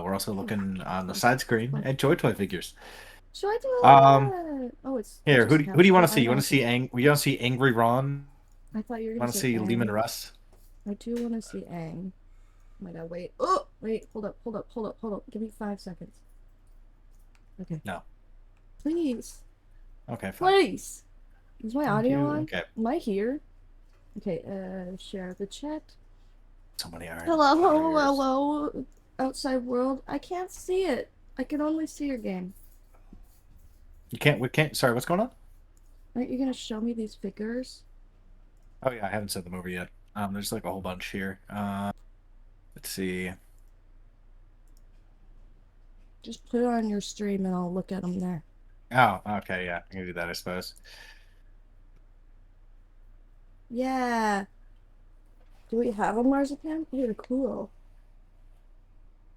We're also looking on the side screen at Joy Toy figures. Should I do it like Um, that? Oh, it's Here, just who do you couch. want Oh, to see? I You want know. to see Angry Ron? I thought you were gonna Want to say see Lehman Aang. Russ? I do want to see Aang. Oh my god, wait. Oh, wait. Hold up. Hold up. Hold up. Hold up. Give me 5 seconds. Okay. No. Please. Okay, fine. Please. Is my Thank audio you. on? Okay. Am I here? Okay. Share the chat. So many iron Hello. Hello. wires. Hello. Outside world. I can't see it. I can only see your game. You can't. We can't. Sorry, what's going on? Aren't you gonna show me these figures? Oh yeah, I haven't sent them over yet. There's like a whole bunch here. Let's see. Just put it on your stream and I'll look at them there. Oh, okay, yeah, I can do that, I suppose. Yeah. Do we have a marzipan? They're cool.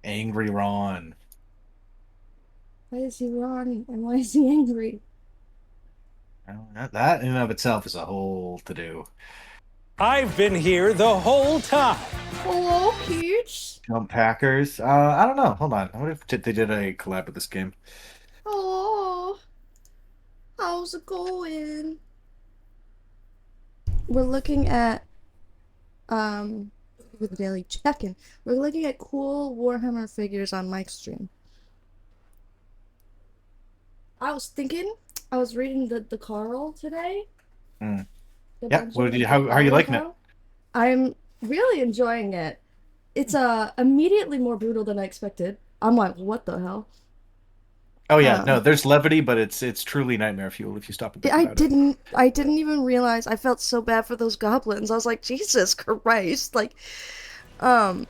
Angry Ron. Why is he wrong and why is he angry? That in and of itself is a whole to do. I've been here the whole time. Hello, Peach. Jump Packers. I don't know. Hold on. I wonder if they did a collab with this game. Hello. How's it going? We're looking at with the daily check-in. We're looking at cool Warhammer figures on Mike's stream. I was reading the Carl today. Mm. The Yeah. bunch What of did you? the How are you Carl liking it? Carl. I'm really enjoying it. It's immediately more brutal than I expected. I'm like, what the hell? Oh yeah, no, Um, there's levity, but it's truly nightmare fuel if you stop and think about it. I didn't even realize. I felt so bad for those goblins. I was like, Jesus Christ. Like, um,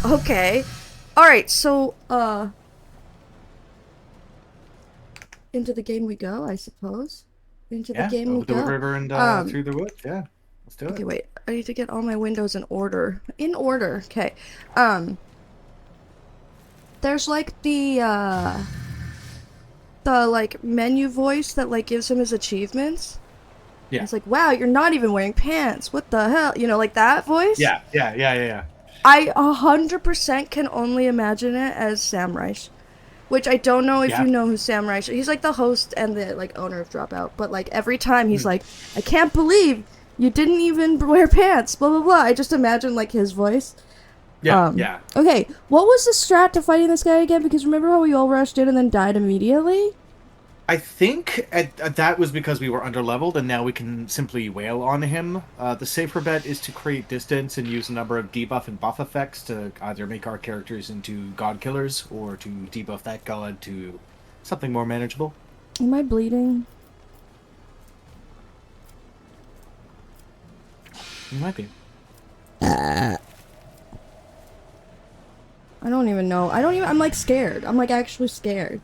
okay. All right, so into the game we go, I suppose. Into the Yeah, game we over the go. river and Um, through the woods. Yeah, let's do okay, it. wait. I need to get all my windows in order. In order. Okay. Um, there's like the like menu voice that like gives him his achievements. Yeah, It's like, wow, you're not even wearing pants. What the hell? You know, like that voice? yeah. I 100% can only imagine it as Sam Reich. Which I don't know if Yeah. you know who Sam Reich is. He's like the host and the like owner of Dropout. But like every time he's Hmm. like, I can't believe you didn't even wear pants, blah blah blah. I just imagine like his voice. Yeah. Okay, what was the strat to fighting this guy again? Because remember how we all rushed in and then died immediately? I think that was because we were underleveled, and now we can simply wail on him. The safer bet is to create distance and use a number of debuff and buff effects to either make our characters into god killers or to debuff that god to something more manageable. Am I bleeding? You might be. I don't even know. I don't even. I'm like scared. I'm like actually scared.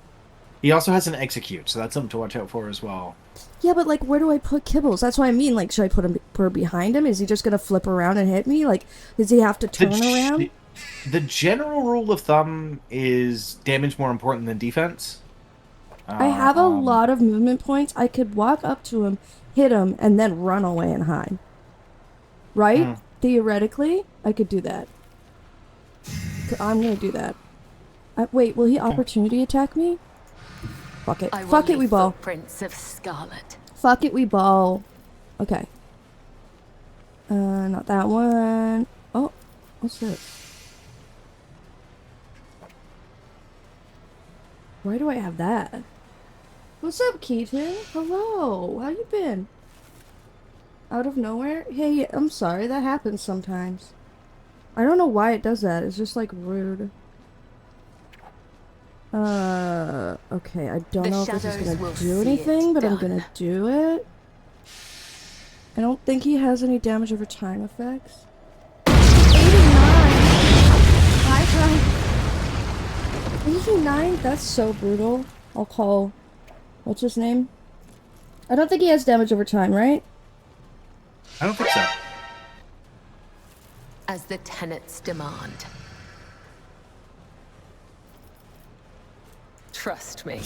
He also has an execute, so that's something to watch out for as well. Yeah, but like, where do I put Kibbles? That's what I mean. Like, should I put her behind him? Is he just gonna flip around and hit me? Like, does he have to turn around? The general rule of thumb is damage more important than defense. I have a Um, lot of movement points. I could walk up to him, hit him, and then run away and hide. Right? hmm. Theoretically, I could do that. I'm gonna do that. Wait, will he opportunity attack me? Fuck it. I will Fuck it, we leave ball. footprints of scarlet. Fuck it, we ball. Okay. Not that one. Oh, what's this? Why do I have that? What's up, Keaton? Hello. How you been? Out of nowhere? Hey, I'm sorry. That happens sometimes. I don't know why it does that. It's just like rude. Okay. I don't know if this is gonna do anything, but I'm gonna do it. I don't think he has any damage over time effects. 89! Hi, 89? That's so brutal. I'll call... What's his name? I don't think he has damage over time, right? I don't think so. As the tenets demand. Trust me.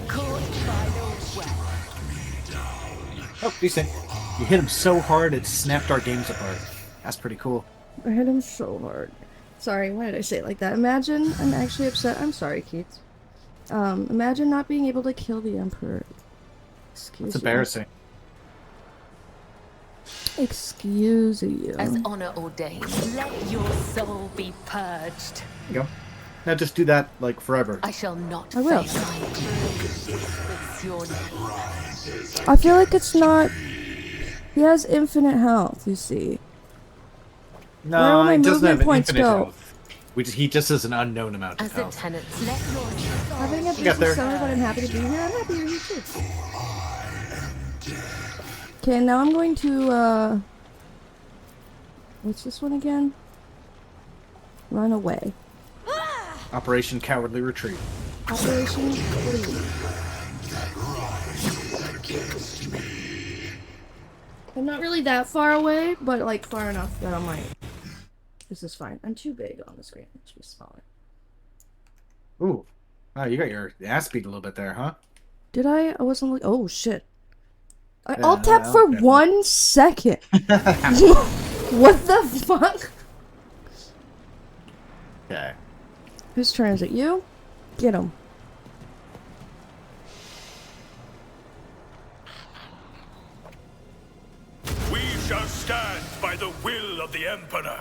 Caught by the web. Oh, decent. You hit him so hard it snapped our games apart. That's pretty cool. I hit him so hard. Sorry, why did I say it like that? Imagine I'm actually upset. I'm sorry, Keith. Imagine not being able to kill the Emperor. Excuse It's embarrassing. you. Excuse you. As honor ordains, let your soul be purged. There you go. Now just do that, like, forever. I shall not I will. face my It's your name. I feel like it's not... He has infinite health, you see. Where will No, my he doesn't movement have an points infinite go? health. He just has an unknown amount of As the health. tenants, let your soul Having a You got busy there. summer, but I'm happy to be here. I'm happy you're here too. Okay, now I'm going to, what's this one again? Run away. Operation Cowardly Retreat. Operation Flee. I'm not really that far away, but like far enough that I'm like, this is fine. I'm too big on the screen. It should be smaller. Ooh. Wow, you got your ass beat a little bit there, huh? Did I? I wasn't like, oh shit. I Yeah, alt tapped for okay. 1 second. What the fuck? Okay. Whose turn is it? You? Get him. We shall stand by the will of the Emperor.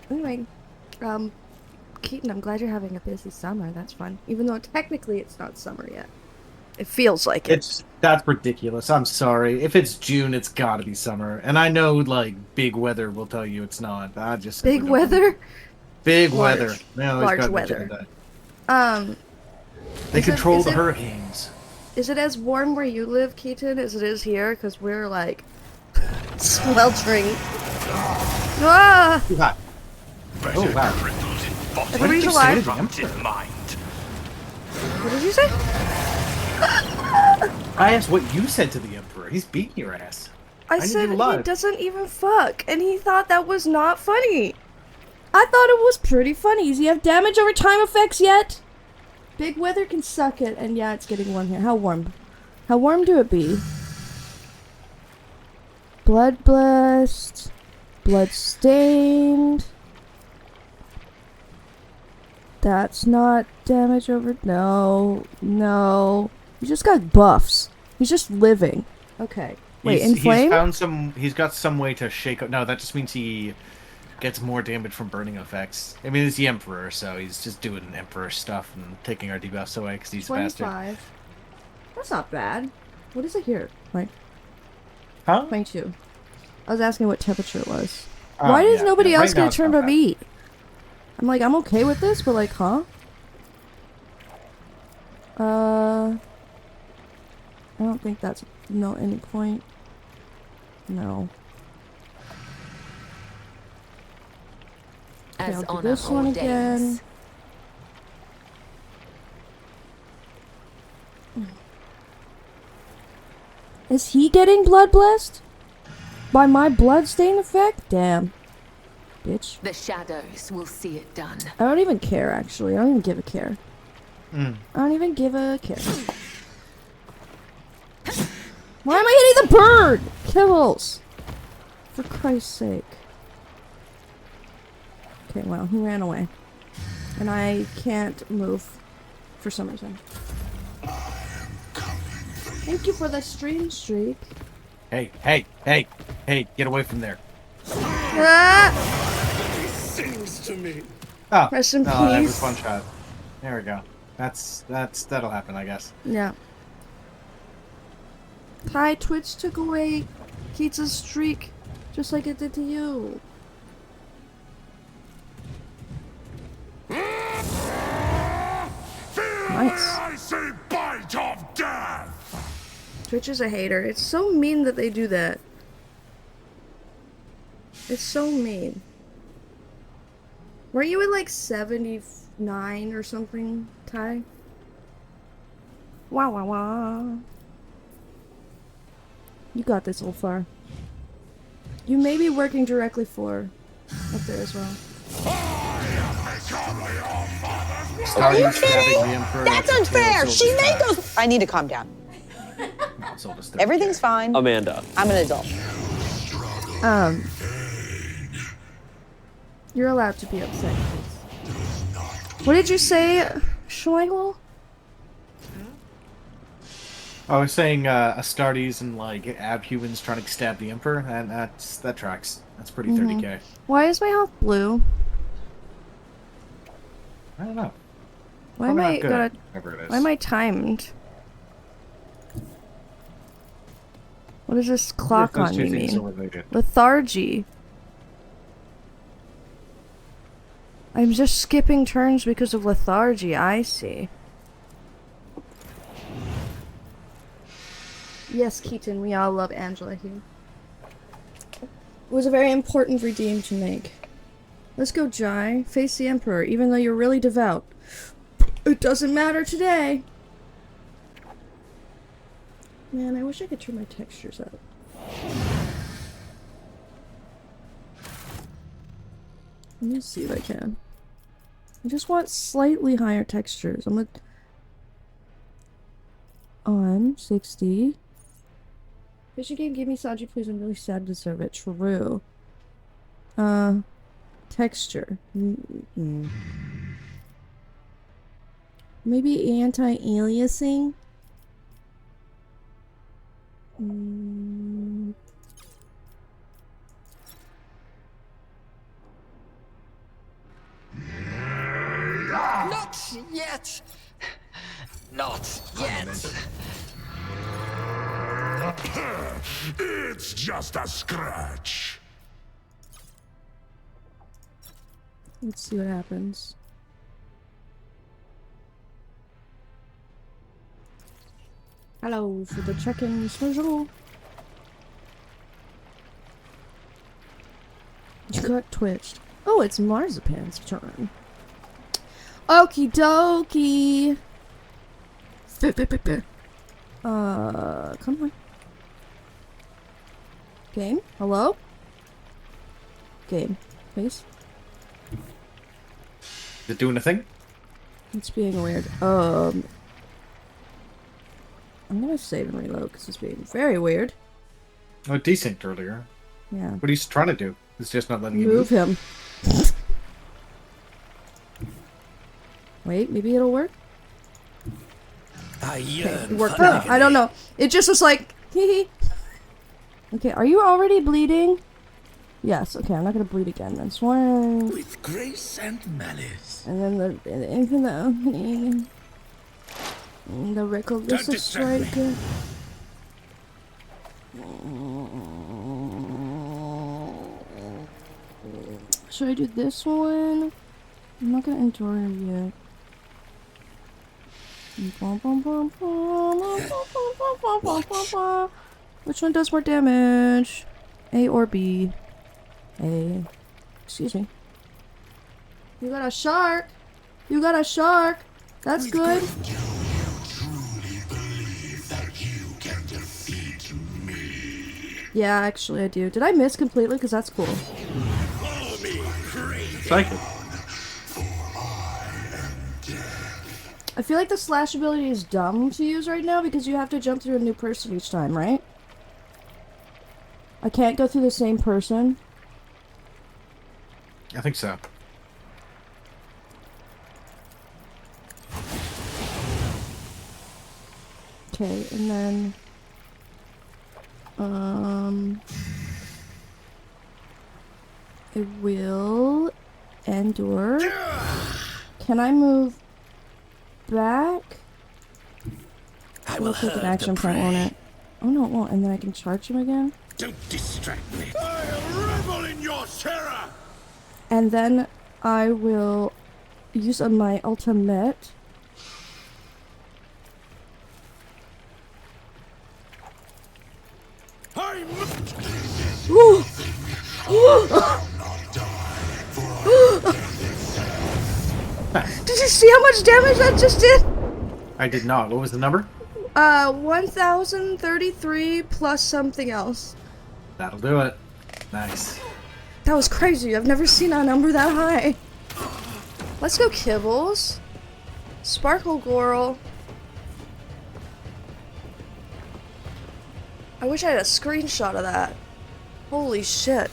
Anyway, Keaton, I'm glad you're having a busy summer. That's fun. Even though technically it's not summer yet. It feels like it. That's ridiculous. I'm sorry. If it's June, it's gotta be summer. And I know, like, big weather will tell you it's not. I just simply Big don't weather? believe it. Big Large. weather. They always Large gotta weather. mention that. They Is it- control is the it- hurricanes. Is it as warm where you live, Keaton, as it is here? Because we're like sweltering. Ah! Too hot. Better Oh, wow. crippled in body, Everybody's you say alive. to the corrupt in Emperor? mind. What did you say? I asked what you said to the Emperor. He's beating your ass. I need said you he alive. doesn't even fuck, and he thought that was not funny. I thought it was pretty funny. Does he have damage over time effects yet? Big weather can suck it, and yeah, it's getting warm here. How warm? How warm do it be? Blood blessed. Blood stained. That's not damage over... No. No. He just got buffs. He's just living. Okay. Wait, inflame? He's got some way to shake up. No, that just means he gets more damage from burning effects. I mean, he's the Emperor, so he's just doing Emperor stuff and taking our debuffs away because he's a bastard. 25. That's not bad. What is it here? Right. Huh? 22. I was asking what temperature it was. Oh, Why does yeah, nobody yeah. else Right get now a it's turn not but bad. me? I'm like, I'm okay with this, but like, huh? I don't think that's no any point. No. Okay, As I'll do honor this one ordains. again. Is he getting blood blessed? By my bloodstain effect? Damn. Bitch. The shadows will see it done. I don't even care, actually. I don't even give a care. Mm. I don't even give a care. Why am I hitting the bird? Kibbles. For Christ's sake. Okay, well, he ran away. And I can't move for some reason. Thank you for the stream streak. Hey, get away from there. Ah! Sings to me. Oh, Rest in that was peace. one shot. There we go. That'll happen, I guess. Yeah. Hi, Twitch took away Keats' streak, just like it did to you. Nice. I say bite of death. Twitch is a hater. It's so mean that they do that. It's so mean. Weren't you at like 79 or something, Ty? Wow, wow, wow. You got this, Ulfar. you may be working directly for up there as well. Starting stabbing the Emperor. That's unfair. She made those. I need to calm down. Everything's fine. Amanda. I'm an adult. You're allowed to be upset, please. What did you say, Schlegel? I was saying Astartes and like abhumans trying to stab the Emperor, and that tracks. That's pretty 30k. Why is my health blue? I don't know. Why am I gonna? Whatever it is. Why am I timed? What does this clock Those on two me things are mean? related. Lethargy. I'm just skipping turns because of lethargy, I see. Yes, Keaton, we all love Angela here. It was a very important redeem to make. Let's go, Jai. Face the Emperor, even though you're really devout. It doesn't matter today. Man, I wish I could turn my textures up. Let me see if I can. I just want slightly higher textures. I'm gonna... On 60. Fishing game, give me Sanji, please. I'm really sad to deserve it. True. Texture. Maybe anti-aliasing? Not yet. Not yet. It's just a scratch. Let's see what happens. Hello for the check-in schedule. You got twitched. Oh, it's Marzipan's turn. Okie dokie. Come on. Game? Hello? Game, please. Is it doing a thing? It's being weird. I'm gonna save and reload because it's being very weird. Oh, it desynced earlier. Yeah. What are you trying to do? It's just not letting you Move move. him. Wait, maybe it'll work? Okay, it worked. I don't know. It just was like, hee. Okay, are you already bleeding? Yes, okay, I'm not gonna bleed again then. Sworn. With grace and malice. And then the infinite opening. The Reckless Striker. Should I do this one? I'm not gonna endure him yet. Which one does more damage? A or B? A. Excuse me. You got a shark! You got a shark! That's good. Do you truly believe that you can defeat me? Yeah, actually I do. Did I miss completely? Because that's cool. Follow me, Psychic. I feel like the slash ability is dumb to use right now because you have to jump through a new person each time, right? I can't go through the same person. I think so. Okay, and then... It will endure. Can I move back? I It'll take an action point, won't it? Oh no, it won't. And then I can charge him again. Don't distract me. I revel in your terror. And then I will use my ultimate. Did you see how much damage that just did? I did not. What was the number? 1033 plus something else. That'll do it. Nice. That was crazy. I've never seen a number that high. Let's go, Kibbles. Sparkle Girl. I wish I had a screenshot of that. Holy shit.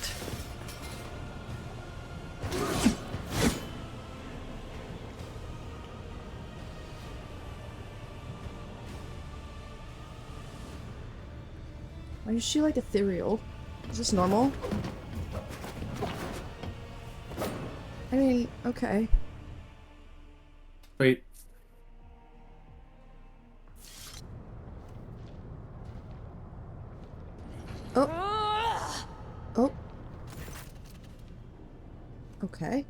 Why is she like ethereal? Is this normal? I mean, okay. Wait. Oh. Oh. Okay.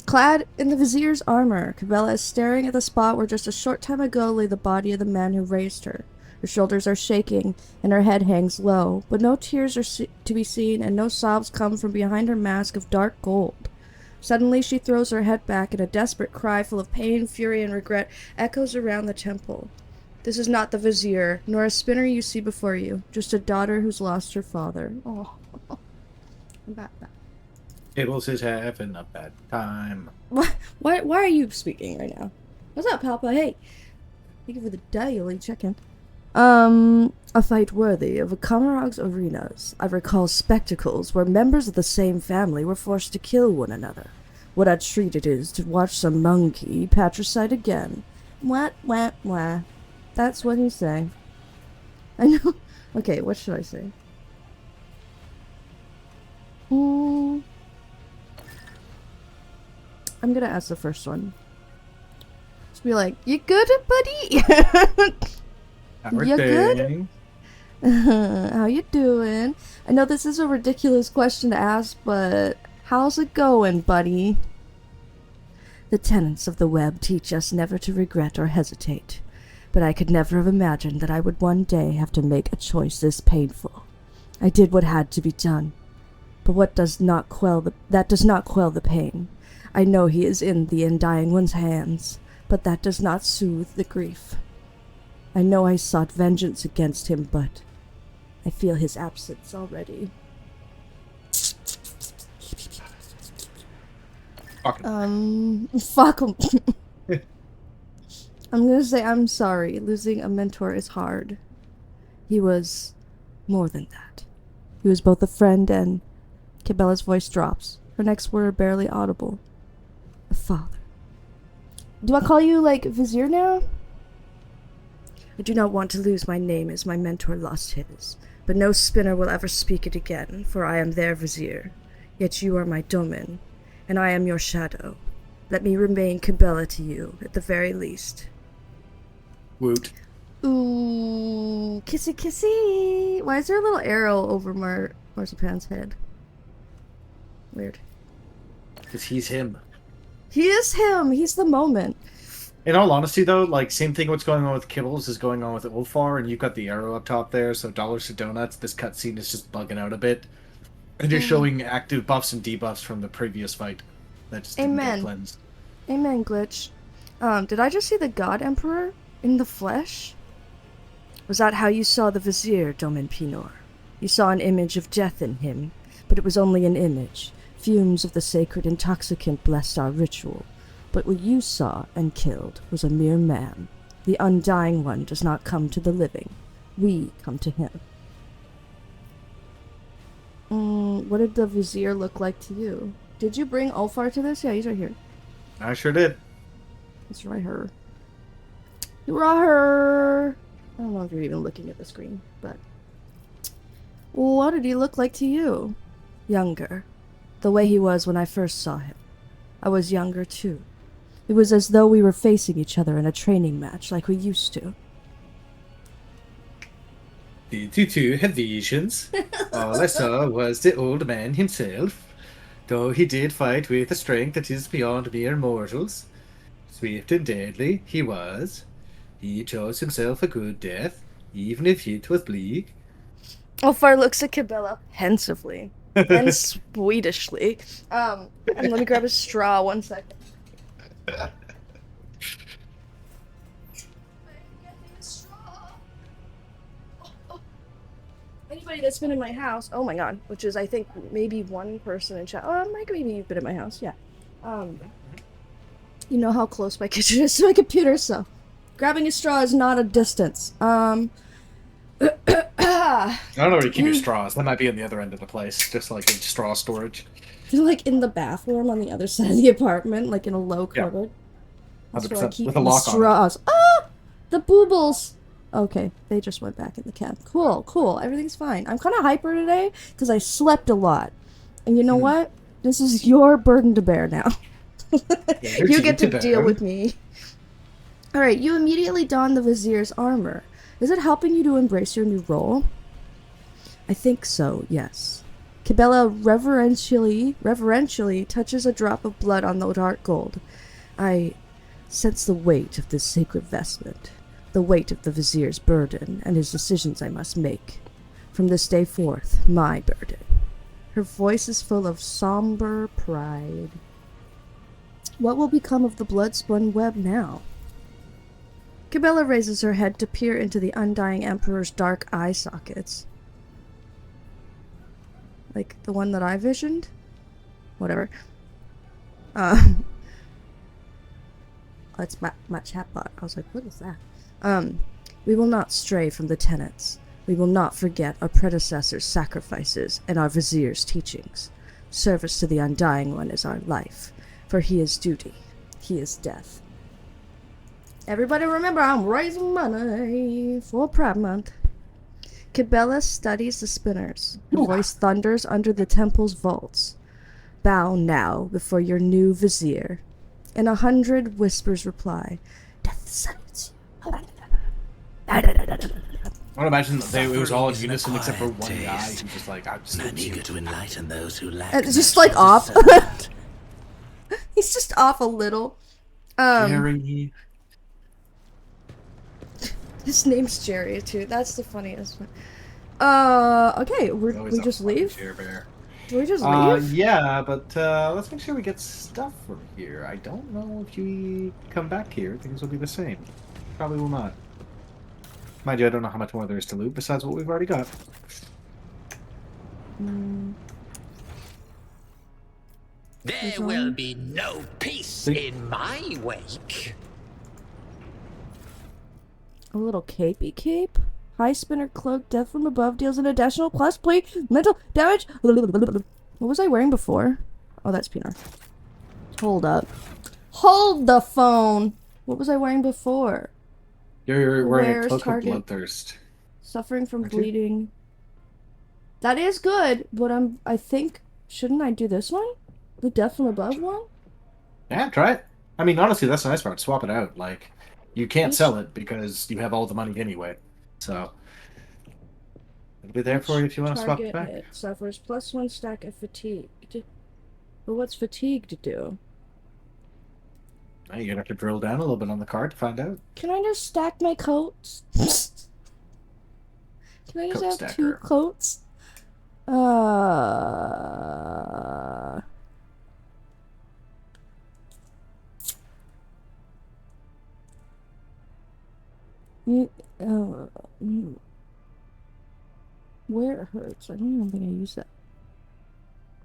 Clad in the Vizier's armor, Cabela is staring at the spot where just a short time ago lay the body of the man who raised her. Her shoulders are shaking, and her head hangs low, but no tears are to be seen, and no sobs come from behind her mask of dark gold. Suddenly she throws her head back, and a desperate cry full of pain, fury, and regret echoes around the temple. This is not the Vizier, nor a spinner you see before you, just a daughter who's lost her father. Oh, I'm back. Kibbles is having a bad time. Why are you speaking right now? What's up, Papa? Hey, thank you for the daily check-in. A fight worthy of a Kamarag's arenas. I recall spectacles where members of the same family were forced to kill one another. What a treat it is to watch some monkey patricide again. What? That's what he's saying. I know. Okay, what should I say? I'm gonna ask the first one. Just be like, you good, buddy? You good? How you doing? I know this is a ridiculous question to ask, but how's it going, buddy? The tenets of the web teach us never to regret or hesitate, but I could never have imagined that I would one day have to make a choice this painful. I did what had to be done, but that does not quell the pain. I know he is in the undying one's hands, but that does not soothe the grief. I know I sought vengeance against him, but I feel his absence already. Fuck him. I'm gonna say I'm sorry. Losing a mentor is hard. He was more than that. He was both a friend and... Cabela's voice drops. Her next word barely audible. A father. Do I call you, like, Vizier now? I do not want to lose my name as my mentor lost his, but no spinner will ever speak it again, for I am their Vizier. Yet you are my domin, and I am your shadow. Let me remain Cabela to you, at the very least. Woot. Ooh, kissy kissy! Why is there a little arrow over Marzipan's head? Weird. Because he's him. He is him! He's the moment. In all honesty, though, like, same thing what's going on with Kibbles is going on with Ulfar, and you've got the arrow up top there, so dollars to donuts, this cutscene is just bugging out a bit. And you're showing active buffs and debuffs from the previous fight. That just didn't get cleansed. Amen, Glitch. Did I just see the God Emperor in the flesh? Was that how you saw the Vizier, Domin Pinor? You saw an image of death in him, but it was only an image. Fumes of the sacred intoxicant blessed our ritual. But what you saw and killed was a mere man. The undying one does not come to the living. We come to him. What did the Vizier look like to you? Did you bring Ulfar to this? Yeah, he's right here. I sure did. He's right here. You're right here. I don't know if you're even looking at the screen, but... What did he look like to you? Younger. The way he was when I first saw him. I was younger, too. It was as though we were facing each other in a training match like we used to. Did you two have visions? All I saw was the old man himself. Though he did fight with a strength that is beyond mere mortals. Swift and deadly he was. He chose himself a good death, even if it was bleak. Ulfar looks at Cabela pensively and Swedishly. And let me grab a straw 1 second. I need anybody that's been in my house, oh my god, which is I think maybe one person in chat. Oh, maybe you've been in my house, yeah. You know how close my kitchen is to my computer, so grabbing a straw is not a distance. I don't know where you keep your straws. That might be in the other end of the place, just like in straw storage. They're like in the bathroom on the other side of the apartment, like in a low cupboard. That's where I 100% keep with a the lock on it. straws. Ah! The boobles! Okay, they just went back in the can. Cool, cool. Everything's fine. I'm kind of hyper today because I slept a lot. And you know what? This is your burden to bear now. You get to deal with me. Alright, you immediately don the Vizier's armor. Is it helping you to embrace your new role? I think so, yes. Kibella reverentially touches a drop of blood on the dark gold. I sense the weight of this sacred vestment, the weight of the Vizier's burden, and his decisions I must make. From this day forth, my burden. Her voice is full of somber pride. What will become of the blood-spun web now? Kibella raises her head to peer into the undying Emperor's dark eye sockets. Like the one that I visioned? Whatever. That's my chatbot. I was like, what is that? We will not stray from the tenets. We will not forget our predecessors' sacrifices and our Vizier's teachings. Service to the Undying One is our life, for he is duty, he is death. Everybody remember, I'm raising money for Pride Month. Kibella studies the spinners. Her voice thunders under the temple's vaults. Bow now before your new Vizier. And 100 whispers reply. Death salutes you. I would imagine that it was all in unison except for one guy who's just like, I'm just eager to enlighten those who lack. It's just like off. He's just off a little. Jerry. His name's Jerry too. That's the funniest one. Okay, we just leave? Do we just leave? Yeah, but let's make sure we get stuff from here. I don't know if you come back here, things will be the same. Probably will not. Mind you, I don't know how much more there is to loot besides what we've already got. There will be no peace in my wake. A little capey cape? High spinner cloak, death from above deals an additional plus plate, mental damage. What was I wearing before? Oh, that's Pinar. Hold up. Hold the phone! What was I wearing before? You're wearing a Where's cloak of target? bloodthirst. Suffering from Aren't you? bleeding. That is good, but I think, shouldn't I do this one? The death from above one? Yeah, try it. I mean, honestly, that's the nice part. Swap it out. Like, you can't sell it because you have all the money anyway. So, it'll be there for you if you want to swap it back. Hit suffers +1 stack of fatigue. But what's fatigue to do? Now you're going to have to drill down a little bit on the card to find out. Can I just stack my coats? Can I just Coat have stacker. 2 coats? Where it hurts? I don't even think I use that.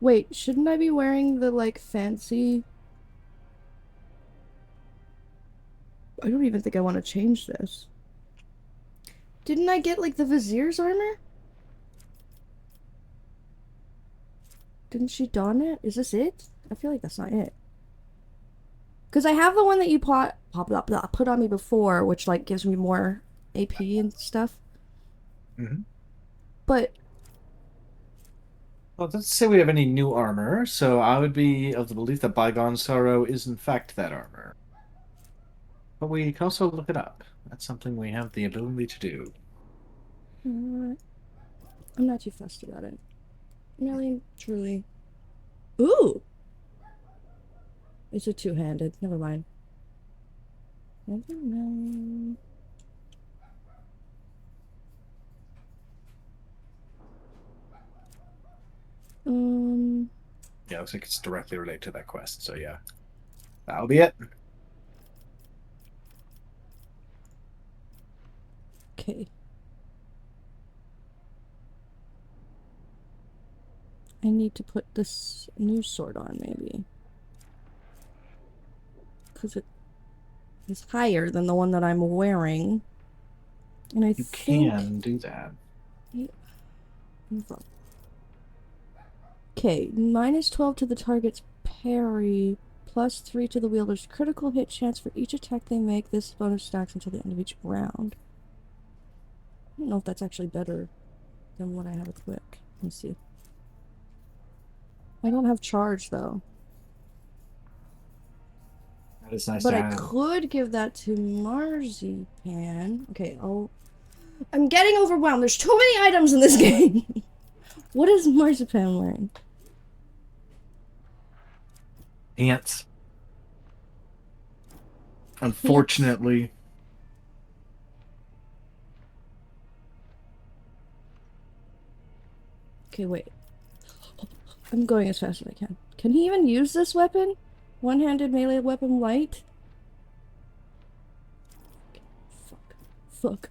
Wait, shouldn't I be wearing the, like, fancy... I don't even think I want to change this. Didn't I get, like, the Vizier's armor? Didn't she don it? Is this it? I feel like that's not it. Because I have the one that you put on me before, which, like, gives me more AP and stuff. Mm-hmm. But... Well, let's say we have any new armor, so I would be of the belief that Bygone Sorrow is in fact that armor. But we can also look it up. That's something we have the ability to do. I'm not too fussed about it. Really, truly. Ooh! It's a two-handed. Never mind. Never mind. Yeah, looks like it's directly related to that quest, so yeah. That'll be it. Okay. I need to put this new sword on, maybe. Because it is higher than the one that I'm wearing. And I You think... can do that. Okay, -12 to the target's parry, +3 to the wielder's critical hit chance for each attack they make. This bonus stacks until the end of each round. I don't know if that's actually better than what I have equipped. Let me see. I don't have charge, though. That is nice But to I have. could give that to Marzipan. Okay, I'm getting overwhelmed. There's too many items in this game. What is Marzipan wearing? Pants. Unfortunately. Okay, wait. I'm going as fast as I can. Can he even use this weapon? One-handed melee weapon light? Fuck.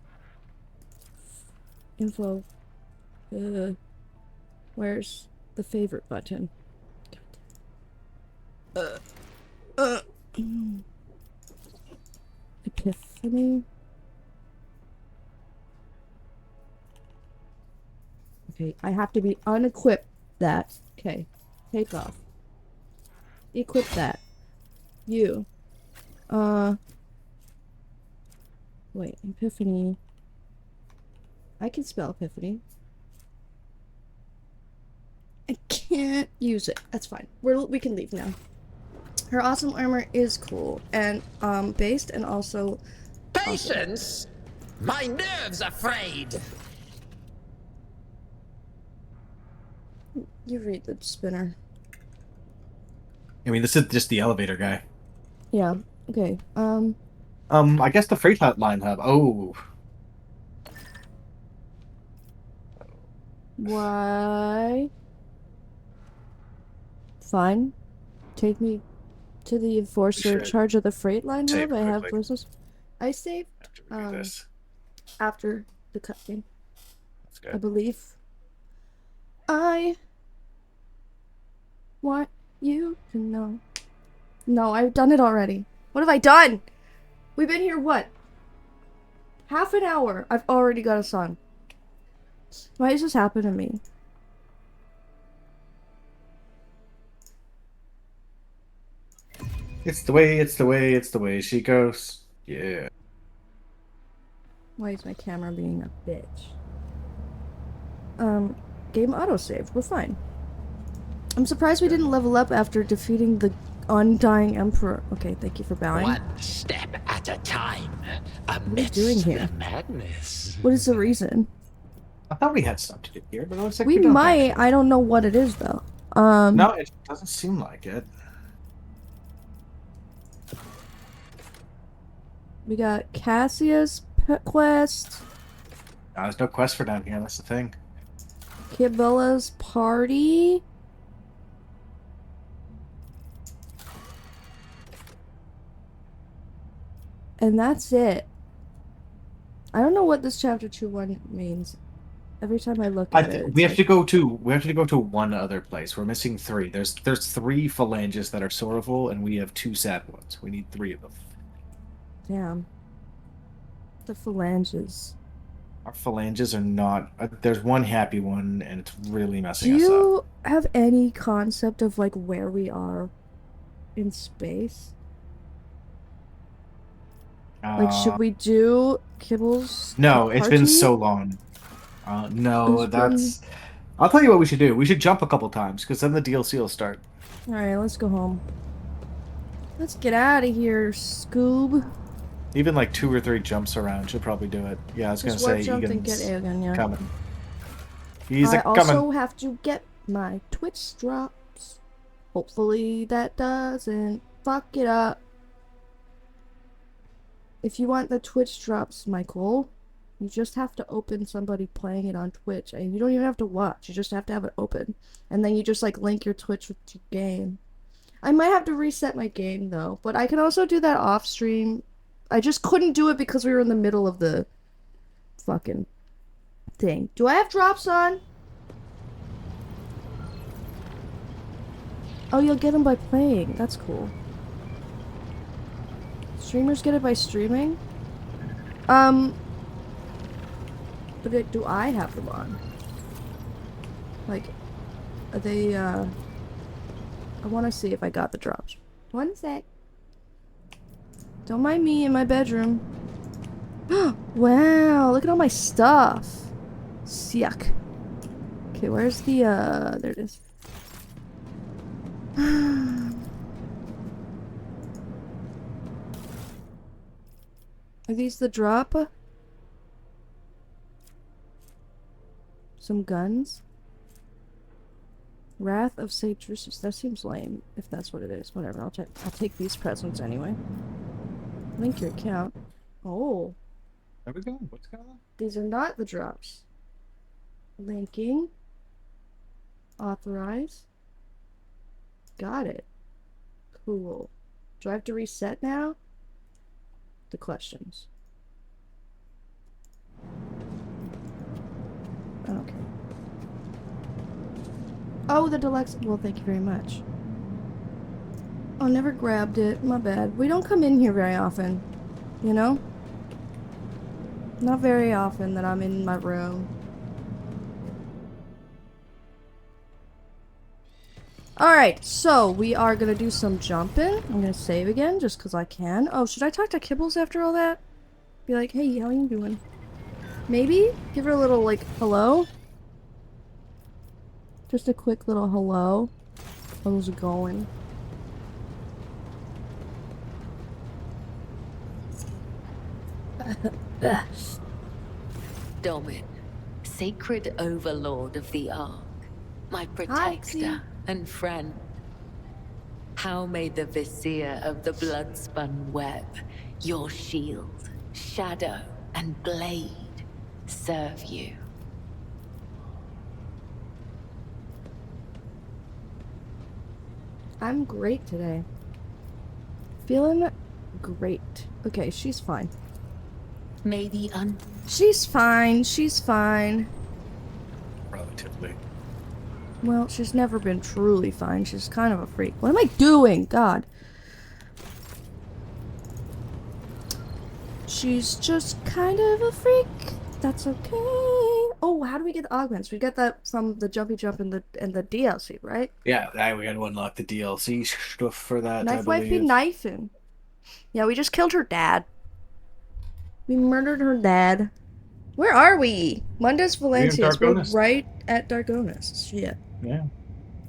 Info. Where's the favorite button? Epiphany? Okay, I have to be unequip that. Okay, take off. Equip that. You. Wait, Epiphany. I can spell Epiphany. I can't use it. That's fine. We can leave now. Her awesome armor is cool and based and also Patience? My nerves are frayed. You read the spinner. I mean, this is just the elevator guy. Yeah. Okay. I guess the freight line hub. Oh. Why? Fine. Take me to the enforcer in charge of the freight line Save hub. I have quickly. business. I saved After we do this. after the cutscene. That's I good. believe. I want you to know. No, I've done it already. What have I done? We've been here, what? Half an hour. I've already got a song. Why does this happen to me? It's the way, it's the way, it's the way she goes. Yeah. Why is my camera being a bitch? Game autosave. We're fine. I'm surprised we didn't level up after defeating the undying emperor. Okay, thank you for bowing. One step at a time. What are we Amidst doing here? the madness. What is the reason? I thought we had stuff to do here, but it looks like We don't, might. actually. I don't know what it is though. No, it doesn't seem like it. We got Cassius quest, No, there's no quest for down here. That's the thing. Kibella's party. And that's it. I don't know what this chapter 2-1 means. Every time I look at it, We have to go to one other place. We're missing 3. There's 3 phalanges that are sorrowful, and we have 2 sad ones. We need 3 of them. Damn. The phalanges. Our phalanges are not. There's one happy one, and it's really Do messing us up. you have any concept of like where we are in space? Like, should we do Kibble's? No, it's been party? so long. No, It's that's. I'll tell you what we should do. We should jump a couple times, because then the DLC will start. Alright, let's go home. Let's get out of here, Scoob. Even like 2 or 3 jumps around should probably do it. Yeah, I was gonna Just say warp jump and get Egan's Aegon, yeah. coming. He's I a coming. also have to get my Twitch drops. Hopefully that doesn't fuck it up. If you want the Twitch drops, Michael, you just have to open somebody playing it on Twitch. And you don't even have to watch. You just have to have it open. And then you just like link your Twitch with your game. I might have to reset my game though. But I can also do that off stream. I just couldn't do it because we were in the middle of the fucking thing. Do I have drops on? Oh, you'll get them by playing. That's cool. Streamers get it by streaming? But do I have them on? Like, are they, I want to see if I got the drops. One sec. Don't mind me in my bedroom. Wow, look at all my stuff. Yuck. Okay, where's the, there it is. Are these the drop? Some guns? Wrath of Sage Drusus. That seems lame, if that's what it is. Whatever, I'll take these presents anyway. Link your account. Oh. Where we going? What's going on? These are not the drops. Linking. Authorize. Got it. Cool. Do I have to reset now? The questions. Okay. Oh, the deluxe. Well, thank you very much. Oh, never grabbed it. My bad. We don't come in here very often. You know? Not very often that I'm in my room. Alright, so we are gonna do some jumping. I'm gonna save again just because I can. Oh, should I talk to Kibbles after all that? Be like, hey, how you doing? Maybe? Give her a little, like, hello? Just a quick little hello. How's it going? Domin, sacred overlord of the Ark, my protector and friend. How may the vizier of the bloodspun web, your shield, shadow, and blade serve you? I'm great today. Feeling great. Okay, she's fine. May the She's fine. She's fine. Relatively. Well, she's never been truly fine. She's kind of a freak. What am I doing? God. She's just kind of a freak. That's okay. Oh, how do we get the augments? We get that from the jumpy jump in the DLC, right? Yeah, we had to unlock the DLC stuff for that. Knife wifey knifing. Yeah, we just killed her dad. We murdered her dad. Where are we? Mundus Valencias. We're right at Dargonis. Shit. Yeah.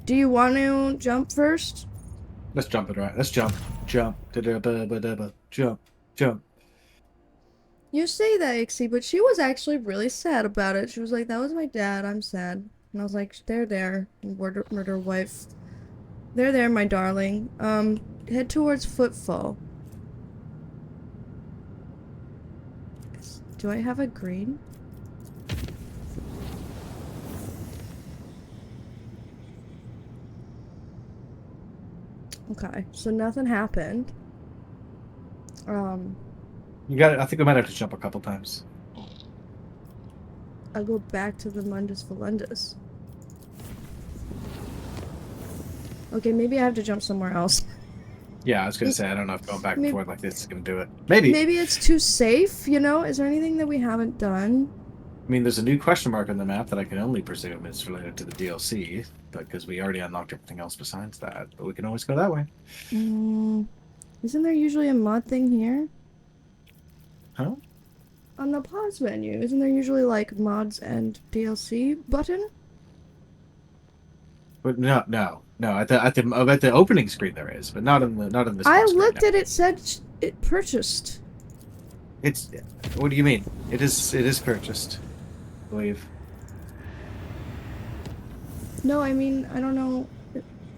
Do you want to jump first? Let's jump it right. Let's jump. Jump. Jump. Jump. You say that, Ixie, but she was actually really sad about it. She was like, that was my dad, I'm sad. And I was like, there, murder wife. There, my darling. Head towards Footfall. Do I have a green? Okay, so nothing happened. You got it. I think we might have to jump a couple times. I'll go back to the Mundus Volundus. Okay, maybe I have to jump somewhere else. Yeah, I was gonna say, I don't know if going back and forth like this is gonna do it. Maybe. Maybe it's too safe, you know? Is there anything that we haven't done? I mean, there's a new question mark on the map that I can only presume is related to the DLC, because we already unlocked everything else besides that. But we can always go that way. Isn't there usually a mod thing here? Huh? On the pause menu, isn't there usually like mods and DLC button? But no. At the opening screen there is, but not in this. I looked at it, said it purchased. It's. What do you mean? It is purchased, I believe. No, I mean, I don't know,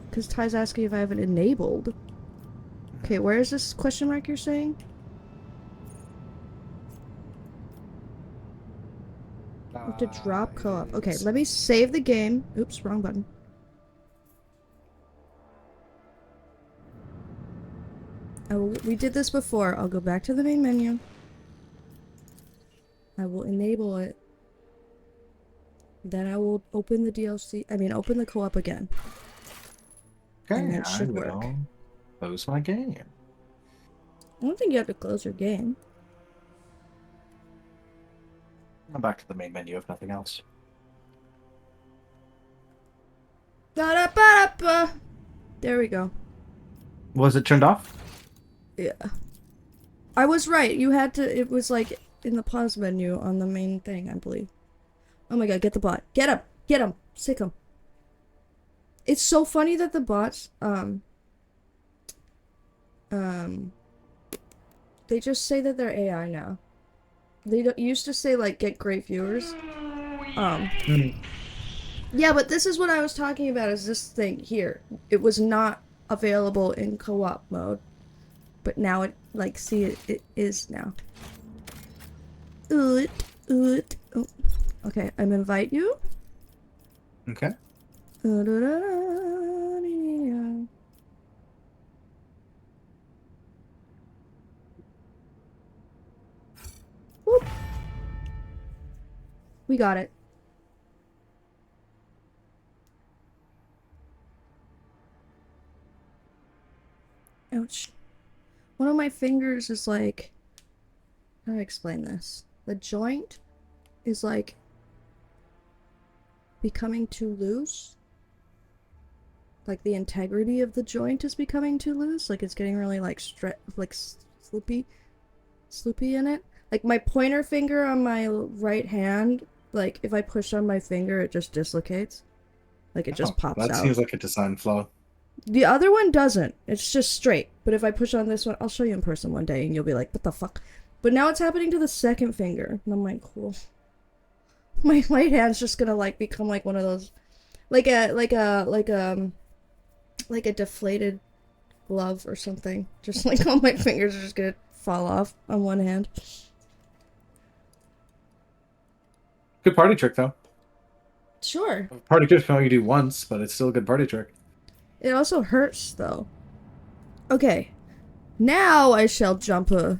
because Ty's asking if I have it enabled. Okay, where is this question mark you're saying? To drop co-op. Okay, let me save the game. Oops, wrong button. We did this before. I'll go back to the main menu. I will enable it. Then I will open the DLC. I mean, open the co-op again. Okay, And it I should work. will close my game. I don't think you have to close your game. I'm back to the main menu if nothing else. Ba-da-ba-da-ba. There we go. Was it turned off? Yeah. I was right. You had to. It was like in the pause menu on the main thing, I believe. Oh my god, get the bot. Get him! Get him! Sick him. It's so funny that the bots, they just say that they're AI now. They don't used to say, like, get great viewers. Yeah, but this is what I was talking about, is this thing here. It was not available in co-op mode. But now it, like, see, it is now. Oh. Okay, I'm invite you. Okay. Whoop. We got it. Ouch. One of my fingers is like... How do I explain this? The joint is like... becoming too loose. Like the integrity of the joint is becoming too loose. Like it's getting really like sloopy in it. Like my pointer finger on my right hand, like if I push on my finger, it just dislocates. Like it just pops out. That seems like a design flaw. The other one doesn't. It's just straight. But if I push on this one, I'll show you in person one day and you'll be like, what the fuck? But now it's happening to the second finger. And I'm like, cool. My right hand's just gonna like become like one of those, like a deflated glove or something. Just like all my fingers are just gonna fall off on one hand. Good party trick, though. Sure. Party trick can only do once, but it's still a good party trick. It also hurts, though. Okay. Now I shall jump to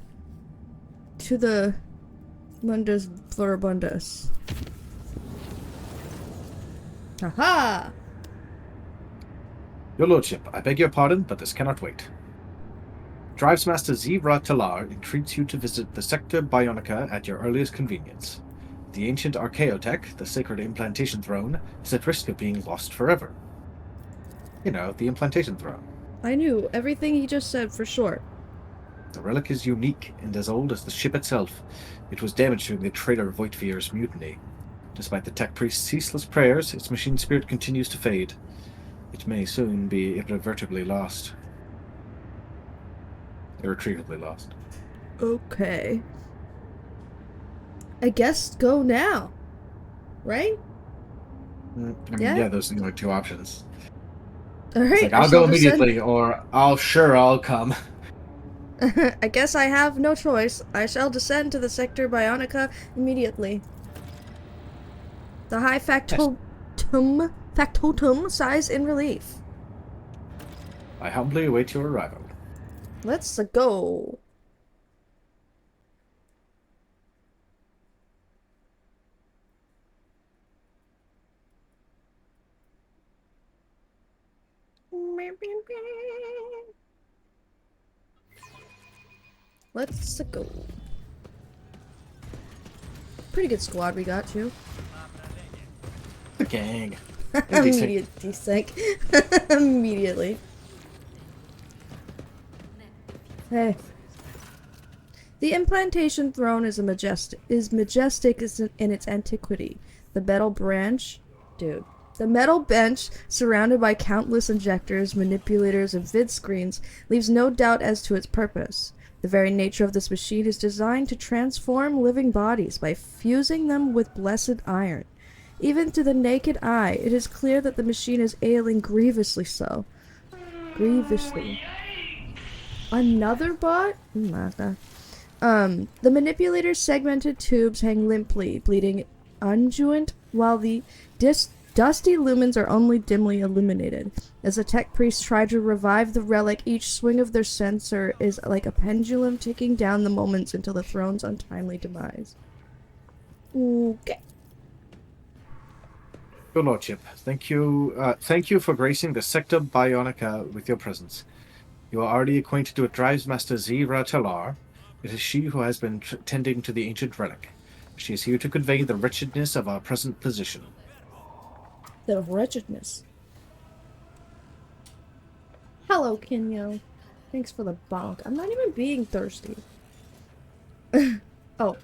the Mundus Verbundus. Haha! Your Lordship, I beg your pardon, but this cannot wait. Drivesmaster Zebra Talar entreats you to visit the Sector Bionica at your earliest convenience. The ancient Archaeotech, the sacred implantation throne, is at risk of being lost forever. You know, the implantation throne. I knew everything he just said for sure. The relic is unique and as old as the ship itself. It was damaged during the traitor Voitvier's mutiny. Despite the tech priest's ceaseless prayers, its machine spirit continues to fade. It may soon be irreversibly lost. Irretrievably lost. Okay. I guess go now. Right? I mean, Yeah? yeah, those seem like two options. Alright. It's like, I'll go immediately, or I'll come. I guess I have no choice. I shall descend to the Sector Bionica immediately. The high factotum sighs in relief. I humbly await your arrival. Let's go. Let's go. Pretty good squad we got too. The gang. Immediate desync. Immediately. Hey. The implantation throne is majestic in its antiquity. The metal bench surrounded by countless injectors, manipulators, and vid screens leaves no doubt as to its purpose. The very nature of this machine is designed to transform living bodies by fusing them with blessed iron. Even to the naked eye, it is clear that the machine is ailing grievously so. Grievously. Another bot? The manipulator's segmented tubes hang limply, bleeding unguent, while the dusty lumens are only dimly illuminated. As the tech priests try to revive the relic, each swing of their censer is like a pendulum ticking down the moments until the throne's untimely demise. Okay. Your Lordship, thank you for gracing the Sector Bionica with your presence. You are already acquainted with Drives Master Zira Talar. It is she who has been tending to the ancient relic. She is here to convey the wretchedness of our present position. The wretchedness. Hello, Kinyo. Thanks for the bonk. I'm not even being thirsty. Oh.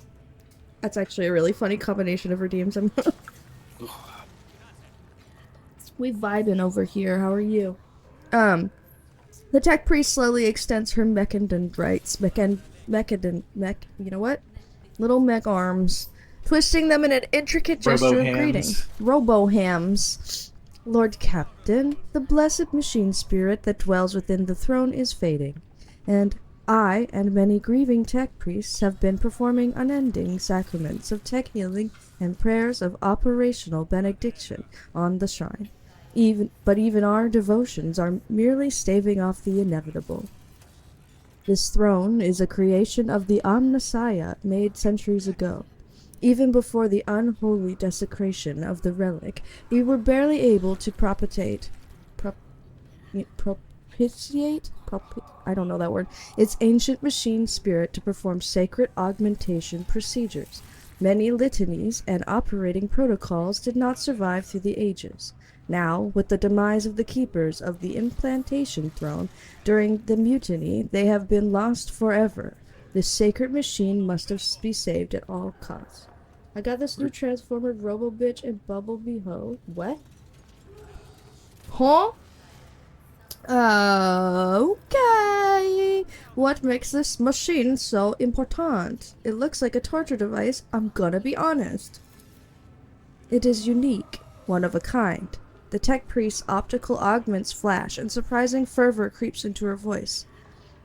That's actually a really funny combination of redeems. We vibing over here. How are you? The tech priest slowly extends her mechadendrites. You know what? Little mech arms. Twisting them in an intricate gesture of greeting. Robo-hams. Lord Captain, the blessed machine spirit that dwells within the throne is fading, and I and many grieving tech priests have been performing unending sacraments of tech healing and prayers of operational benediction on the shrine. Even our devotions are merely staving off the inevitable. This throne is a creation of the Omnissiah made centuries ago. Even before the unholy desecration of the relic, we were barely able to propitiate I don't know that word, its ancient machine spirit to perform sacred augmentation procedures. Many litanies and operating protocols did not survive through the ages. Now, with the demise of the keepers of the implantation throne during the mutiny, they have been lost forever. This sacred machine must be saved at all costs. I got this new transformer Robo Bitch and Bumblebee Ho. What? Huh? Okay. What makes this machine so important? It looks like a torture device, I'm gonna be honest. It is unique, one of a kind. The tech priest's optical augments flash, and surprising fervor creeps into her voice.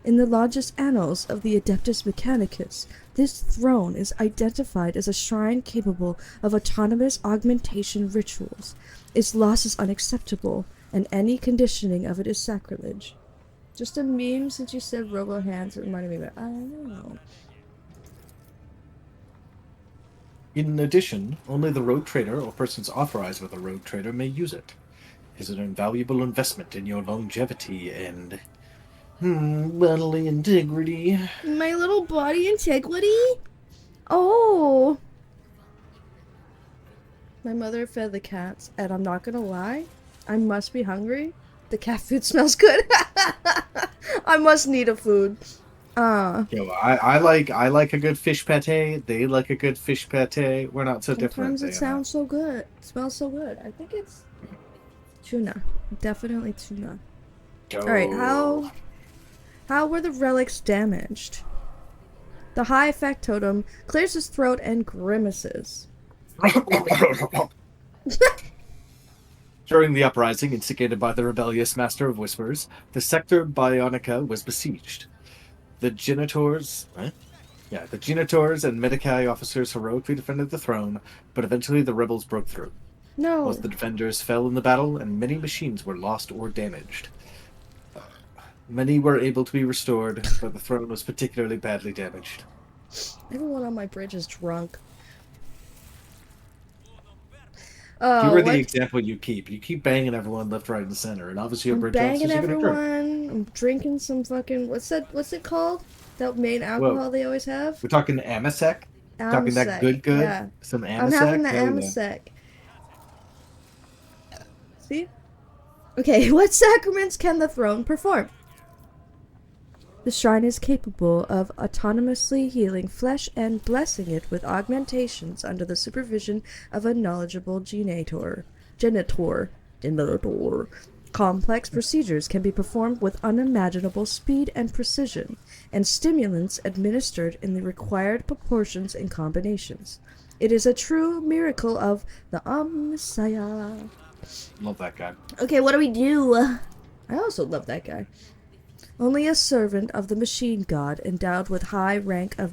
In the largest annals of the Adeptus Mechanicus, this throne is identified as a shrine capable of autonomous augmentation rituals. Its loss is unacceptable, and any conditioning of it is sacrilege. Just a meme since you said robo hands, it reminded me of it. I don't know. In addition, only the rogue trader or persons authorized by the rogue trader may use it. It is an invaluable investment in your longevity and bodily integrity. My little body integrity? Oh. My mother fed the cats, and I'm not gonna lie, I must be hungry. The cat food smells good. I must need a food. Yo, I like a good fish pate. They like a good fish pate. We're not so different. Sometimes it sounds so good. It smells so good. I think it's tuna. Definitely tuna. Alright, how were the relics damaged? The high factotum clears his throat and grimaces. During the uprising instigated by the rebellious Master of Whispers, the Sector Bionica was besieged. The Genitors and Medicae officers heroically defended the throne, but eventually the rebels broke through. No. Most of the defenders fell in the battle, and many machines were lost or damaged. Many were able to be restored, but the throne was particularly badly damaged. Everyone on my bridge is drunk. You were the example you keep banging everyone left, right, and center, and obviously your bridge banging everyone. I'm drinking some fucking what's it called? That main alcohol they always have. We're talking Amasec. Talking that good. Yeah. Some Amasec. I'm having the Amasec. See? Okay, what sacraments can the throne perform? The shrine is capable of autonomously healing flesh and blessing it with augmentations under the supervision of a knowledgeable genitor. Complex procedures can be performed with unimaginable speed and precision, and stimulants administered in the required proportions and combinations. It is a true miracle of the Omnissiah. Love that guy. Okay, what do we do? I also love that guy. Only a servant of the machine god endowed with high rank of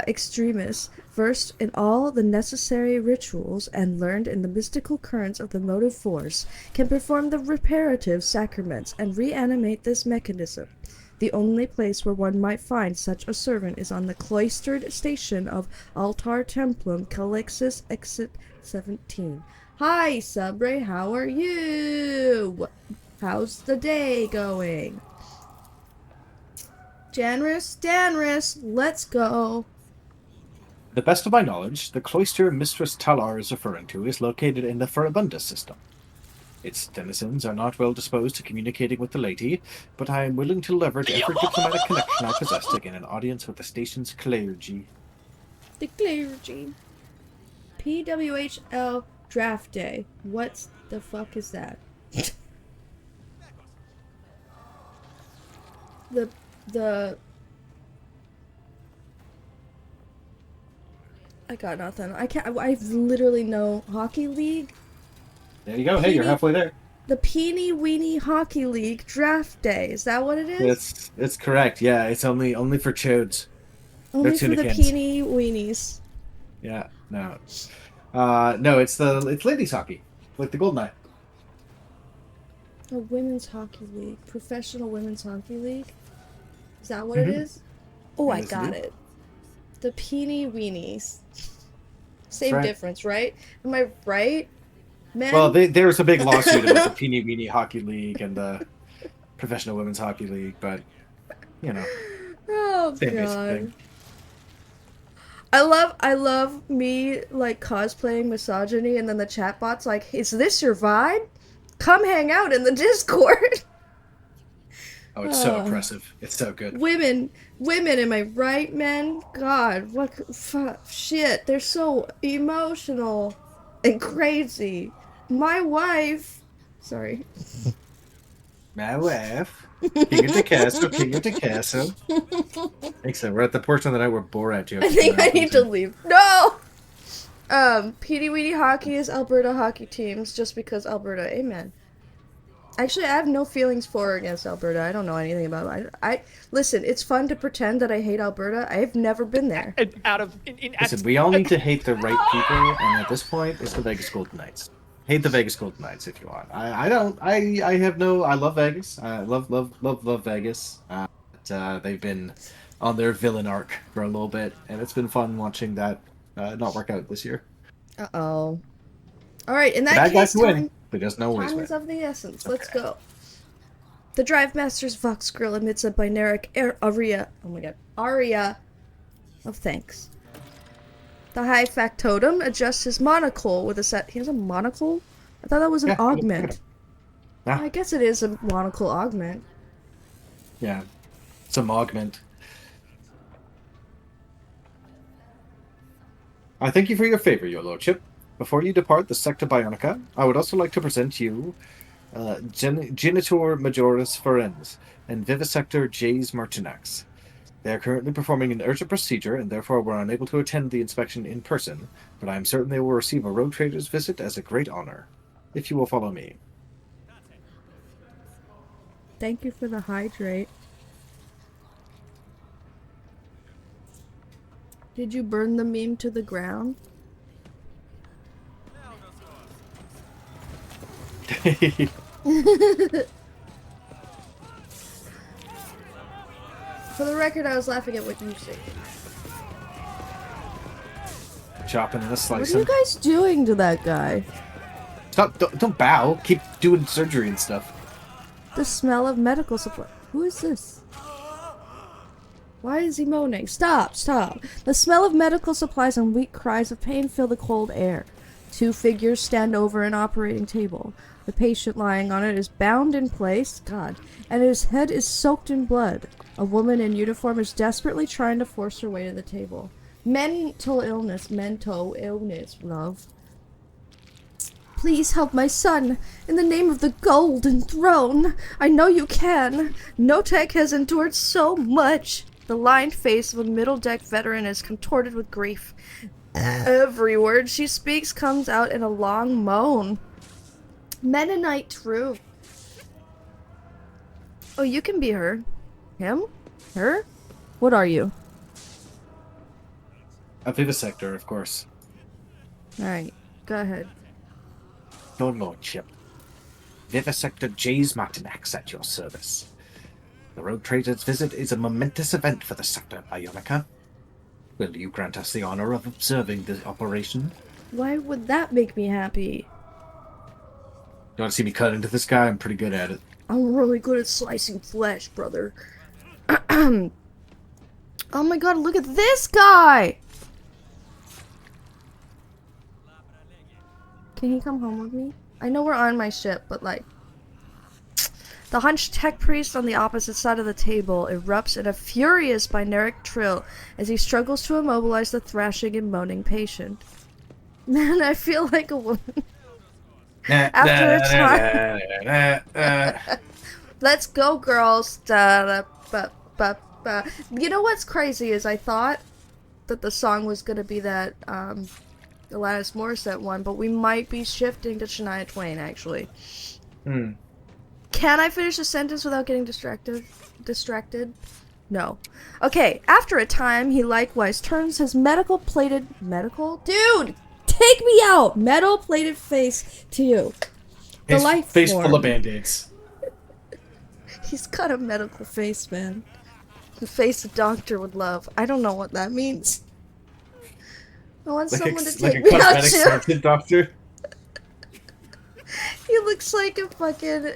extremis, versed in all the necessary rituals and learned in the mystical currents of the motive force, can perform the reparative sacraments and reanimate this mechanism. The only place where one might find such a servant is on the cloistered station of Altar Templum Calixis Exit 17. Hi, Subre, how are you? How's the day going? Danris, let's go. To the best of my knowledge, the cloister Mistress Talar is referring to is located in the Furibunda system. Its denizens are not well disposed to communicating with the lady, but I am willing to leverage every diplomatic connection I possess to gain an audience with the station's clergy. The clergy. PWHL Draft Day. What the fuck is that? the I got nothing. I literally know Hockey League. There you go. Hey, you're halfway there. The Peeny Weeny Hockey League Draft Day. Is that what it is? It's correct. Yeah, it's only for chodes. Only for the Peeny Weenies. Yeah, no. No, it's ladies hockey, like the Golden Eye. A women's hockey league, professional women's hockey league. Is that what it is? Oh, I got it. The Peeny Weenies. Same difference, right? Am I right? Men? Well, there's a big lawsuit about the Peeny Weeny Hockey League and the Professional Women's Hockey League, but you know, oh same basic god. thing. I love me like cosplaying misogyny, and then the chatbot's like, "Is this your vibe? Come hang out in the Discord." Oh, it's so oppressive. It's so good. Women, am I right, men? God, what shit? They're so emotional and crazy. My wife. Sorry. My wife. King of the castle. Excellent. We're at the portion of the night where Borat jokes. I think I need to leave. No! PD Weedy Hockey is Alberta hockey teams just because Alberta. Amen. Actually, I have no feelings for or against Alberta. I don't know anything about it. Listen, it's fun to pretend that I hate Alberta. I have never been there. Listen, we all need to hate the right people, and at this point, it's the Vegas Golden Knights. Hate the Vegas Golden Knights if you want. I don't. I have no. I love Vegas. I love Vegas. But they've been on their villain arc for a little bit, and it's been fun watching that not work out this year. Uh-oh. All right, in that case, win. They just know always time win. is of the essence. Let's go. The Drive Master's Vox Grill emits a binaric aria. Oh my god, aria of thanks. The High Factotum adjusts his monocle with a set. He has a monocle? I thought that was an augment. Yeah. I guess it is a monocle augment. Yeah, some augment. I thank you for your favor, your lordship. Before you depart the Secta Bionica, I would also like to present you Genitor Majoris Forens and Vivisector Jays Martinax. They are currently performing an urgent procedure and therefore were unable to attend the inspection in person, but I am certain they will receive a road trader's visit as a great honor. If you will follow me. Thank you for the hydrate. Did you burn the meme to the ground? For the record, I was laughing at what you said. Chopping and a slicing. What are you guys doing to that guy? Stop! Don't bow. Keep doing surgery and stuff. The smell of medical supply. Who is this? Why is he moaning? Stop! The smell of medical supplies and weak cries of pain fill the cold air. Two figures stand over an operating table. The patient lying on it is bound in place, God, and his head is soaked in blood. A woman in uniform is desperately trying to force her way to the table. Mental illness, love. Please help my son. In the name of the Golden Throne. I know you can. Notek has endured so much. The lined face of a middle-deck veteran is contorted with grief. Every word she speaks comes out in a long moan. Mennonite true. Oh, you can be her. Him? Her? What are you? A vivisector, of course. Alright, go ahead. Your lordship. Vivisector Jays Martinax at your service. The rogue trader's visit is a momentous event for the sector, Bionica. Will you grant us the honor of observing the operation? Why would that make me happy? You want to see me cut into this guy? I'm pretty good at it. I'm really good at slicing flesh, brother. Oh my god, look at this guy! Can he come home with me? I know we're on my ship, but like... The hunched tech priest on the opposite side of the table erupts in a furious binaric trill as he struggles to immobilize the thrashing and moaning patient. Man, I feel like a woman. After a time... Let's go, girls. You know what's crazy is I thought that the song was going to be that Alanis Morissette one, but we might be shifting to Shania Twain, actually. Hmm. Can I finish a sentence without getting distracted? No. Okay, after a time, he likewise turns his medical? Dude! Take me out! Metal-plated face to you. The His life face form. full of band-aids. He's got a medical face, man. The face a doctor would love. I don't know what that means. I want someone to take me out too. Cosmetic doctor. He looks like a fucking...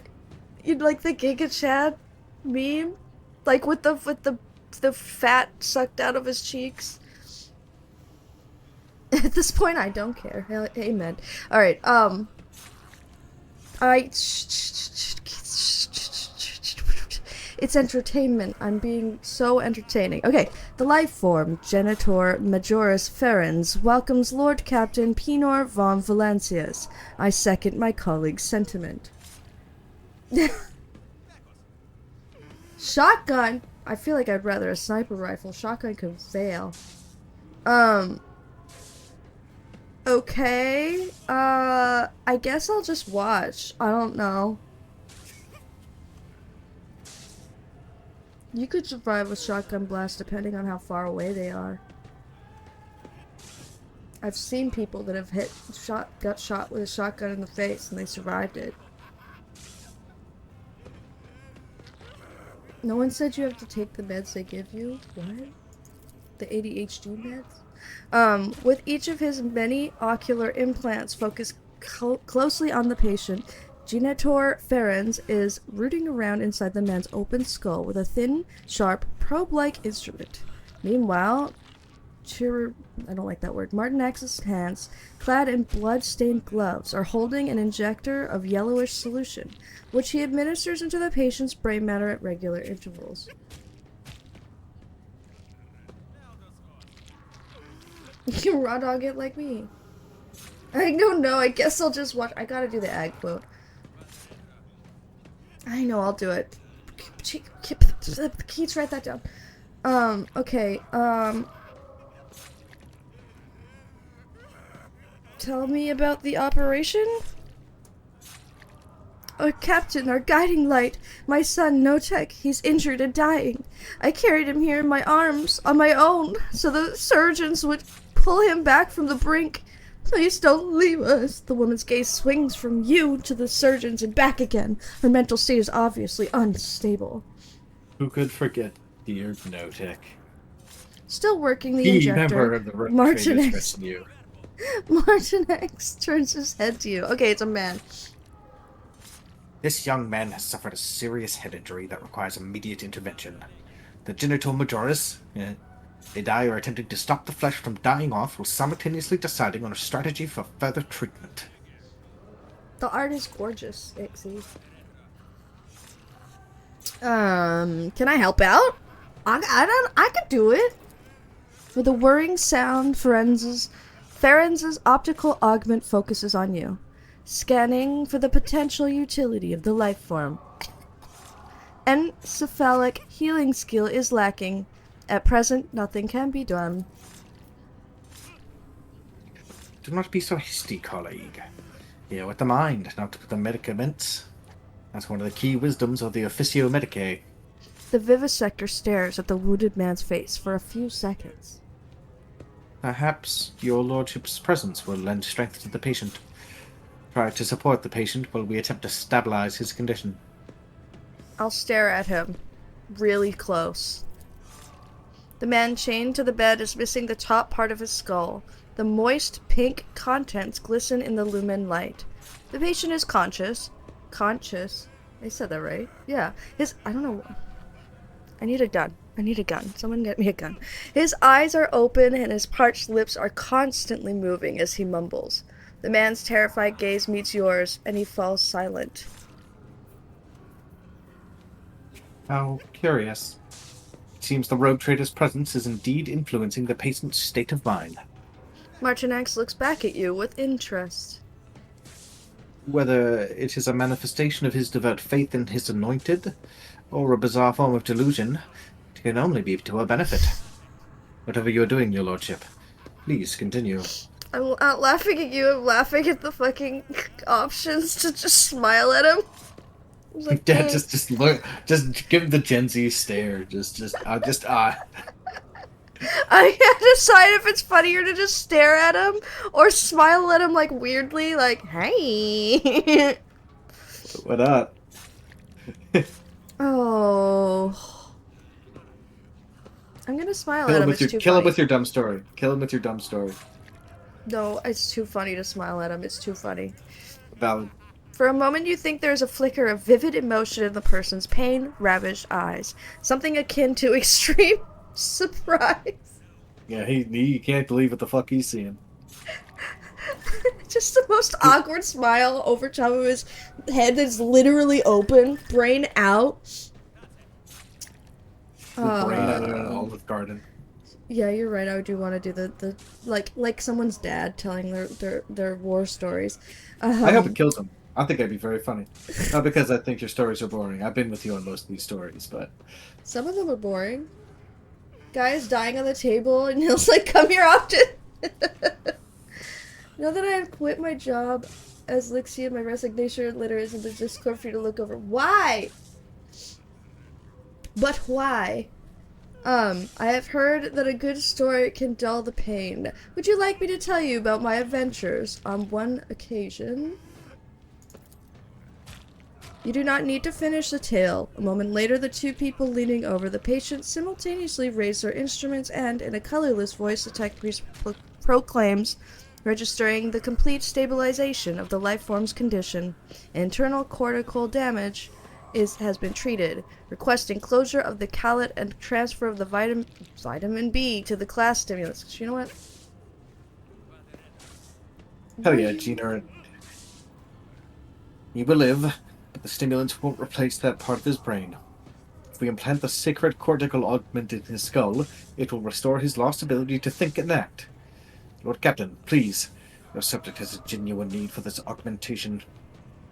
You'd like the Giga Chad meme? Like with the fat sucked out of his cheeks. At this point, I don't care. Amen. Alright, it's entertainment. I'm being so entertaining. Okay, the life form, Genitor Majoris Ferens, welcomes Lord Captain Pinor von Valencias. I second my colleague's sentiment. Shotgun? I feel like I'd rather a sniper rifle. Shotgun could fail. Okay. I guess I'll just watch. I don't know. You could survive a shotgun blast depending on how far away they are. I've seen people that have got shot with a shotgun in the face and they survived it. No one said you have to take the meds they give you? What? The ADHD meds? With each of his many ocular implants focused closely on the patient, Genitor Ferens is rooting around inside the man's open skull with a thin, sharp, probe-like instrument. Meanwhile, I don't like that word. Martinax's hands, clad in blood-stained gloves, are holding an injector of yellowish solution, which he administers into the patient's brain matter at regular intervals. You can raw dog it like me. I don't know. I guess I'll just watch. I gotta do the ag quote. I know. I'll do it. Keats, write that down. Okay. Tell me about the operation? Our captain, our guiding light, my son, Notek, he's injured and dying. I carried him here in my arms, on my own, so the surgeons would pull him back from the brink. Please don't leave us. The woman's gaze swings from you to the surgeons and back again. Her mental state is obviously unstable. Who could forget dear Notek? Still working the injector. Member of the rogue Martin traders X. rescue. Martin X turns his head to you. Okay, it's a man. This young man has suffered a serious head injury that requires immediate intervention. The Genitor Majoris, they die or attempting to stop the flesh from dying off while simultaneously deciding on a strategy for further treatment. The art is gorgeous, Ixie. Can I help out? I could do it. With a whirring sound, Ferens's optical augment focuses on you, scanning for the potential utility of the life form. Encephalic healing skill is lacking. At present, nothing can be done. Do not be so hasty, colleague. Here with the mind, not with the medicaments. That's one of the key wisdoms of the Officio Medicae. The vivisector stares at the wounded man's face for a few seconds. Perhaps your lordship's presence will lend strength to the patient. Try to support the patient while we attempt to stabilize his condition. I'll stare at him. really close. The man chained to the bed is missing the top part of his skull. The moist pink contents glisten in the lumen light. The patient is conscious. Conscious. I said that right. Yeah. I don't know. I need a gun. I need a gun. Someone get me a gun. His eyes are open and his parched lips are constantly moving as he mumbles. The man's terrified gaze meets yours and he falls silent. How curious. It seems the rogue trader's presence is indeed influencing the patient's state of mind. Marchinax looks back at you with interest. Whether it is a manifestation of his devout faith in his anointed, or a bizarre form of delusion, it can only be to our benefit. Whatever you are doing, your lordship, please continue. I'm not laughing at you, I'm laughing at the fucking options to just smile at him. Like, Yeah, just look, just give him the Gen Z stare. I can't decide if it's funnier to just stare at him or smile at him like weirdly, like, hey. What up? Oh. I'm gonna smile Kill at him him. with It's your too kill funny. him with your dumb story. Kill him with your dumb story. No, it's too funny to smile at him. It's too funny. Valid. For a moment, you think there's a flicker of vivid emotion in the person's pain-ravaged eyes. Something akin to extreme surprise. Yeah, he can't believe what the fuck he's seeing. Just the most awkward smile over top of his head that's literally open, brain out. The brain out of an Olive Garden. Yeah, you're right. I do want to do the like someone's dad telling their war stories. I hope it kills him. I think that'd be very funny. Not because I think your stories are boring. I've been with you on most of these stories, but Some of them are boring. Guys dying on the table, and he'll like, come here often. Now that I have quit my job as Lixie, my resignation letter is in the Discord for you to look over. Why? But why? I have heard that a good story can dull the pain. Would you like me to tell you about my adventures? On one occasion... You do not need to finish the tale. A moment later, the two people leaning over the patient simultaneously raise their instruments and, in a colorless voice, the tech priest proclaims, registering the complete stabilization of the life form's condition. Internal cortical damage has been treated, requesting closure of the callet and transfer of the vitamin B to the class stimulus. You know what? hell yeah, Gina. He will live, but the stimulants won't replace that part of his brain. If we implant the sacred cortical augment in his skull, it will restore his lost ability to think and act. Lord Captain, please. Your subject has a genuine need for this augmentation.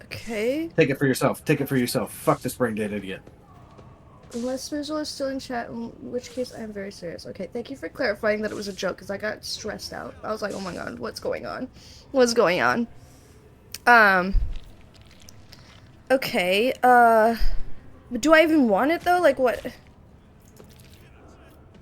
Okay. Take it for yourself. Take it for yourself. Fuck this brain dead idiot. Unless Visual is still in chat, in which case I am very serious. Okay, thank you for clarifying that it was a joke, because I got stressed out. I was like, oh my god, what's going on? What's going on? Okay, do I even want it, though? Like, what?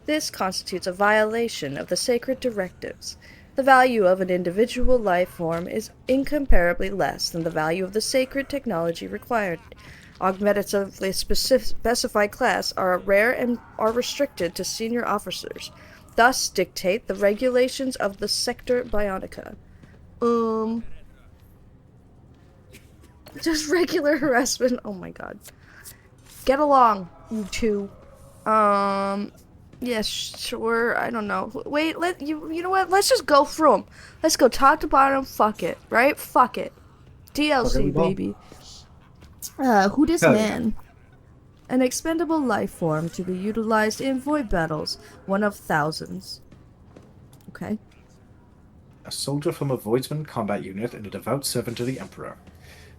This constitutes a violation of the sacred directives. The value of an individual life form is incomparably less than the value of the sacred technology required. Augmentics of the specified class are rare and are restricted to senior officers. Thus dictate the regulations of the Sector Bionica. Just regular harassment. Oh my god. Get along, you two. Yeah, sure. I don't know. Wait, you know what? Let's just go through them. Let's go top to bottom. Fuck it, right? Fuck it. DLC, baby. Who this man? An expendable life form to be utilized in void battles. One of thousands. Okay. A soldier from a Voidsman combat unit and a devout servant to the Emperor.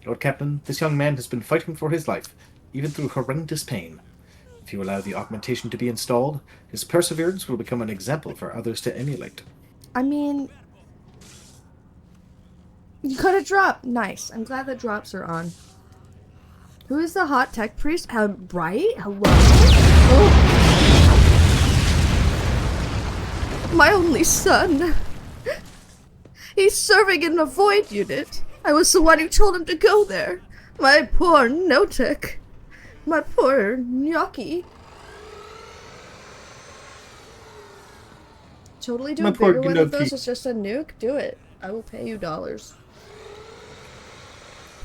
Lord Captain, this young man has been fighting for his life, even through horrendous pain. If you allow the augmentation to be installed, his perseverance will become an example for others to emulate. I mean... You got a drop. Nice. I'm glad the drops are on. Who is the hot tech priest? Right? Hello? Oh. My only son. He's serving in the void unit. I was the one who told him to go there. My poor Notek. My poor Gnocchi. Totally do My a poor bigger one of those. Gnocchi. It's just a nuke. Do it. I will pay you dollars.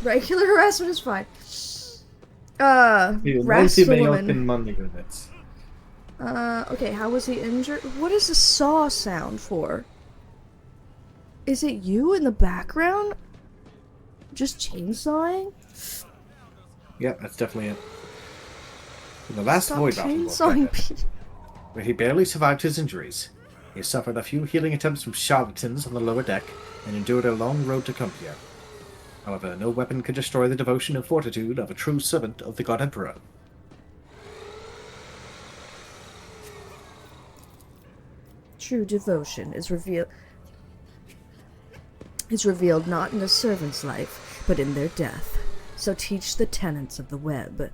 Regular harassment is fine. Harass the woman. Money units. Okay, how was he injured? What is the saw sound for? Is it you in the background? Just chainsawing? Yeah, that's definitely it. In the last Stop void battle, chainsawing people. where he barely survived his injuries, he suffered a few healing attempts from charlatans on the lower deck and endured a long road to Cumbria. However, no weapon could destroy the devotion and fortitude of a true servant of the God Emperor. True devotion is revealed not in a servant's life, but in their death. So teach the tenets of the web.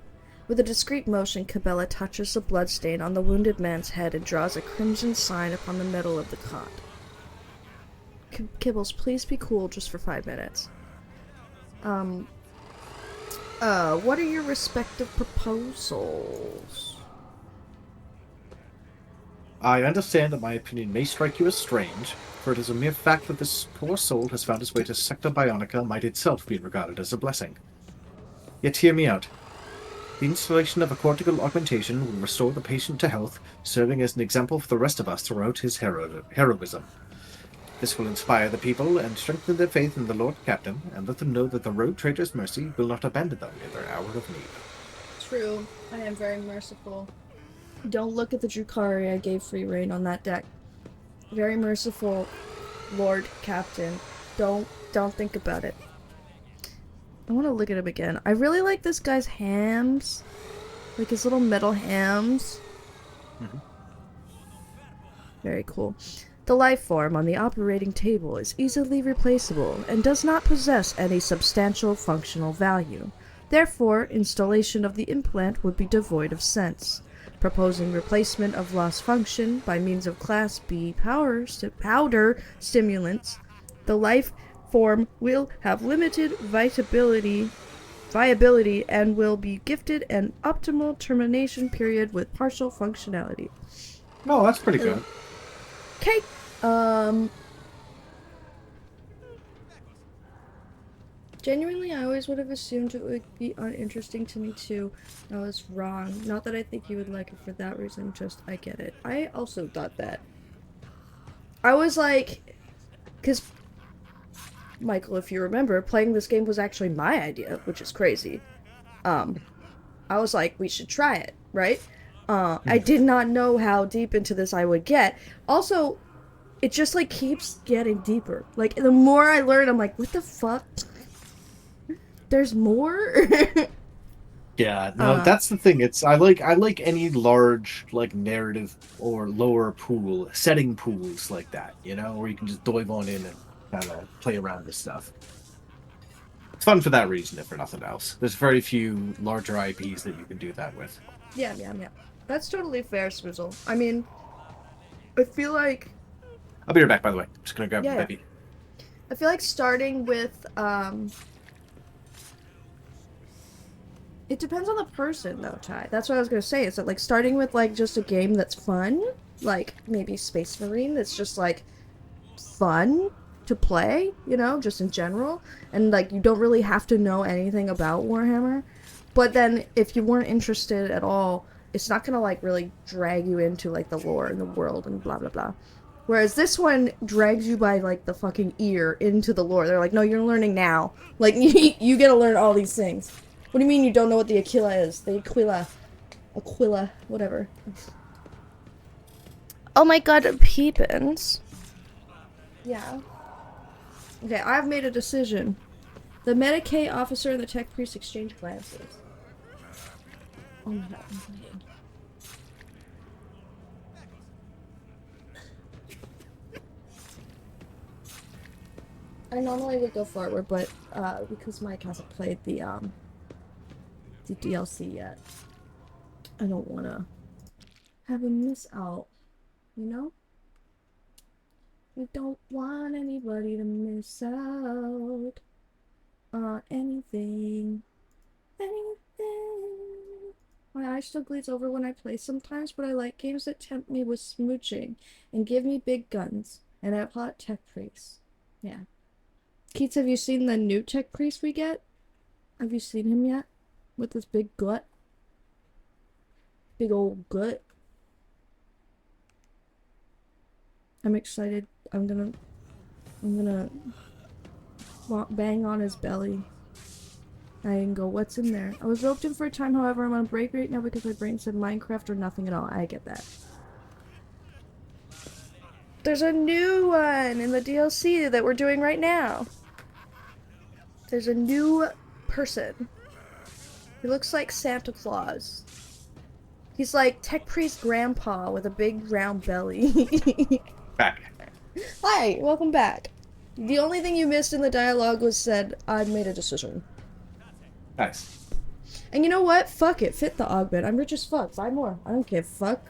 With a discreet motion, Cabela touches the bloodstain on the wounded man's head and draws a crimson sign upon the middle of the cot. Kibbles, please be cool just for 5 minutes. What are your respective proposals? I understand that my opinion may strike you as strange, for it is a mere fact that this poor soul has found its way to Sector Bionica might itself be regarded as a blessing. Yet hear me out. The installation of a cortical augmentation will restore the patient to health, serving as an example for the rest of us throughout his heroism. This will inspire the people and strengthen their faith in the Lord Captain, and let them know that the Road Trader's mercy will not abandon them in their hour of need. True. I am very merciful. Don't look at the Drukari I gave free reign on that deck. Very merciful, Lord Captain. Don't think about it. I want to look at him again. I really like this guy's hams. Like his little metal hams. Mm-hmm. Very cool. The life form on the operating table is easily replaceable and does not possess any substantial functional value. Therefore, installation of the implant would be devoid of sense. Proposing replacement of lost function by means of Class B powder stimulants, the life form will have limited viability and will be gifted an optimal termination period with partial functionality. No, that's pretty good. Okay. Genuinely, I always would have assumed it would be uninteresting to me too. I was wrong. Not that I think you would like it for that reason, just I get it. I also thought that. I was like, because, Michael, if you remember, playing this game was actually my idea, which is crazy. I was like, we should try it, right? I did not know how deep into this I would get. Also, it just, like, keeps getting deeper. Like, the more I learn, I'm like, what the fuck? There's more? Yeah, no, that's the thing. I like any large, like, narrative or lower pool, setting pools like that, you know, where you can just dive on in and kind of play around with stuff. It's fun for that reason, if for nothing else. There's very few larger IPs that you can do that with. Yeah. That's totally fair, Swizzle. I mean, I feel like... I'll be right back, by the way. I'm just gonna grab Yeah. a baby. I feel like starting with, it depends on the person, though, Ty. That's what I was gonna say, is that, like, starting with, like, just a game that's fun, like, maybe Space Marine, that's just, like, fun to play, you know, just in general, and, like, you don't really have to know anything about Warhammer, but then, if you weren't interested at all, it's not gonna, like, really drag you into, like, the lore and the world and blah blah blah. Whereas this one drags you by, like, the fucking ear into the lore. They're like, no, you're learning now. Like, you gotta learn all these things. What do you mean you don't know what the Aquila is? The Aquila, whatever. Oh my god, Peepins. Yeah. Okay, I've made a decision. The Medicaid officer and the tech priest exchange glances. Oh my god, I'm bleeding. I normally would go forward, but because Mike hasn't played the DLC yet, I don't want to have him miss out, you know? We don't want anybody to miss out on anything. My eye still bleeds over when I play sometimes, but I like games that tempt me with smooching and give me big guns. And I have hot tech priests. Yeah. Keats, have you seen the new tech priest we get? Have you seen him yet? With this big gut? Big old gut. I'm excited. I'm gonna bang on his belly. I can go, what's in there? I was roped in for a time, however, I'm on break right now because my brain said Minecraft or nothing at all. I get that. There's a new one in the DLC that we're doing right now. There's a new person. He looks like Santa Claus. He's like Tech Priest Grandpa with a big round belly. Back. Hi, welcome back. The only thing you missed in the dialogue was said, I've made a decision. Nice. And you know what? Fuck it. Fit the augment. I'm rich as fuck. Buy more. I don't give a fuck.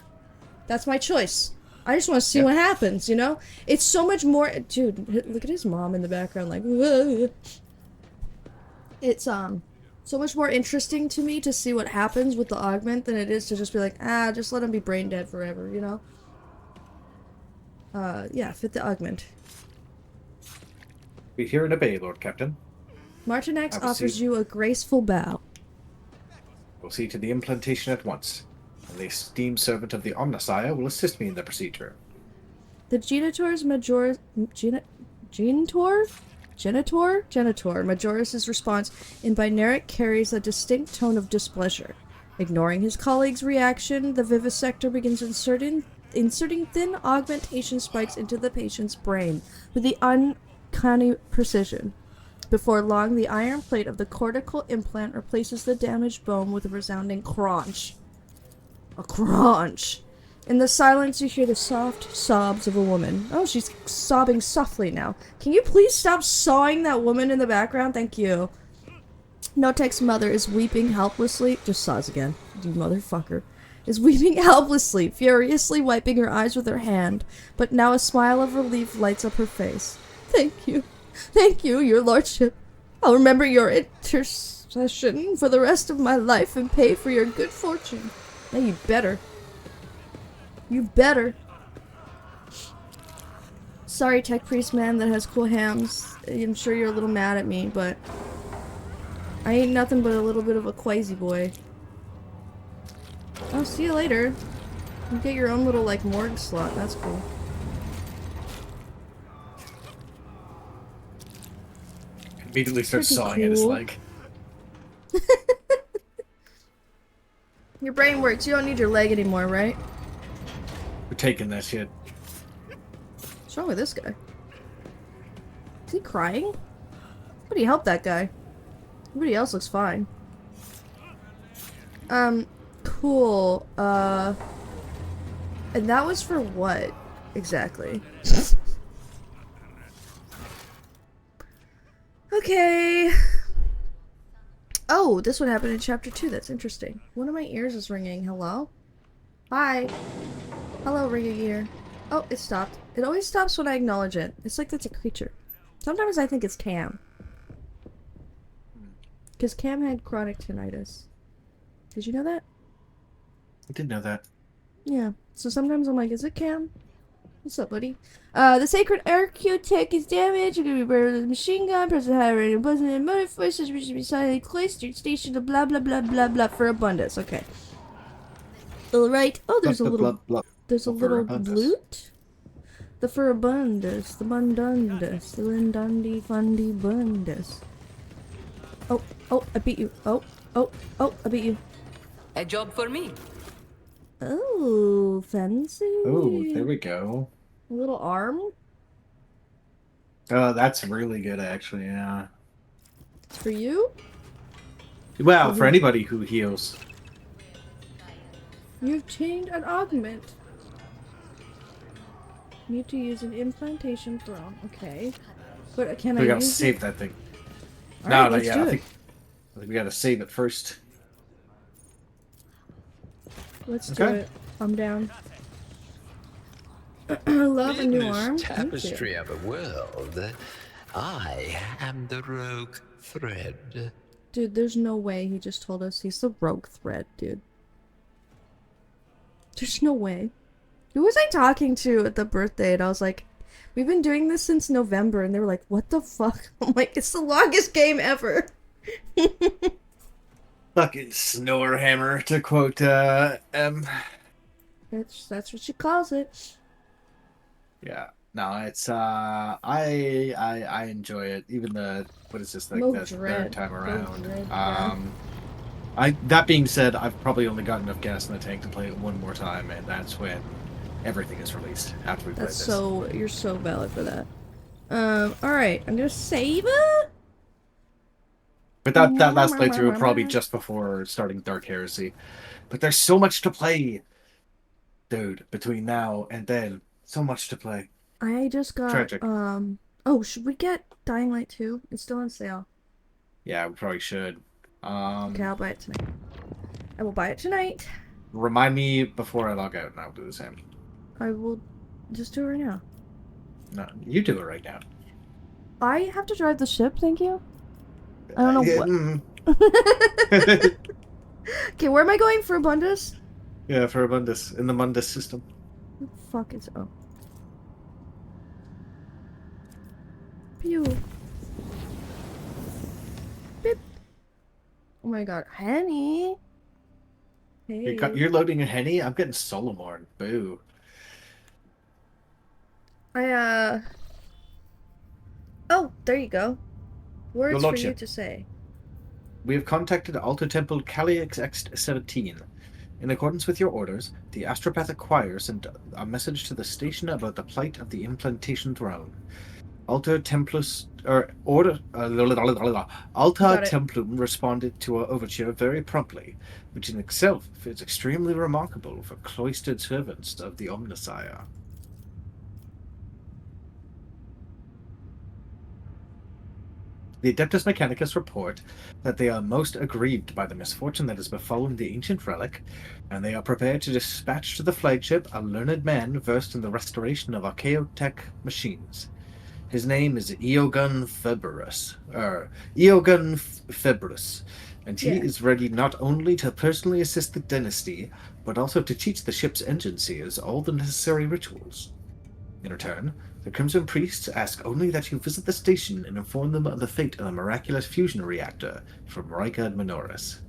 That's my choice. I just want to see what happens, you know? It's so much more... Dude, look at his mom in the background like... Whoa. It's, so much more interesting to me to see what happens with the augment than it is to just be like, just let him be brain dead forever, you know? Yeah, fit the augment. We hear and obey, Lord Captain. Martin X offers you a graceful bow. We'll see to the implantation at once, and the esteemed servant of the Omnissiah will assist me in the procedure. The Genitor's Genitor Majoris' response in Binaric carries a distinct tone of displeasure. Ignoring his colleague's reaction, the vivisector begins inserting thin augmentation spikes into the patient's brain with the uncanny precision. Before long, the iron plate of the cortical implant replaces the damaged bone with a resounding crunch. A crunch! In the silence, you hear the soft sobs of a woman. Oh, she's sobbing softly now. Can you please stop sawing that woman in the background? Thank you. Notek's mother is weeping helplessly. Just saws again. You motherfucker. Is weeping helplessly, furiously wiping her eyes with her hand. But now a smile of relief lights up her face. Thank you. Thank you, your lordship. I'll remember your intercession for the rest of my life and pay for your good fortune. Now you better. You better. Sorry, tech priest man that has cool hams. I'm sure you're a little mad at me, but I ain't nothing but a little bit of a quasi boy. I'll see you later. You get your own little, like, morgue slot. That's cool. Immediately starts Pretty sawing at his cool. leg. Your brain works. You don't need your leg anymore, right? We're taking that shit. What's wrong with this guy? Is he crying? Somebody help that guy. Everybody else looks fine. Cool. And that was for what? Exactly. Okay. Oh, this would happen in chapter 2. That's interesting. One of my ears is ringing. Hello? Hi. Hello, ringing ear. Oh, it stopped. It always stops when I acknowledge it. It's like that's a creature. Sometimes I think it's Cam. Because Cam had chronic tinnitus. Did you know that? I didn't know that. Yeah. So sometimes I'm like, is it Cam? What's up, buddy? The sacred architect is damaged. You're gonna be buried with a machine gun. Present high rated buzzing and motor forces which should be silently cloistered station to blah blah blah blah blah for abundance. Okay. Alright. Oh, there's a little there's a little blute. The furabundus, the bundundus, the lindundi fundy bundus. Oh, I beat you. Oh, I beat you. A job for me. Oh, fancy. Oh, there we go. A little arm? Oh, that's really good, actually, yeah. It's for you? Well, for anybody who heals. You've chained an augment. Need to use an implantation throne. Okay. But can We I gotta use save it? that thing. All No, right, no, let's yeah, do I it. think we gotta save it first. Let's do Okay. it. I'm down. Love a new arm. This Thank you. tapestry of a world. I am the rogue thread. Dude, there's no way he just told us he's the rogue thread, dude. There's no way. Who was I talking to at the birthday? And I was like, we've been doing this since November. And they were like, what the fuck? I'm like, it's the longest game ever. Fucking Snorehammer, to quote That's what she calls it. Yeah. No, it's I enjoy it. Even what is this, like No the dread. third time No around. dread, yeah. That being said, I've probably only got enough gas in the tank to play it one more time, and that's when everything is released after we play That's this. so, you're so valid for that. Alright, I'm gonna save it. But that last playthrough probably just before starting Dark Heresy. But there's so much to play, dude. Between now and then, so much to play. I just got, Tragic. oh, should we get Dying Light 2? It's still on sale. Yeah, we probably should. Okay, I'll buy it tonight. I will buy it tonight. Remind me before I log out, and I'll do the same. I will just do it right now. No, you do it right now. I have to drive the ship, thank you? I don't know what. Okay, where am I going for Abundus? Yeah, for Abundus, in the Mundus system. Fuck it's oh. Pew. Beep. Oh my god, Henny. Hey. You're loading a Henny? I'm getting Solomorn. Boo. Oh, there you go. Words Your for Lordship. you to say. We have contacted Alto Temple Calix X-17. In accordance with your orders, the Astropath Acquire sent a message to the station about the plight of the Implantation Throne. Alta Templum responded to our overture very promptly, which in itself is extremely remarkable for cloistered servants of the Omnissiah. The Adeptus Mechanicus report that they are most aggrieved by the misfortune that has befallen the ancient relic, and they are prepared to dispatch to the flagship a learned man versed in the restoration of archaeotech machines. His name is Eogun Februs, and he is ready not only to personally assist the dynasty, but also to teach the ship's engine seers all the necessary rituals. In return, the Crimson Priests ask only that you visit the station and inform them of the fate of the miraculous fusion reactor from Rykard Minoris.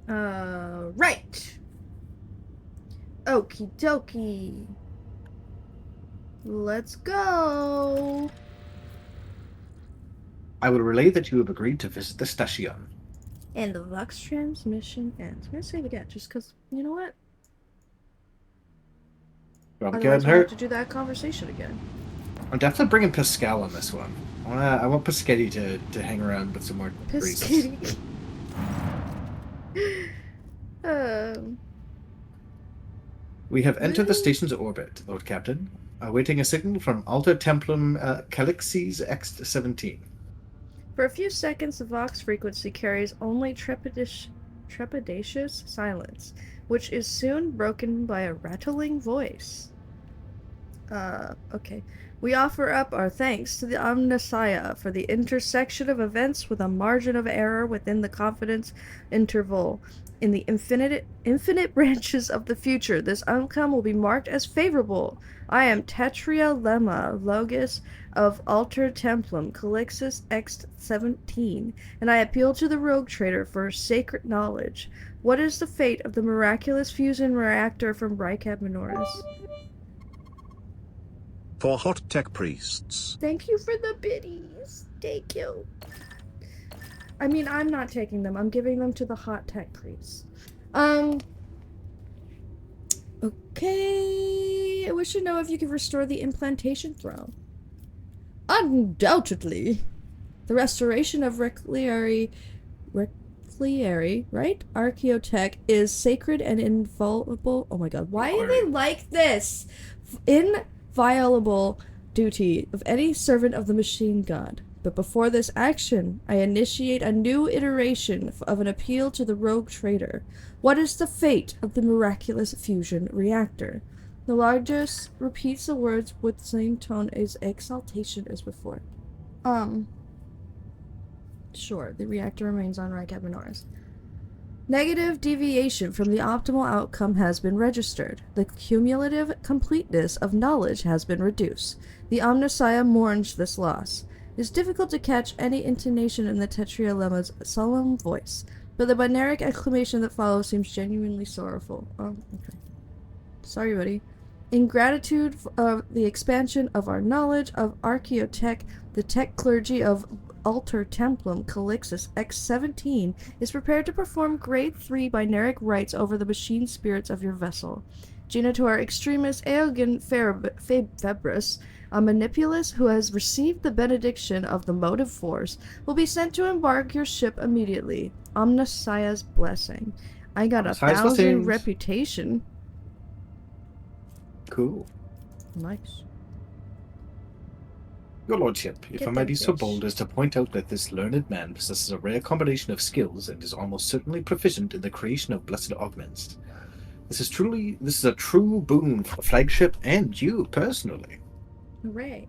Right. Okie dokie. Let's go. I will relay that you have agreed to visit the station. And the Vox transmission ends. I'm gonna save again, just because, you know what? Otherwise, we'll have to do that conversation again. I'm definitely bringing Pascal on this one. I want Paschetti to hang around with some more Paschetti. We have entered the station's orbit, Lord Captain, awaiting a signal from Alta Templum Calixes X-17. For a few seconds, the Vox frequency carries only trepidatious silence, which is soon broken by a rattling voice. Okay. We offer up our thanks to the Omnissiah for the intersection of events with a margin of error within the confidence interval. In the infinite branches of the future, this outcome will be marked as favorable. I am Tetria Lemma, Logis of Alter Templum, Calixis X-17, and I appeal to the rogue trader for sacred knowledge. What is the fate of the miraculous fusion reactor from Rykard Minoris? For hot tech priests. Thank you for the biddies. Thank you. I mean, I'm not taking them. I'm giving them to the hot tech priests. Okay. I wish to know if you could restore the implantation throne. Undoubtedly. The restoration of Recliary, right? Archaeotech is sacred and inviolable. Oh my god, why are they like this? Inviolable duty of any servant of the machine god. But before this action, I initiate a new iteration of an appeal to the rogue trader. What is the fate of the miraculous fusion reactor? The largest repeats the words with the same tone as exaltation as before. Sure, the reactor remains on Rykard Minoris. Negative deviation from the optimal outcome has been registered. The cumulative completeness of knowledge has been reduced. The Omnissiah mourns this loss. It is difficult to catch any intonation in the Tetrailemma's solemn voice, but the binaric exclamation that follows seems genuinely sorrowful. Oh, okay. Sorry, buddy. In gratitude of the expansion of our knowledge of Archaeotech, the tech clergy of Alter Templum Calixus X-17 is prepared to perform Grade 3 binaric rites over the machine spirits of your vessel. Genitor Extremis Hael-kun Febris, a manipulus who has received the benediction of the motive force, will be sent to embark your ship immediately. Omnissiah's blessing. I got Omnissiah's 1,000 blessings. reputation. Cool. Nice. Your lordship, if Get I may them be so fish. bold as to point out that this learned man possesses a rare combination of skills and is almost certainly proficient in the creation of blessed augments. This is a true boon for the flagship and you personally. Hooray.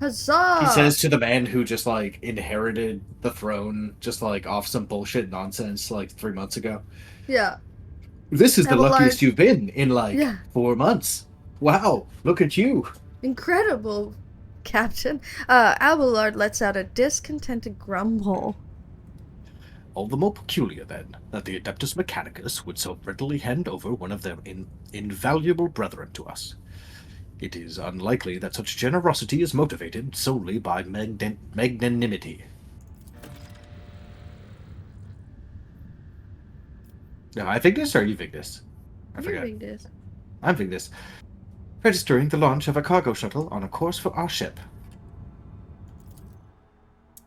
Huzzah! He says to the man who just like inherited the throne just like off some bullshit nonsense like 3 months ago. Yeah. This is the Abelard. luckiest you've been in like Yeah. 4 months. Wow, look at you. Incredible, Captain. Abelard lets out a discontented grumble. All the more peculiar, then, that the Adeptus Mechanicus would so readily hand over one of their invaluable brethren to us. It is unlikely that such generosity is motivated solely by magnanimity. Now, I Vigdis or are you Vigdis? I forget. I'm Vigdis. Registering the launch of a cargo shuttle on a course for our ship.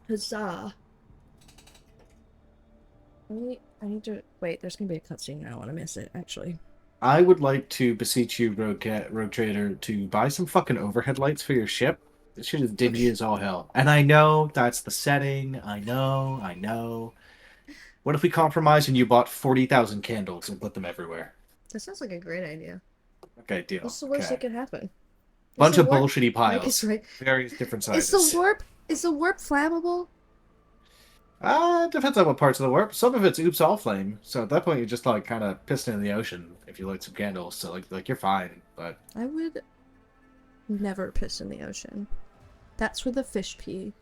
Huzzah. I need to... Wait, there's gonna be a cutscene. I don't want to miss it, actually. I would like to beseech you, Rogue Trader, to buy some fucking overhead lights for your ship. This shit is dingy as all hell. And I know that's the setting. I know. What if we compromise and you bought 40,000 candles and put them everywhere? That sounds like a great idea. Okay, deal. What's the worst that could happen? Bunch Is the of warp- bullshitty piles. Mike is right. Various different sizes. Is the warp flammable? Depends on what parts of the warp. Some of it's oops all flame. So at that point, you're just like kind of pissing in the ocean if you light some candles. So like you're fine. But I would never piss in the ocean. That's where the fish pee.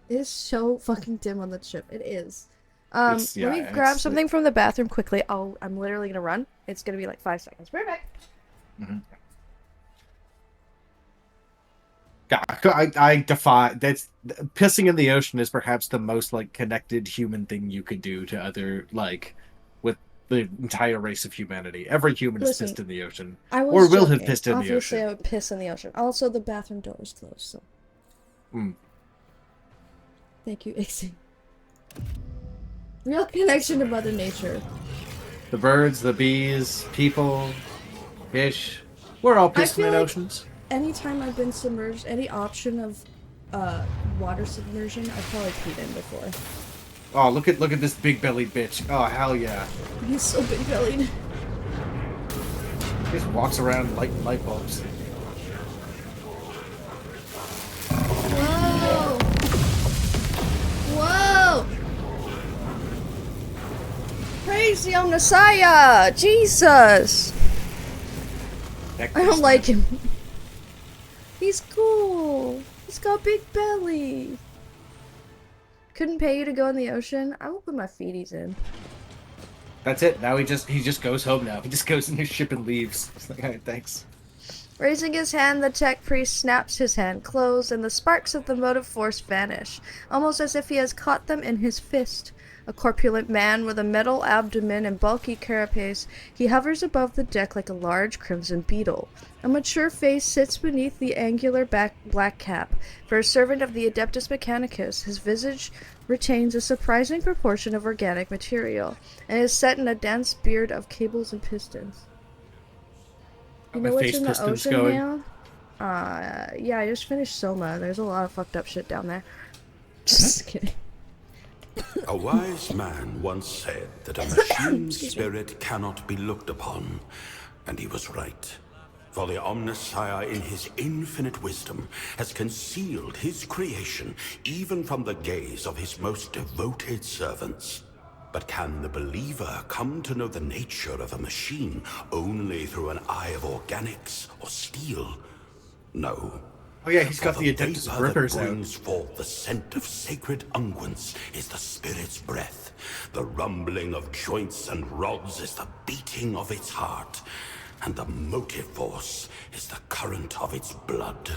It is so fucking dim on the ship. It is. Let me grab something from the bathroom quickly. I'm literally gonna run. It's gonna be like 5 seconds. Right back. Mm-hmm. God, I defy that's pissing in the ocean is perhaps the most like connected human thing you could do to other like with the entire race of humanity. Every human has pissed in the ocean, or will have pissed in the ocean. Obviously, I would piss in the ocean. Also, the bathroom door is closed, so. Thank you, Ixie. Real connection to Mother Nature. The birds, the bees, people, fish. We're all pissing in oceans. Anytime I've been submerged, any option of water submersion, I've probably peed in before. Oh, look at this big bellied bitch. Oh, hell yeah. He's so big bellied. He just walks around lighting light bulbs. Whoa! Whoa! Praise the Omnissiah! Jesus! I don't like him. He's cool. He's got a big belly. Couldn't pay you to go in the ocean? I will put my feeties in. That's it. Now he just goes home now. He just goes in his ship and leaves. It's like, alright, thanks. Raising his hand, the tech priest snaps his hand closed, and the sparks of the motive force vanish, almost as if he has caught them in his fist. A corpulent man with a metal abdomen and bulky carapace, he hovers above the deck like a large crimson beetle. A mature face sits beneath the angular black cap. For a servant of the Adeptus Mechanicus, his visage retains a surprising proportion of organic material, and is set in a dense beard of cables and pistons. You know what's in the ocean now? Yeah, I just finished Soma. There's a lot of fucked up shit down there. Just kidding. A wise man once said that a machine's spirit cannot be looked upon, and he was right. For the Omnissiah, in his infinite wisdom, has concealed his creation even from the gaze of his most devoted servants. But can the believer come to know the nature of a machine only through an eye of organics or steel? No. Oh yeah, he's For got the Adeptus vapor that Grippers out. brings forth the scent of sacred unguents is the spirit's breath. The rumbling of joints and rods is the beating of its heart. And the motive force is the current of its blood.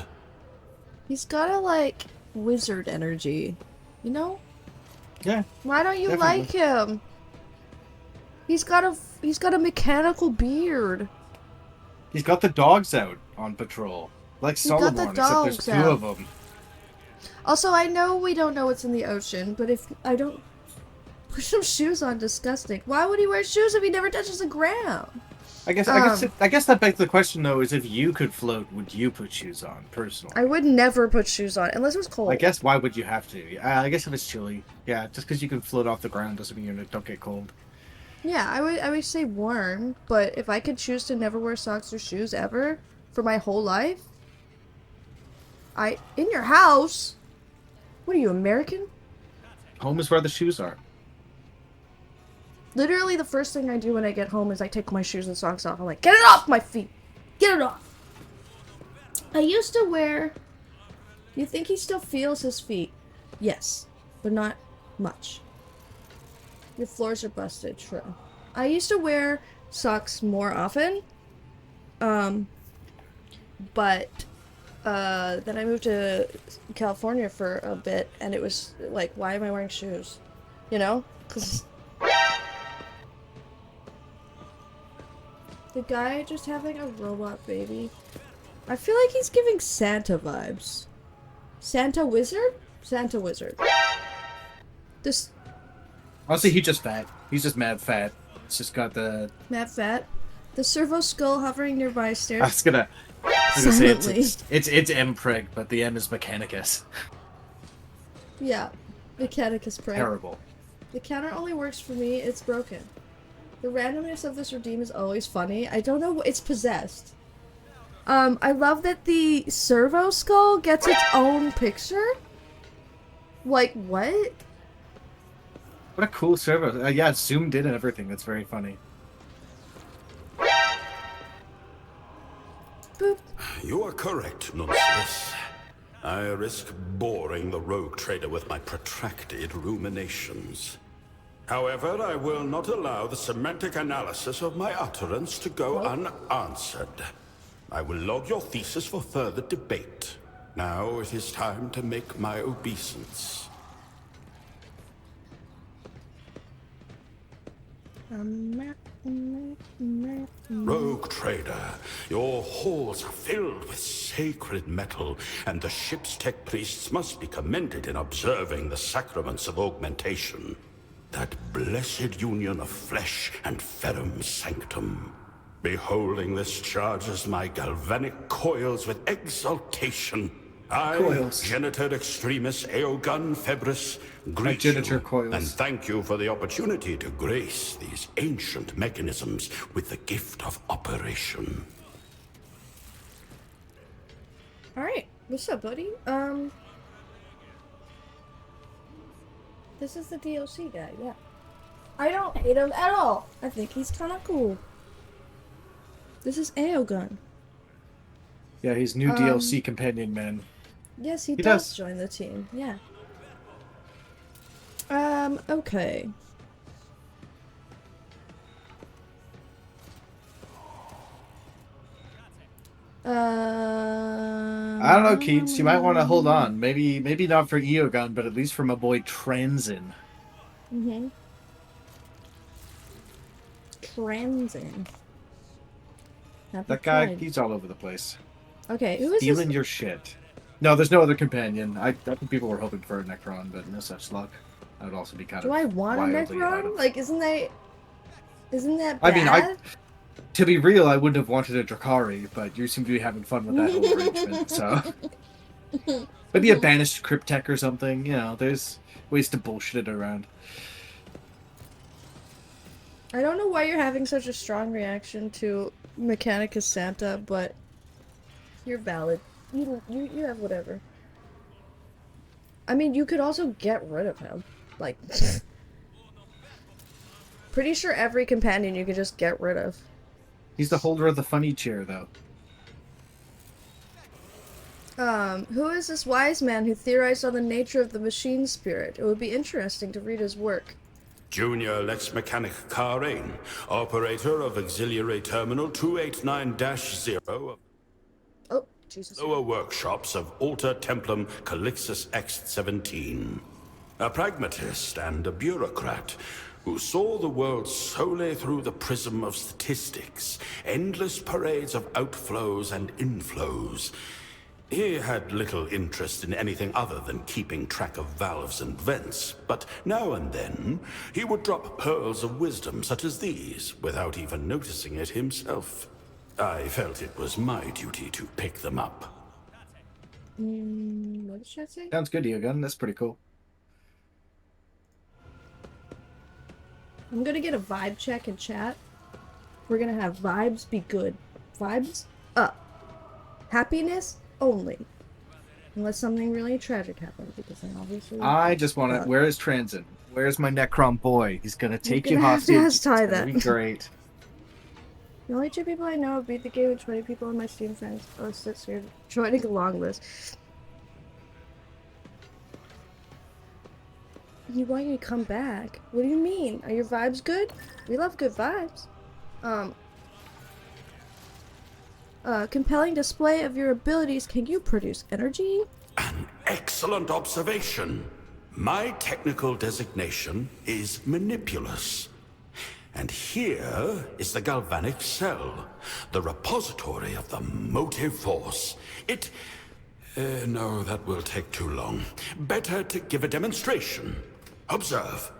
He's got a, like, wizard energy. You know? Yeah. Why don't you Definitely. like him? He's got a mechanical beard. He's got the dogs out on patrol. Like got the Solomon, except there's dogs two out. of them. Also, I know we don't know what's in the ocean, but if I don't put some shoes on, disgusting. Why would he wear shoes if he never touches the ground? I guess that begs the question though: is if you could float, would you put shoes on personally? I would never put shoes on unless it was cold. I guess why would you have to? I guess if it's chilly, yeah. Just because you can float off the ground doesn't mean you don't get cold. Yeah, I would say warm, but if I could choose to never wear socks or shoes ever for my whole life, in your house. What are you, American? Home is where the shoes are. Literally, the first thing I do when I get home is I take my shoes and socks off. I'm like, get it off my feet! Get it off! I used to wear... You think he still feels his feet? Yes, but not much. Your floors are busted, true. I used to wear socks more often. But then I moved to California for a bit, and it was like, why am I wearing shoes? You know? Because... The guy just having a robot baby. I feel like he's giving Santa vibes. Santa wizard? Santa wizard. This Honestly, he's just fat. He's just mad fat. It's just got the... mad fat. The servo skull hovering nearby I stairs. was gonna say Silently. it's M-Preg, but the M is Mechanicus. Yeah. Mechanicus prey. Terrible. The counter only works for me, it's broken. The randomness of this redeem is always funny. I don't know, it's possessed. I love that the servo skull gets its own picture. Like, what? What a cool servo. Yeah, it's zoomed in and everything. That's very funny. Boop. You are correct, Nonsense. I risk boring the rogue trader with my protracted ruminations. However, I will not allow the semantic analysis of my utterance to go unanswered. I will log your thesis for further debate. Now it is time to make my obeisance. Rogue trader, your halls are filled with sacred metal, and the ship's tech priests must be commended in observing the sacraments of augmentation. That blessed union of flesh and ferrum sanctum. Beholding this charges my galvanic coils with exultation. I, Coils. Genitor Extremis Hael-kun Febris, greet Genitor you, coils. and thank you for the opportunity to grace these ancient mechanisms with the gift of operation. Alright, what's up, buddy? This is the DLC guy, yeah. I don't hate him at all. I think he's kind of cool. This is Hael-kun. Yeah, he's new DLC companion man. Yes, he does. does join the team, yeah. Okay. I don't know, Keats. You might want to hold on. Maybe not for Eogun, but at least for my boy Transin. Mm-hmm. Transin. That guy, he's all over the place. Okay, who is Stealing this? your shit. No, there's no other companion. I think people were hoping for a Necron, but no such luck. That would also be kind Do of I want a wildly out Necron? of- Like, isn't that bad? I mean, to be real, I wouldn't have wanted a Drakari, but you seem to be having fun with that whole arrangement, so... Maybe a banished Cryptek or something, you know, there's ways to bullshit it around. I don't know why you're having such a strong reaction to Mechanicus Santa, but you're valid. You have whatever. I mean, you could also get rid of him. Like, Pretty sure every companion you could just get rid of. He's the holder of the funny chair, though. Who is this wise man who theorized on the nature of the machine spirit? It would be interesting to read his work. Junior Lex Mechanic Karain, operator of Auxiliary Terminal 289-0 of Oh, Jesus. lower workshops of Alta Templum Calixus X-17. A pragmatist and a bureaucrat who saw the world solely through the prism of statistics, endless parades of outflows and inflows. He had little interest in anything other than keeping track of valves and vents, but now and then he would drop pearls of wisdom such as these without even noticing it himself. I felt it was my duty to pick them up. What did she say? Sounds good, Yogun. That's pretty cool. I'm gonna get a vibe check in chat. We're gonna have vibes be good. Vibes up. Happiness only. Unless something really tragic happens, because then obviously... I just want to... Where is Transin? Where's my Necron boy? He's gonna take you have to hostage. ask Ty It's gonna that. be great. The only 2 people I know have beat the game with 20 people on my Steam friends. Oh, sits here joining a long list. You want you to come back? What do you mean? Are your vibes good? We love good vibes. Compelling display of your abilities. Can you produce energy? An excellent observation. My technical designation is manipulous. And here is the galvanic cell, the repository of the motive force. No, that will take too long. Better to give a demonstration. Observe.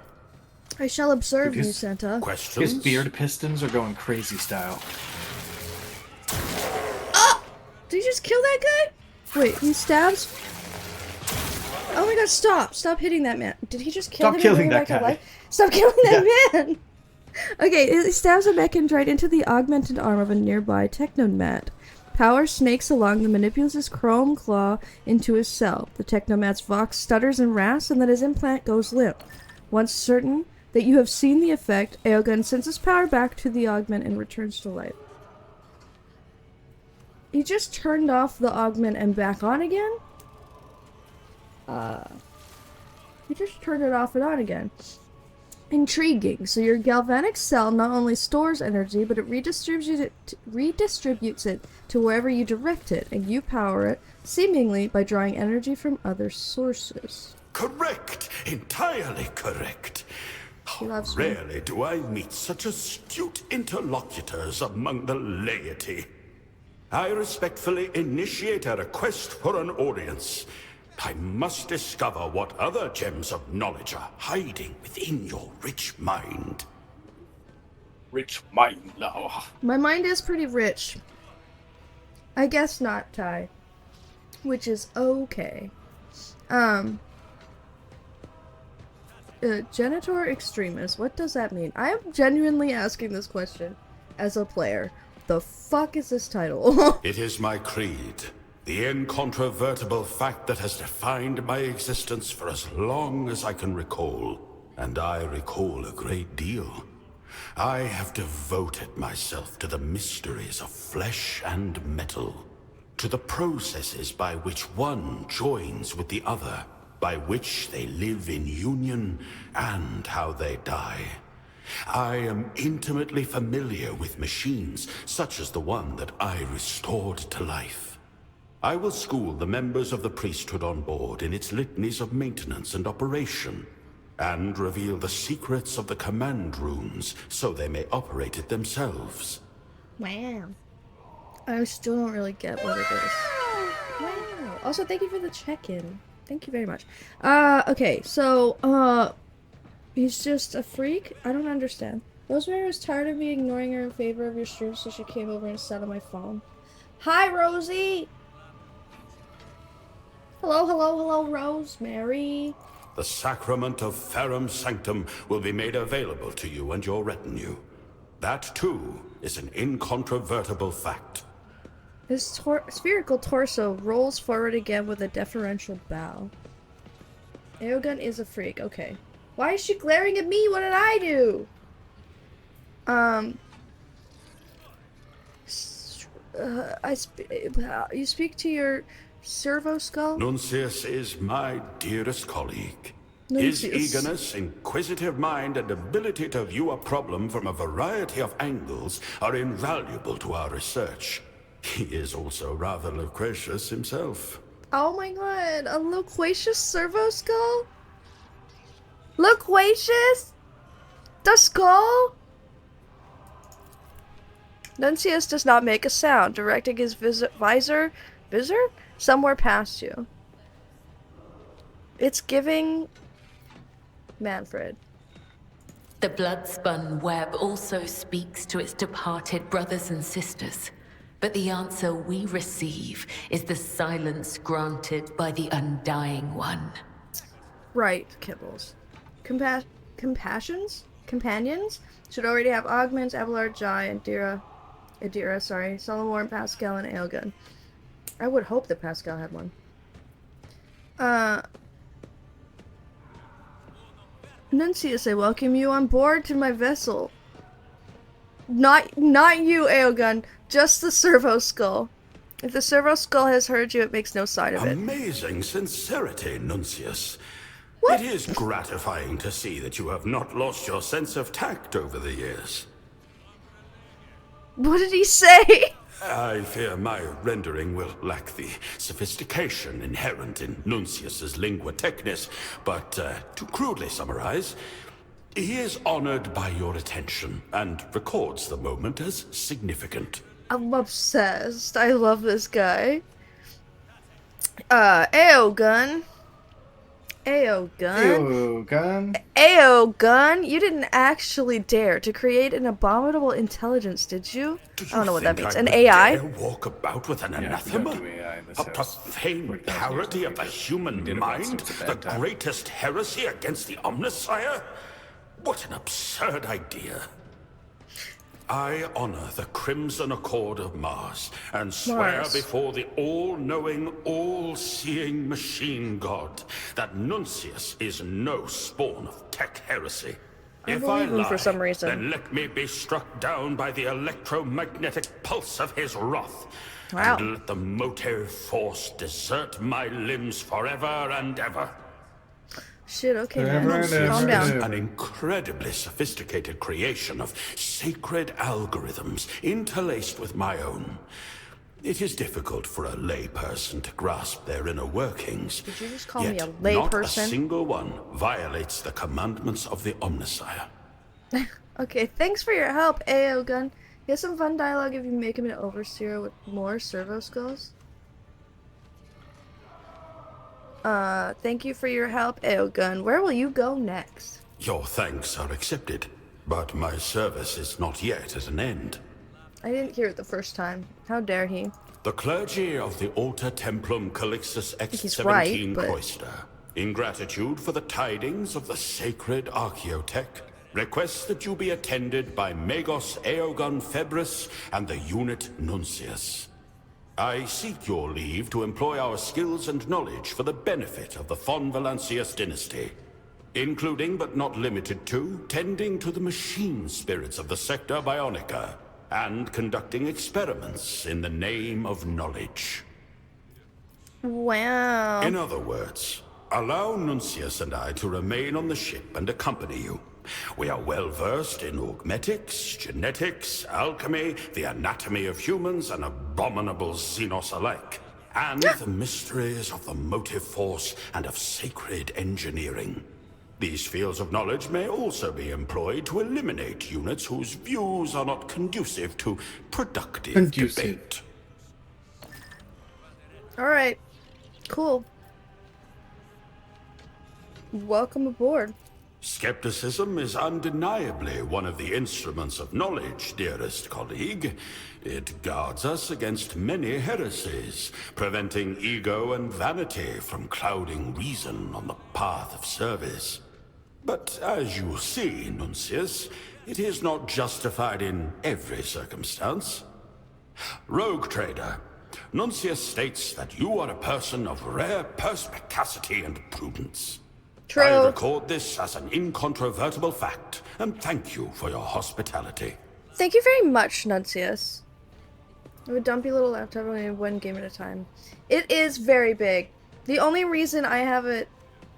I shall observe you, His- Santa. Questions? His beard pistons are going crazy style. Did he just kill that guy? Wait, he stabs? Oh my god, stop! Stop hitting that man. Did he just kill Stop him killing and bring him that back to guy. life? Stop killing that man! Okay, he stabs a mechand right into the augmented arm of a nearby technomat. Power snakes along the manipula's chrome claw into his cell. The technomat's vox stutters and rasps, and then his implant goes limp. Once certain that you have seen the effect, Hael-kun sends his power back to the augment and returns to life. He just turned off the augment and back on again? He just turned it off and on again. Intriguing. So your galvanic cell not only stores energy, but it redistributes it to wherever you direct it, and you power it, seemingly by drawing energy from other sources. Correct. Entirely correct. He loves me. Rarely do I meet such astute interlocutors among the laity. I respectfully initiate a request for an audience. I must discover what other gems of knowledge are hiding within your rich mind. Rich mind now. My mind is pretty rich. I guess not, Ty. Which is okay. Genitor extremis. What does that mean? I am genuinely asking this question as a player. The fuck is this title? It is my creed, the incontrovertible fact that has defined my existence for as long as I can recall. And I recall a great deal. I have devoted myself to the mysteries of flesh and metal, to the processes by which one joins with the other, by which they live in union, and how they die. I am intimately familiar with machines, such as the one that I restored to life. I will school the members of the priesthood on board in its litanies of maintenance and operation, and reveal the secrets of the command runes so they may operate it themselves. Wow. I still don't really get what it is. Wow. Also, thank you for the check-in. Thank you very much. Okay, so, he's just a freak? I don't understand. Rosemary was tired of me ignoring her in favor of your stream, so she came over and sat on my phone. Hi, Rosie! Hello, hello, hello, Rosemary. The sacrament of Ferrum Sanctum will be made available to you and your retinue. That, too, is an incontrovertible fact. His spherical torso rolls forward again with a deferential bow. Hael-kun is a freak, okay. Why is she glaring at me? What did I do? Um, you speak to your servo skull? Nuncius is my dearest colleague. Nuncius. His eagerness, inquisitive mind, and ability to view a problem from a variety of angles are invaluable to our research. He is also rather loquacious himself. Oh my god, a loquacious servo skull? Loquacious? The skull? Nuncius does not make a sound, directing his visor somewhere past you. It's giving Manfred. The blood-spun web also speaks to its departed brothers and sisters, but the answer we receive is the silence granted by the Undying One. Right, Kibbles. Companions should already have Augments, Abelard, Jai, and Adira, Solomon, Pascal, and Hael-kun. I would hope that Pascal had one. Nuncius, I welcome you on board to my vessel. Not you, Hael-kun, just the servo skull. If the servo skull has heard you, it makes no sign of it. Amazing sincerity, Nuncius. What? It is gratifying to see that you have not lost your sense of tact over the years. What did he say? I fear my rendering will lack the sophistication inherent in Nuncius's lingua technis, but to crudely summarize, he is honored by your attention and records the moment as significant. I'm obsessed. I love this guy. Hael-kun. Hael-kun, you didn't actually dare to create an abominable intelligence, did you? I don't know what that means. An AI? Dare walk about with an anathema? A profane parody of the human mind? The greatest heresy against the Omnissiah? What an absurd idea. I honor the Crimson Accord of Mars and swear before the all-knowing, all-seeing machine god that Nuncius is no spawn of tech heresy. If I believe him lie, for some reason. then let me be struck down by the electromagnetic pulse of his wrath. Wow. And let the motive force desert my limbs forever and ever. Shit, okay, man. Calm down. An incredibly sophisticated creation of sacred algorithms interlaced with my own. It is difficult for a layperson to grasp their inner workings. Did you just call me a Yet layperson? not a single one violates the commandments of the Omnissiah. Okay, thanks for your help, Hael-kun. Here's some fun dialogue if you make him an overseer with more servo skulls. Thank you for your help, Hael-kun. Where will you go next? Your thanks are accepted, but my service is not yet at an end. I didn't hear it the first time. How dare he? The clergy of the Alter Templum Calixtus he's X-17 right, but- cloister, in gratitude for the tidings of the sacred Archaeotech, request that you be attended by Magos Hael-kun Febris and the unit Nuncius. I seek your leave to employ our skills and knowledge for the benefit of the Von Valancius dynasty, including but not limited to tending to the machine spirits of the Sector Bionica and conducting experiments in the name of knowledge. Wow. In other words, allow Nuncius and I to remain on the ship and accompany you. We are well versed in augmetics, genetics, alchemy, the anatomy of humans, and abominable xenos alike, and the mysteries of the motive force and of sacred engineering. These fields of knowledge may also be employed to eliminate units whose views are not conducive to productive debate. Alright. Cool. Welcome aboard. Skepticism is undeniably one of the instruments of knowledge, dearest colleague. It guards us against many heresies, preventing ego and vanity from clouding reason on the path of service. But as you see, Nuncius, it is not justified in every circumstance. Rogue trader, Nuncius states that you are a person of rare perspicacity and prudence. True. I record this as an incontrovertible fact, and thank you for your hospitality. Thank you very much, Nuncius. I have a dumpy little laptop, only one game at a time. It is very big. The only reason I have it,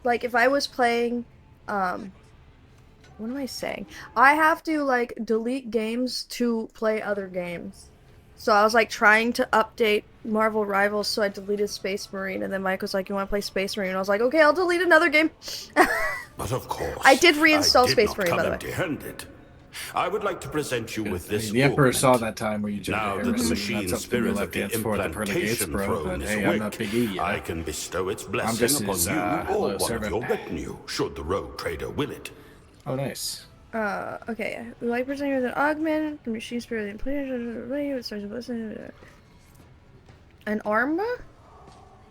like, if I was playing, what am I saying? I have to, like, delete games to play other games. So I was, like, trying to update Marvel Rivals, so I deleted Space Marine, and then Mike was like, you want to play Space Marine? And I was like, okay, I'll delete another game. But of course, I did reinstall I did Space not Marine, come by the way. empty-handed. I would like to present you with this The Emperor augment. saw that time where you jumped Now to that the heresy, machine and that's up to spirit left of the dance for the pearly gates, implantation bro. throne But is hey, awake. I'm not Big E, yeah. I can bestow its blessing just upon his, you hello or one servant. of your retinue, should the rogue trader will it. Oh, nice. Okay. We like presenting with an augment, the machine spirit of the implantation, an arm?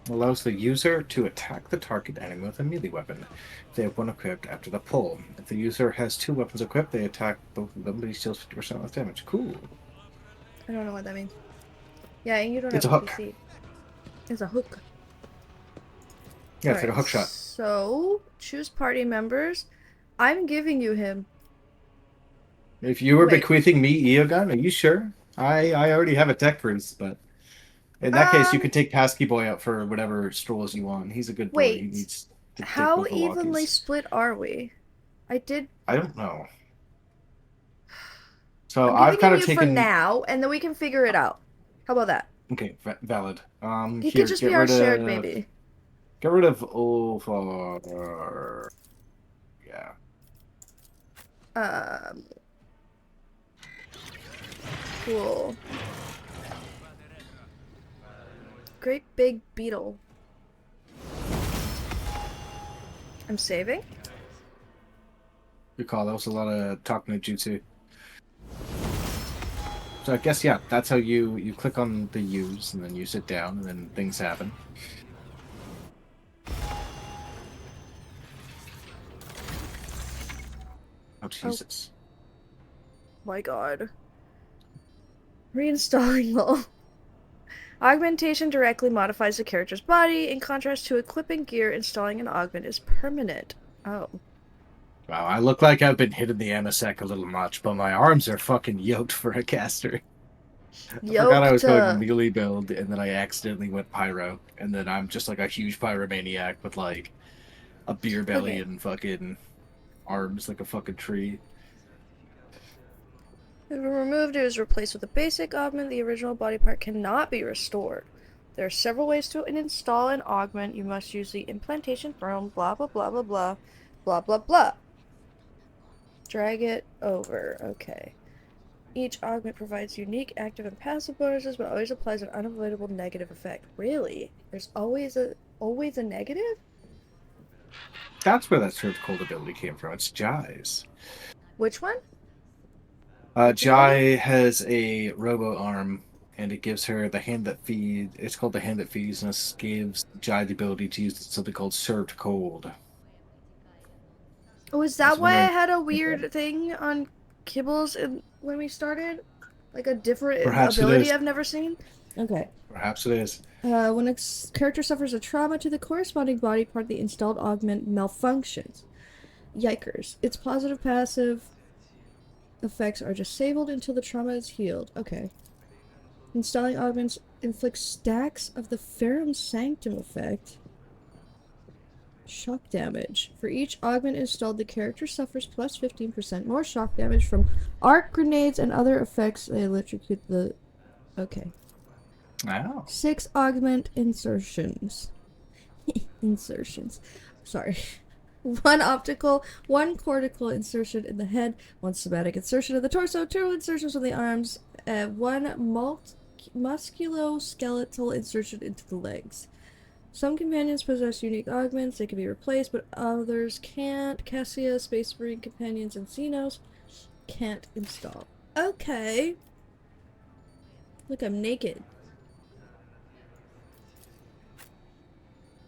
Allows the user to attack the target enemy with a melee weapon. They have one equipped after the pull. If the user has 2 weapons equipped, they attack both of them, but he deals 50% less damage. Cool. I don't know what that means. Yeah, and you don't It's have a a hook. PC. It's a hook. Yeah, it's like a hook shot. So, choose party members. I'm giving you him. If you were Wait. bequeathing me Eogun, are you sure? I already have a tech priest, but in that case, you could take Pasky Boy out for whatever strolls you want. He's a good boy. He Wait. needs to take How both the evenly walkies. split are we? I don't know. So I'm I've giving kind him of you for taken. now, and then we can figure it out. How about that? Okay, valid. He Here, could just get be our rid shared of- baby. Get rid of Ulfar. Yeah. Cool. Great big beetle. I'm saving. Good call. That was a lot of talk no jutsu. So I guess yeah, that's how you click on the use and then you sit down and then things happen. Oh Jesus. My god. Reinstalling lol. Augmentation directly modifies the character's body. In contrast to equipping gear, installing an augment is permanent. Oh. Wow, I look like I've been hitting the MSEC a little much, but my arms are fucking yoked for a caster. I forgot I was going melee build, and then I accidentally went pyro, and then I'm just like a huge pyromaniac with like a beer belly and fucking arms like a fucking tree. If removed, it is replaced with a basic augment. The original body part cannot be restored. There are several ways to install an augment. You must use the implantation throne, blah blah blah blah blah, blah blah blah. Drag it over. Okay. Each augment provides unique active and passive bonuses, but always applies an unavoidable negative effect. Really? There's always a negative? That's where that Surge Cold ability came from. It's Jai's. Which one? Jai has a robo arm, and it gives her the hand that feeds. It's called the hand that feeds, and this gives Jai the ability to use something called Served Cold. Oh, is that why I had a weird thing on Kibbles when we started? Like a different ability I've never seen? Okay. Perhaps it is. When a character suffers a trauma to the corresponding body part, the installed augment malfunctions. Yikers. Its positive passive effects are disabled until the trauma is healed. Okay. Installing augments inflicts stacks of the Ferrum Sanctum effect. Shock damage. For each augment installed, the character suffers plus 15% more shock damage from arc grenades and other effects that electrocute the... Okay. Wow. 6 augment insertions. Insertions. Sorry. 1 optical, 1 cortical insertion in the head, 1 somatic insertion in the torso, 2 insertions in the arms, 1 musculoskeletal insertion into the legs. Some companions possess unique augments. They can be replaced, but others can't. Cassia, Space Marine companions, and Xenos can't install. Okay. Look, I'm naked.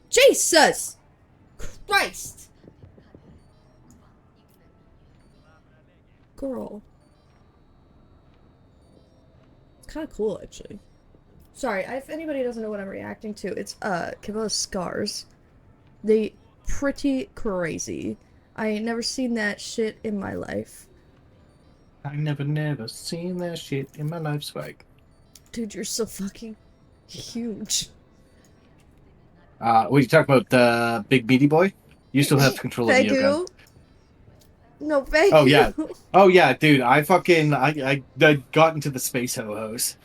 Jesus Christ! Girl. It's kind of cool, actually. Sorry, if anybody doesn't know what I'm reacting to, it's Kibo's scars. They pretty crazy. I ain't never seen that shit in my life. I never seen that shit in my life, Spike. Dude, you're so fucking huge. What you talk about, the big meaty boy? You still have control of the gun. Pegu? No, Pegu. Oh yeah, oh yeah, dude. I got into the space ho-hos,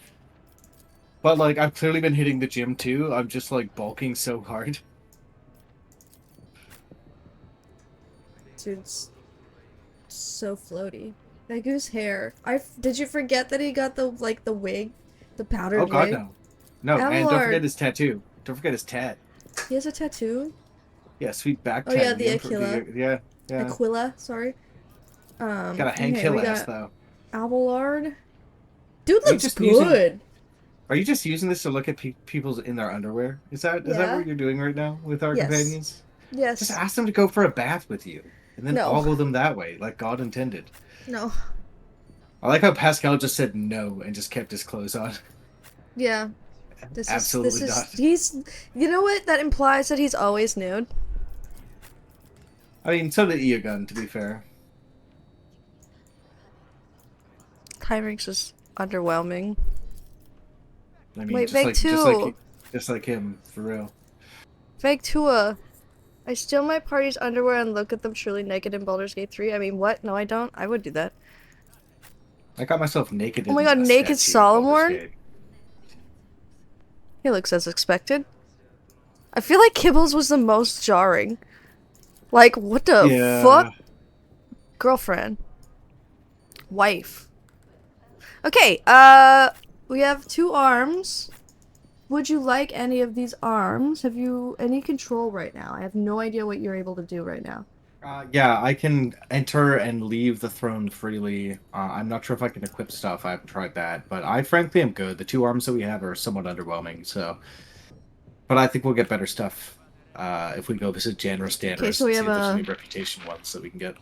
but like I've clearly been hitting the gym too. I'm just like bulking so hard. Dude's so floaty. Pegu's hair. Did you forget that he got the wig, the powdered Oh god, wig? no, and don't Abelard. forget his tattoo. Don't forget his tat. He has a tattoo. Yeah, sweet back Oh tat. yeah, the Aquila. Yeah. Aquila, sorry. Got a Hank okay, Hill we ass got though. Abelard. Dude Are you looks just good. Are you just using this to look at people's in their underwear? Is that Yeah. what you're doing right now with our Yes. companions? Yes. Just ask them to go for a bath with you, and then No. follow them that way, like God intended. No. I like how Pascal just said no and just kept his clothes on. Yeah. Absolutely not. He's. You know what? That implies that he's always nude. I mean, so did Eogun, to be fair. Heinrichs is underwhelming. I mean, Wait, just like him, for real. Fake Tua. I steal my party's underwear and look at them truly naked in Baldur's Gate 3. I mean, what? No, I don't. I would do that. I got myself naked. Oh my in god, a naked statue in Baldur's Solomon? Gate. He looks as expected. I feel like Kibbles was the most jarring. Like, what the fuck? Girlfriend. Wife. Okay, we have 2 arms. Would you like any of these arms? Have you any control right now? I have no idea what you're able to do right now. Yeah, I can enter and leave the throne freely. I'm not sure if I can equip stuff. I haven't tried that, but I frankly am good. The 2 arms that we have are somewhat underwhelming, so. But I think we'll get better stuff if we go visit Janus Danvers. Okay, so we have see if there's a any reputation ones that we can get.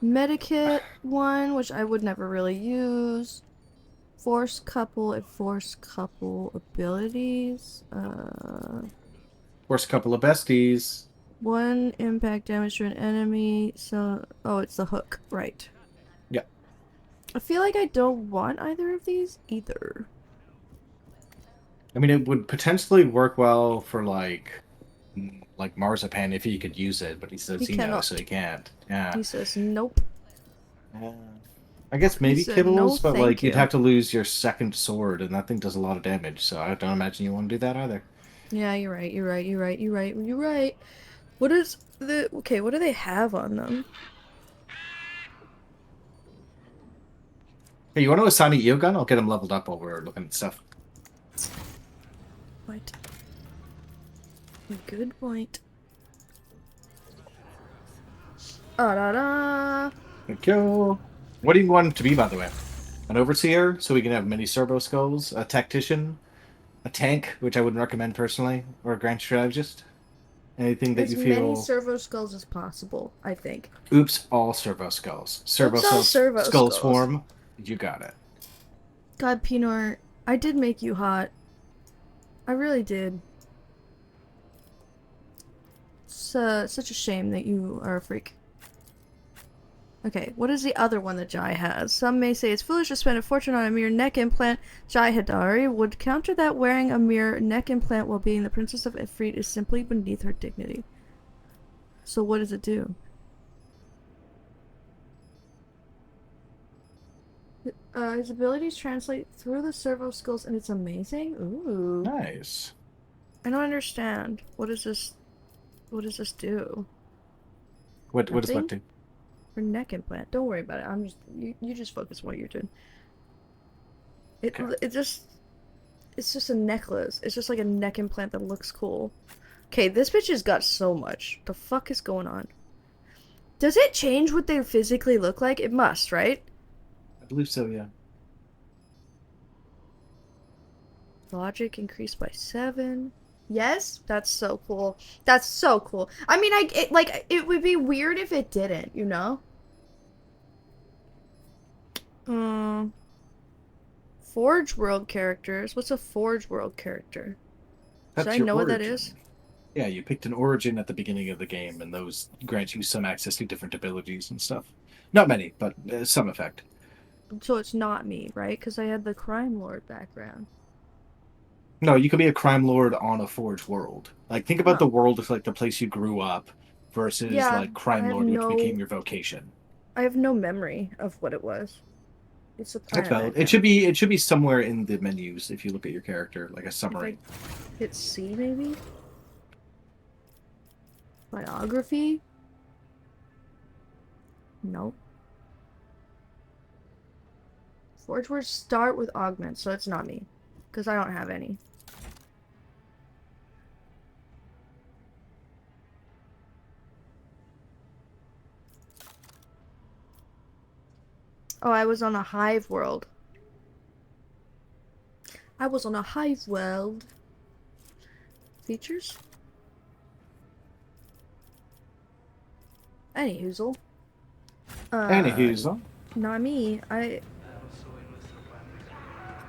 Medikit one, which I would never really use. Force couple and force couple abilities. Force a couple of besties. 1 impact damage to an enemy. So, oh, it's the hook, right? Yeah. I feel like I don't want either of these either. I mean, it would potentially work well for like Marzipan if he could use it, but he says he knows, so he can't. Yeah. He says nope. I guess maybe said, Kibbles, "No, but thank like you'd you." have to lose your second sword, and that thing does a lot of damage. So I don't imagine you want to do that either. Yeah, you're right. You're right. What is the okay? What do they have on them? Hey, you want to assign a Eogun? I'll get him leveled up while we're looking at stuff. What? Good point. Da da. Thank you. What do you want him to be, by the way? An overseer, so we can have many servo skulls, a tactician, a tank, which I wouldn't recommend personally, or a grand strategist. Anything that you feel. As many servo skulls as possible, I think. Oops, all servo skulls. Servo Oops, all skulls. servo Skull skulls. swarm. You got it. God, Pinor, I did make you hot. I really did. It's such a shame that you are a freak. Okay, what is the other one that Jai has? Some may say it's foolish to spend a fortune on a mere neck implant. Jai Hadari would counter that wearing a mere neck implant while being the Princess of Ifrit is simply beneath her dignity. So what does it do? His abilities translate through the servo skills and it's amazing? Ooh. Nice. I don't understand. What does this do? What does what do? For neck implant. Don't worry about it. I'm just you just focus on what you're doing. It's just a necklace. It's just like a neck implant that looks cool. Okay, this bitch has got so much. The fuck is going on? Does it change what they physically look like? It must, right? I believe so, yeah. Logic increased by 7. Yes? That's so cool. That's so cool. I mean, it would be weird if it didn't, you know? Forge World characters. What's a Forge World character? Should I know what that is? Yeah, you picked an origin at the beginning of the game, and those grant you some access to different abilities and stuff. Not many, but some effect. So it's not me, right? Because I had the crime lord background. No, you could be a crime lord on a Forge world. Like, think about Oh. the world as like the place you grew up, versus Yeah, like I crime have lord, which became no. your vocation. I have no memory of what it was. It's a That's planet valid. It background. should be somewhere in the menus if you look at your character, like a If I summary. hit C, maybe? Biography? Nope. Forge words start with augment, so it's not me. Because I don't have any. Oh, I was on a hive world. I was on a hive world. Features? Any hoozle. Anywho, Not me.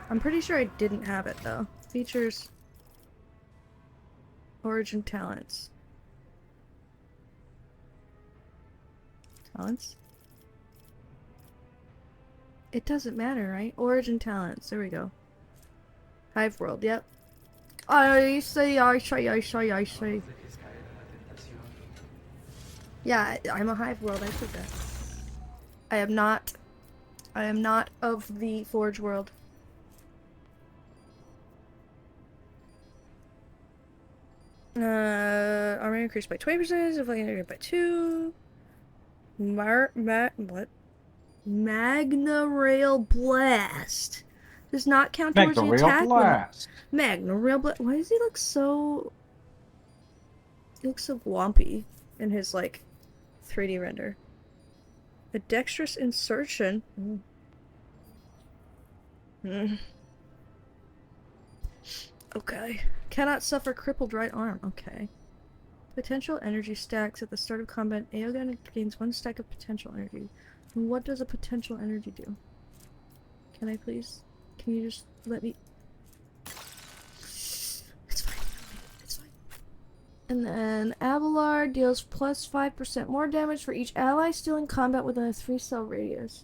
I'm pretty sure I didn't have it though. Features. Origin talents. Talents? It doesn't matter, right? Origin talents. There we go. Hive world, yep. I see. Yeah, I'm a hive world, I said that. I am not of the Forge world. Armor increased by 20%, deflecting energy by 2. What? Magna Rail Blast. Does not count towards Magna the Rail attack Blast. Magna Rail Blast. Why does he look so... He looks so wompy in his, like, 3D render. A dexterous insertion. Okay. Cannot suffer crippled right arm. Okay. Potential energy stacks at the start of combat. Hael-kun gains 1 stack of potential energy. What does a potential energy do? Can I please? Can you just let me... It's fine. It's fine. And then Abelard deals plus 5% more damage for each ally still in combat within a 3-cell radius.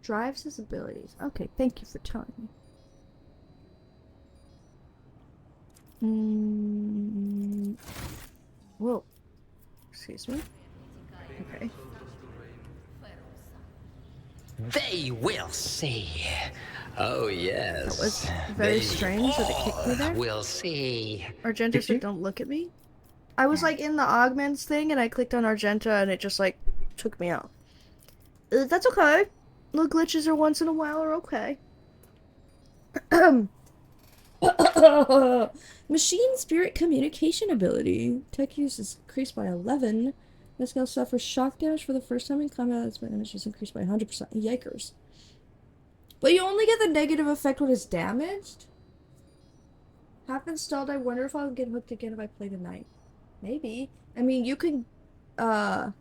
Drives his abilities. Okay, thank you for telling me. Whoa. Excuse me. Okay. They will see. Oh, yes. That was very strange that it kicked me there. We'll see. Argenta said, don't look at me. I was like in the augments thing and I clicked on Argenta and it just like took me out. That's okay. Little glitches are once in a while are okay. Machine spirit communication ability. Tech use is increased by 11. This skill suffers shock damage for the first time in combat. Its damage is increased by 100%. Yikers. But you only get the negative effect when it's damaged? Half installed, I wonder if I'll get hooked again if I play tonight. Maybe. I mean, you can, I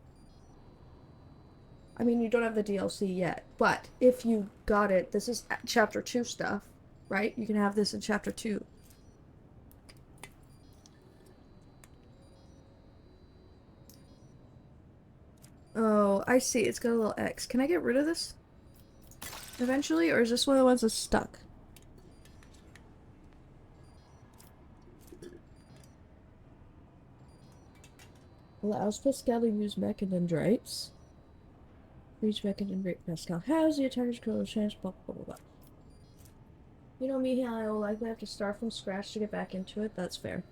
mean, you don't have the DLC yet, but if you got it, this is Chapter 2 stuff, right? You can have this in Chapter 2. Oh, I see. It's got a little X. Can I get rid of this? Eventually? Or is this one of the ones that's stuck? Allows Pascal to use mech and dendrites. For each mech and dendrite Pascal has, the attacker's critical chance, blah blah blah blah. You know me, I will likely have to start from scratch to get back into it. That's fair.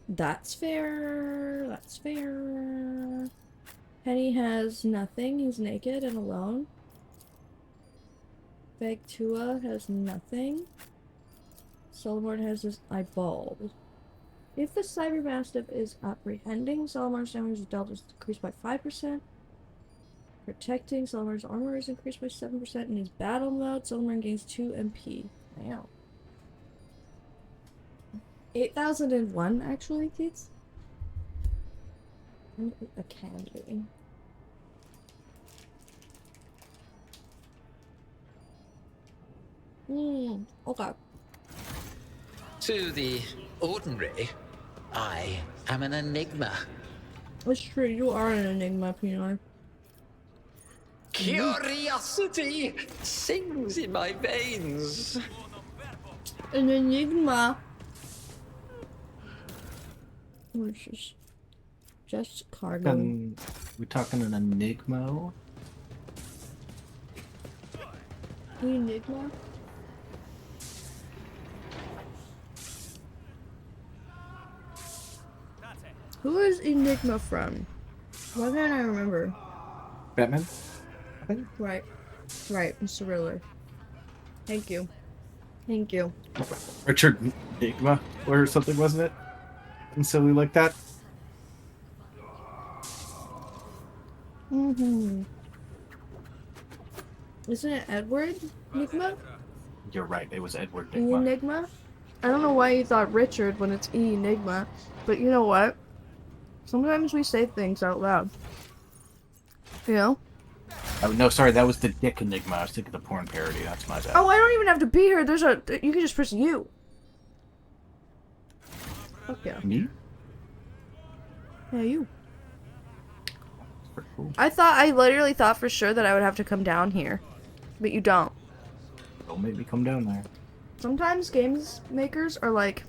That's fair. That's fair. Penny has nothing. He's naked and alone. Vegtua has nothing. Solomon has his eye bald. If the Cyber Mastiff is apprehending, Solomon's damage is dealt is decreased by 5%. Protecting, Solomon's armor is increased by 7%. In his battle mode, Solomon gains 2 MP. Wow. 8001, actually, kids? A candy. Okay. To the ordinary, I am an enigma. It's true, you are an enigma, Pinar. Curiosity sings in my veins. An enigma. Which is just cargo. We talking an enigma? Enigma? Who is Enigma from? Why can't I remember? Batman? Right. Right, Mr. Riddler. Thank you. Thank you. Richard Enigma or something, wasn't it? And silly like that. Mm-hmm. Isn't it Edward Enigma? You're right, it was Edward Enigma. Enigma? I don't know why you thought Richard when it's Enigma, but you know what? Sometimes we say things out loud. You know? Oh, no, sorry, that was the Dick Enigma. I was thinking the porn parody. That's my bad. Oh, I don't even have to be here. There's a... You can just press U. Fuck yeah. Me? Yeah, you. Pretty cool. I literally thought for sure that I would have to come down here. But you don't. Don't make me come down there. Sometimes games makers are like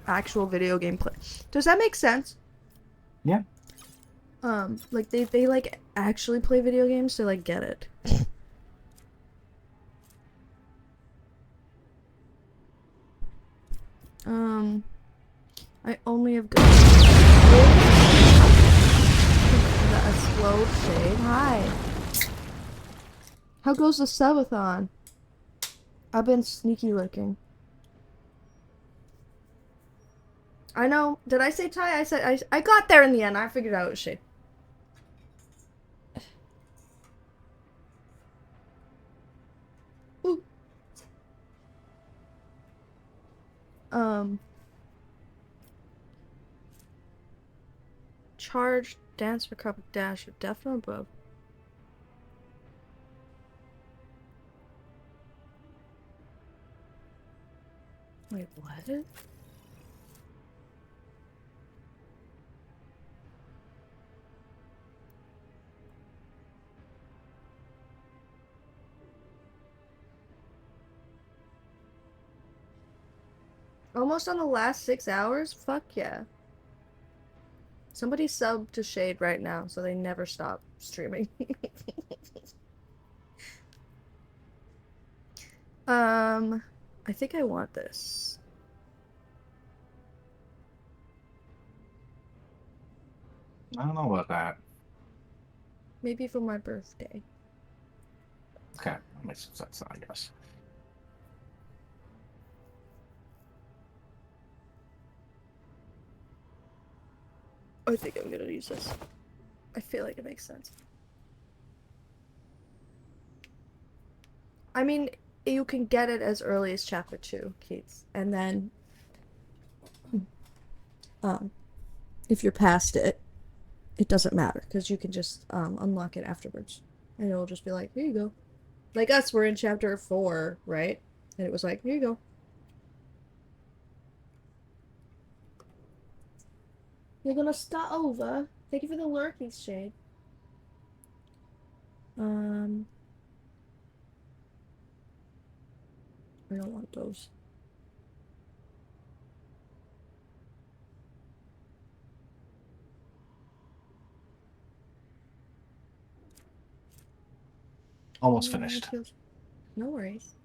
actual video game play. Does that make sense? Yeah. Like they like actually play video games to like get it. I only have got a slow shade. Hi. How goes the subathon? I've been sneaky looking. I know. Did I say Ty? I got there in the end. I figured out it was shade. Ooh. Charge, dance, recover, dash, definitely above. Wait, what? Almost on the last 6 hours? Fuck yeah. Somebody sub to Shade right now, so they never stop streaming. I think I want this. I don't know about that. Maybe for my birthday. Okay, that makes sense, I guess. I think I'm gonna use this. I feel like it makes sense. I mean, you can get it as early as chapter 2, Keats, and then if you're past it, it doesn't matter because you can just unlock it afterwards, and it'll just be like, here you go. Like us, we're in chapter 4, right? And it was like, here you go. You're gonna start over. Thank you for the lurkies, Shade. I don't want those. Almost finished. No worries.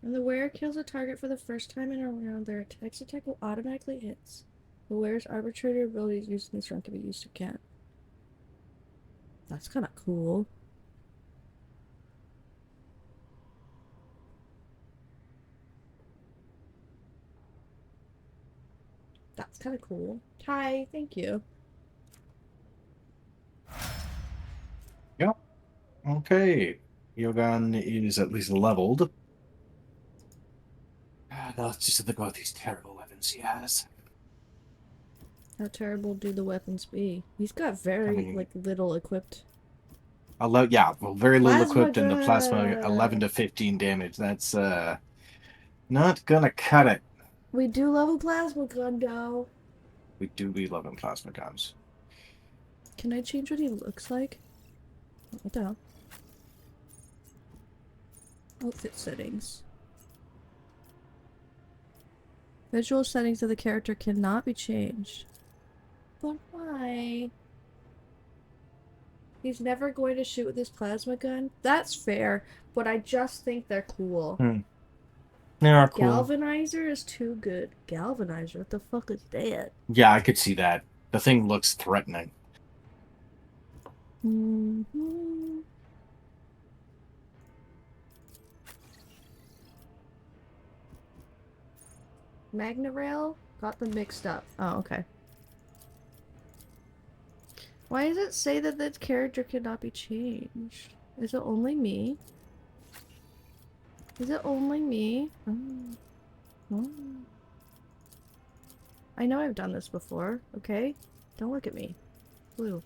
When the wearer kills a target for the first time in a round, their next attack will automatically hit. The wearer's arbitrary abilities used in this round can be used again. That's kind of cool. That's kind of cool. Hi, thank you. Yep. Okay. Yogan is at least leveled. Now let's just think about these terrible weapons he has. How terrible do the weapons be? He's got very, like, little equipped. Yeah, well, very little Plasma equipped, and the plasma gun. 11 to 15 damage. That's not gonna cut it. We do love a plasma gun, though. We do be loving plasma guns. Can I change what he looks like? What the hell? Outfit settings. Visual settings of the character cannot be changed. But why? He's never going to shoot with his plasma gun? That's fair, but I just think they're cool. They are cool. Galvanizer is too good. Galvanizer? What the fuck is that? Yeah, I could see that. The thing looks threatening. Mm-hmm. Magna Rail? Got them mixed up. Oh, okay. Why does it say that this character cannot be changed? Is it only me? Is it only me? Oh. Oh. I know I've done this before, okay? Don't look at me. Blue.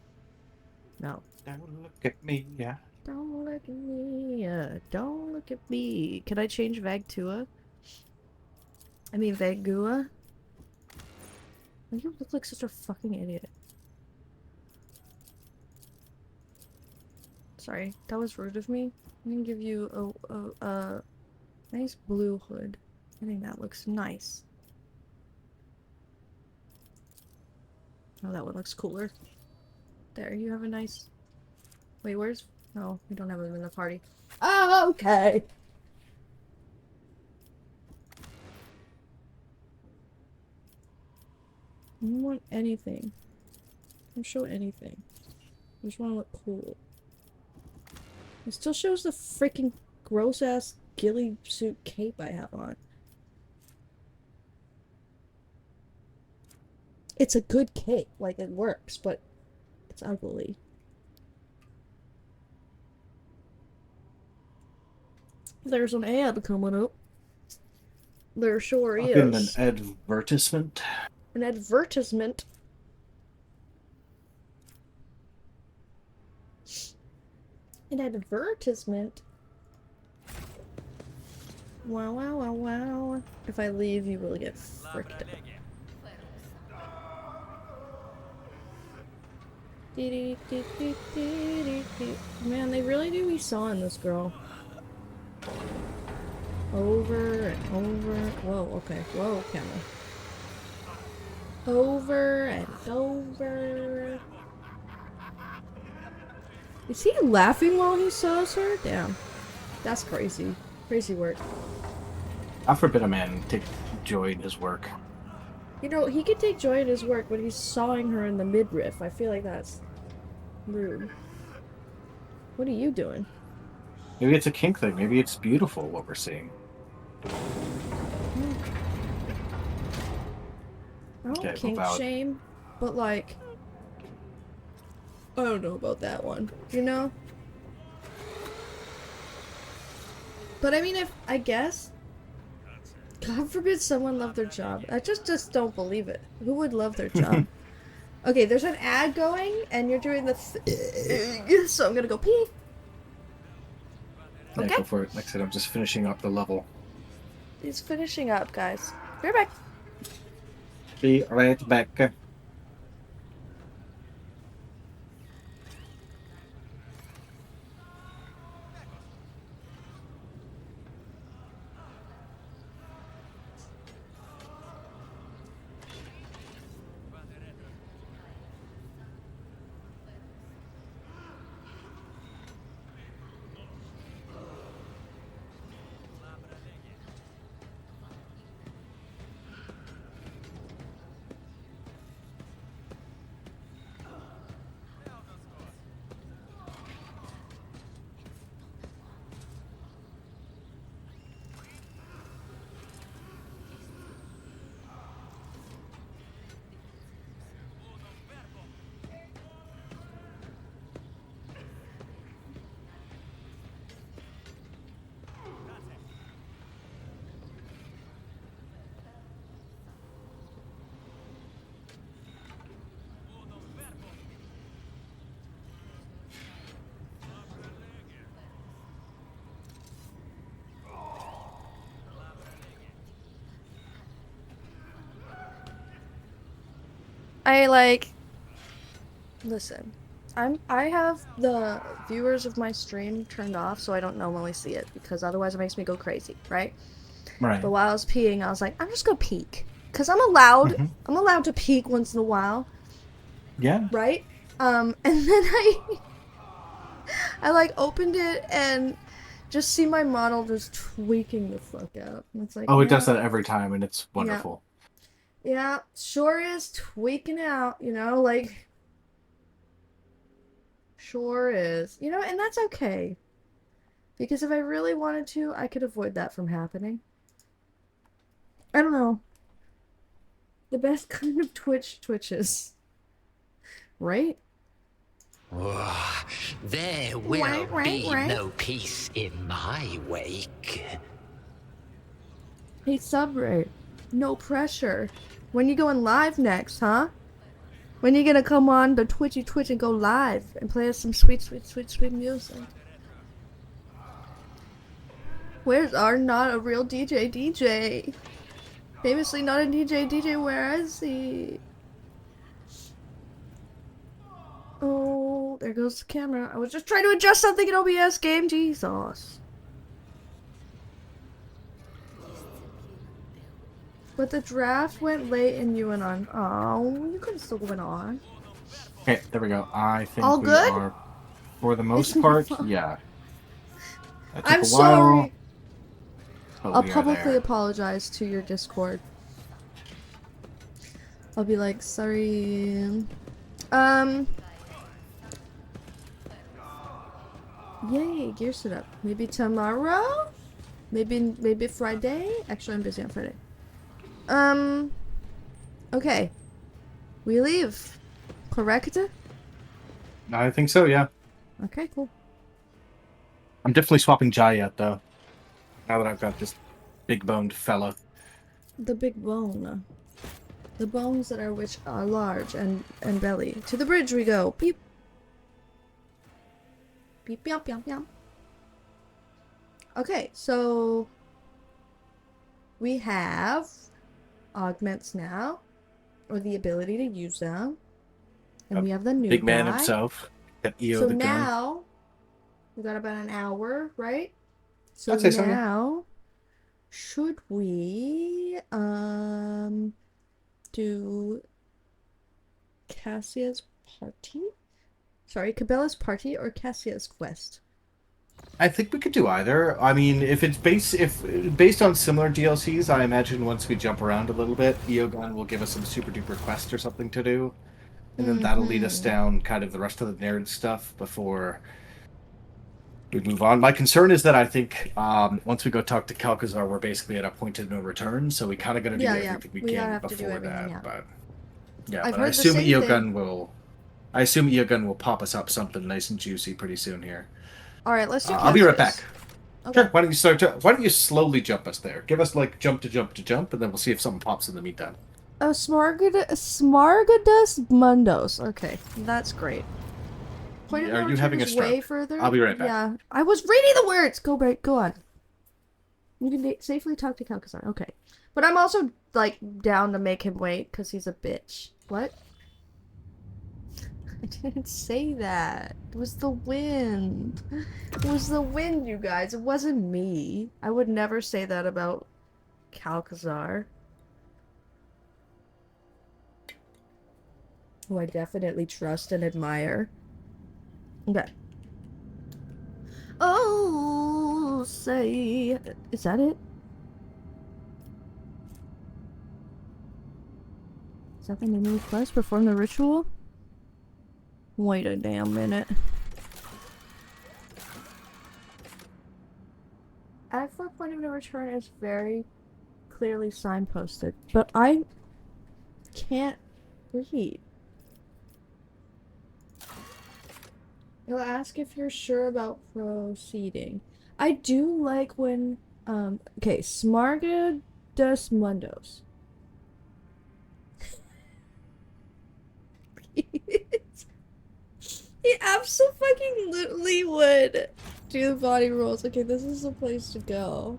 No. Don't look at me, yeah. Don't look at me. Don't look at me. Can I change Vagtua? I mean Vagua? You look like such a fucking idiot. Sorry, that was rude of me. I'm gonna give you a nice blue hood. I think that looks nice. Oh, that one looks cooler. There, you have a nice... Wait, where's... No, we don't have him in the party. Oh, okay! I don't want anything. I don't show anything. I just want to look cool. It still shows the freaking gross-ass ghillie suit cape I have on. It's a good cape, like it works, but it's ugly. There's an ad coming up. There sure is. An advertisement. An advertisement. An advertisement. Wow, wow, wow, wow. If I leave, you will get fricked up. Man, they really do be sawing this girl. Over and over. Whoa, okay. Whoa, camera. Over and over. Is he laughing while he saws her? Damn. That's crazy. Crazy work. I forbid a man take joy in his work. You know, he could take joy in his work, but he's sawing her in the midriff. I feel like that's rude. What are you doing? Maybe it's a kink thing. Maybe it's beautiful what we're seeing. I don't kink shame, but like... I don't know about that one, you know? But I mean, I guess... God forbid someone love their job. I just don't believe it. Who would love their job? Okay, there's an ad going, and you're doing the so I'm gonna go pee. Yeah, Okay. go for it. Like I said, I'm just finishing up the level. He's finishing up, guys. Be right back. Be right back. Listen, I have the viewers of my stream turned off so I don't normally see it because otherwise it makes me go crazy, right? Right. But while I was peeing, I was like, I'm just gonna peek. Cause I'm allowed Mhm. I'm allowed to peek once in a while, Yeah. right? And then I like opened it and just see my model just tweaking the fuck out. And it's like, Oh, it yeah, does that every time, and it's wonderful. yeah, sure is tweaking out, you know, like sure is. You know, and that's okay. Because if I really wanted to, I could avoid that from happening. I don't know. The best kind of twitches. Right? There will Right. be no peace in my wake. Hey, Subray. No pressure. When you going live next, huh? When you gonna come on the Twitchy Twitch and go live and play us some sweet music? Where's our not a real DJ? Famously not a DJ, where is he? Oh, there goes the camera. I was just trying to adjust something in OBS game, Jesus. But the draft went late and you went on. Oh, you could have still went on. Okay, there we go. I think All we good? are, for the most It's my part, fault. yeah. That took I'm a while, sorry. but I'll we are publicly there. apologize to your Discord. I'll be like, sorry. Yay, gear set up. Maybe tomorrow? Maybe Friday? Actually, I'm busy on Friday. Okay. We leave. Correct? I think so, yeah. Okay, cool. I'm definitely swapping Jaya, though. Now that I've got this big-boned fella. The big bone. The bones that are which are large and belly. To the bridge we go. Beep. Beep, yum, yum, yum. Okay, so we have augments now, or the ability to use them, and we have the new Big man guy. himself. Got EO So the gun. now we got about an hour, right? So I'd say so, yeah. now should we do Cassia's party? Sorry, Cabela's party or Cassia's quest? I think we could do either. I mean, if based on similar DLCs, I imagine once we jump around a little bit, Eogun will give us some super duper quest or something to do, and then that'll lead us down kind of the rest of the nerd stuff before we move on. My concern is that I think once we go talk to Kalkazar, we're basically at a point of no return, so we kind of got to do everything we can have to do before everything, that. yeah. But yeah, I've but I heard the assume same Eogun thing. will. I assume Eogun will pop us up something nice and juicy pretty soon here. All right, let's do. I'll be right back. Okay. Sure. Why don't you slowly jump us there? Give us like jump to jump to jump, and then we'll see if something pops in the meantime. Smargadus Mundos. Okay, that's great. Point of no Are you return having a is stroke? way further. I'll be right back. Yeah, I was reading the words. Go on. You can safely talk to Kalkazar. Okay, but I'm also like down to make him wait because he's a bitch. What? I didn't say that. It was the wind. It was the wind, you guys. It wasn't me. I would never say that about Kalkazar, who I definitely trust and admire. Okay. Oh, say... Is that it? Is that the name of the quest? Perform the ritual? Wait a damn minute. Act for point of no return is very clearly signposted, but I can't read. It'll ask if you're sure about proceeding. I do like when, okay, Smargadus Mundos. He absolutely would do the body rolls. Okay, this is the place to go.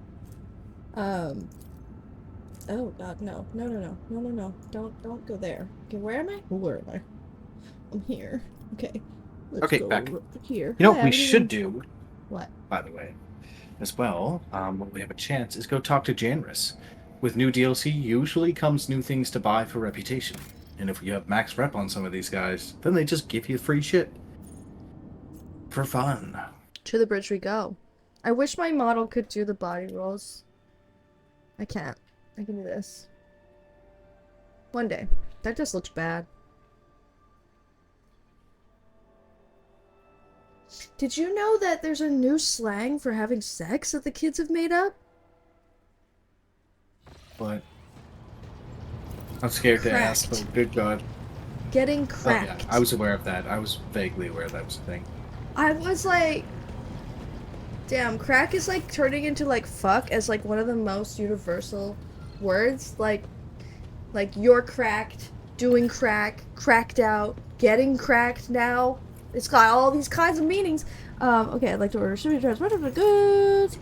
Oh God, no, no, no, no, no, no, no! Don't go there. Okay, where am I? Where am I? I'm here. Okay, let's Okay, go back. over here. You know Hi, what we how you should doing? do, What? by the way, as well, when we have a chance, is go talk to Janris. With new DLC, usually comes new things to buy for reputation. And if you have max rep on some of these guys, then they just give you free shit. For fun. To the bridge we go. I wish my model could do the body rolls. I can't. I can do this. One day. That just looks bad. Did you know that there's a new slang for having sex that the kids have made up? But I'm scared to ask, Cracked. but good God. Getting Oh, yeah, cracked. I was aware of that. I was vaguely aware that was a thing. I was like, damn, crack is like turning into like fuck as like one of the most universal words. Like you're cracked, doing crack, cracked out, getting cracked now. It's got all these kinds of meanings. Okay, I'd like to order shipping transported for goods.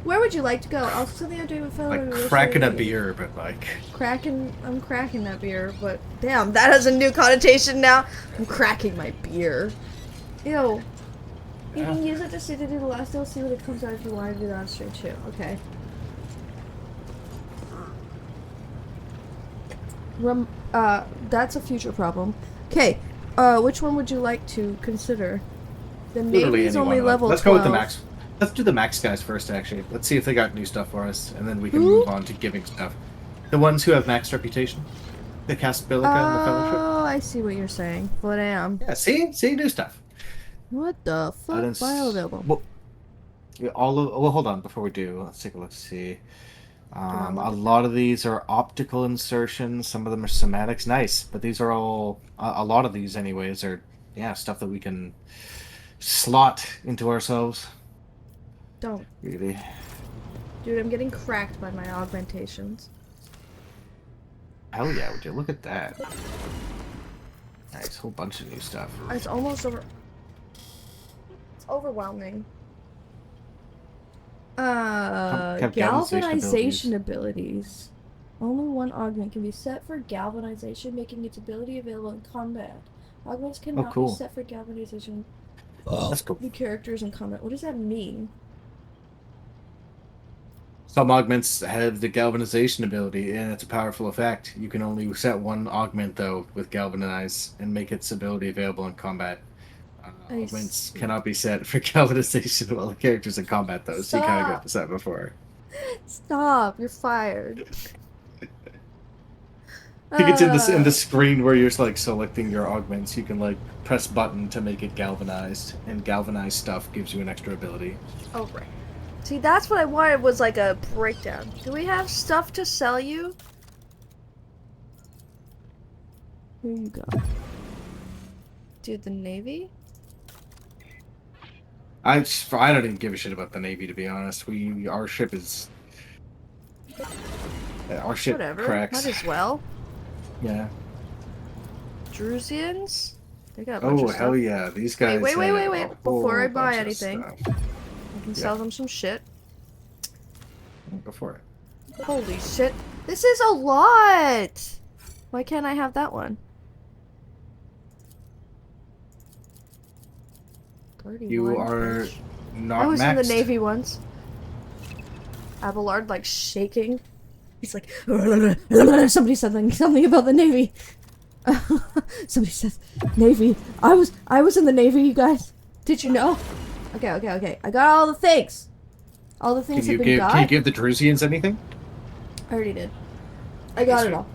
Where would you like to go? Also, something I'm doing with fellow. Like cracking a beer, but like. I'm cracking that beer, but damn, that has a new connotation now. I'm cracking my beer. Ew. You can use it to see to do the last DLC when it comes out if you want to do that on stream too. Okay. That's a future problem. Okay, which one would you like to consider? The Navy's only level 12. Let's go with the max. Let's do the max guys first, actually. Let's see if they got new stuff for us, and then we can move on to giving stuff. The ones who have max reputation. The Castbilica and the Fellowship. Oh, I see what you're saying. Well, damn. Yeah, see new stuff. What the fuck? Bioavailable. Well, hold on. Before we do, let's take a look. See. A lot of these are optical insertions. Some of them are somatics. Nice, but these are all. A lot of these, anyways, are stuff that we can slot into ourselves. Don't. Really. Dude, I'm getting cracked by my augmentations. Hell yeah, would you look at that? Nice, whole bunch of new stuff. It's almost over. It's overwhelming. Galvanization abilities. Only one augment can be set for galvanization, making its ability available in combat. Augments cannot be set for galvanization. That's cool. The characters in combat. What does that mean? Some augments have the galvanization ability, and it's a powerful effect. You can only set one augment, though, with galvanize, and make its ability available in combat. Augments cannot be set for galvanization while the character's in combat, though, so you kind of got this out before. Stop! You're fired. I think it's in the screen where you're like selecting your augments. You can like press button to make it galvanized, and galvanized stuff gives you an extra ability. Oh right. See, that's what I wanted was like a breakdown. Do we have stuff to sell you? Here you go. Dude, the Navy? I don't even give a shit about the Navy, to be honest. Our ship is Whatever. cracks. Might as well. Yeah. Drusians? They got a bunch of stuff. Hell yeah! These guys. Wait. Before I buy anything, stuff. I can sell them some shit. Go for it. Holy shit! This is a lot. Why can't I have that one? You are not. I was maxed. in the Navy once. Abelard like shaking. He's like, somebody said something about the Navy. Somebody says Navy. I was in the Navy, you guys. Did you know? Okay. I got all the things. All the things have been got. Can you give the Drusians anything? I already did. I got it all.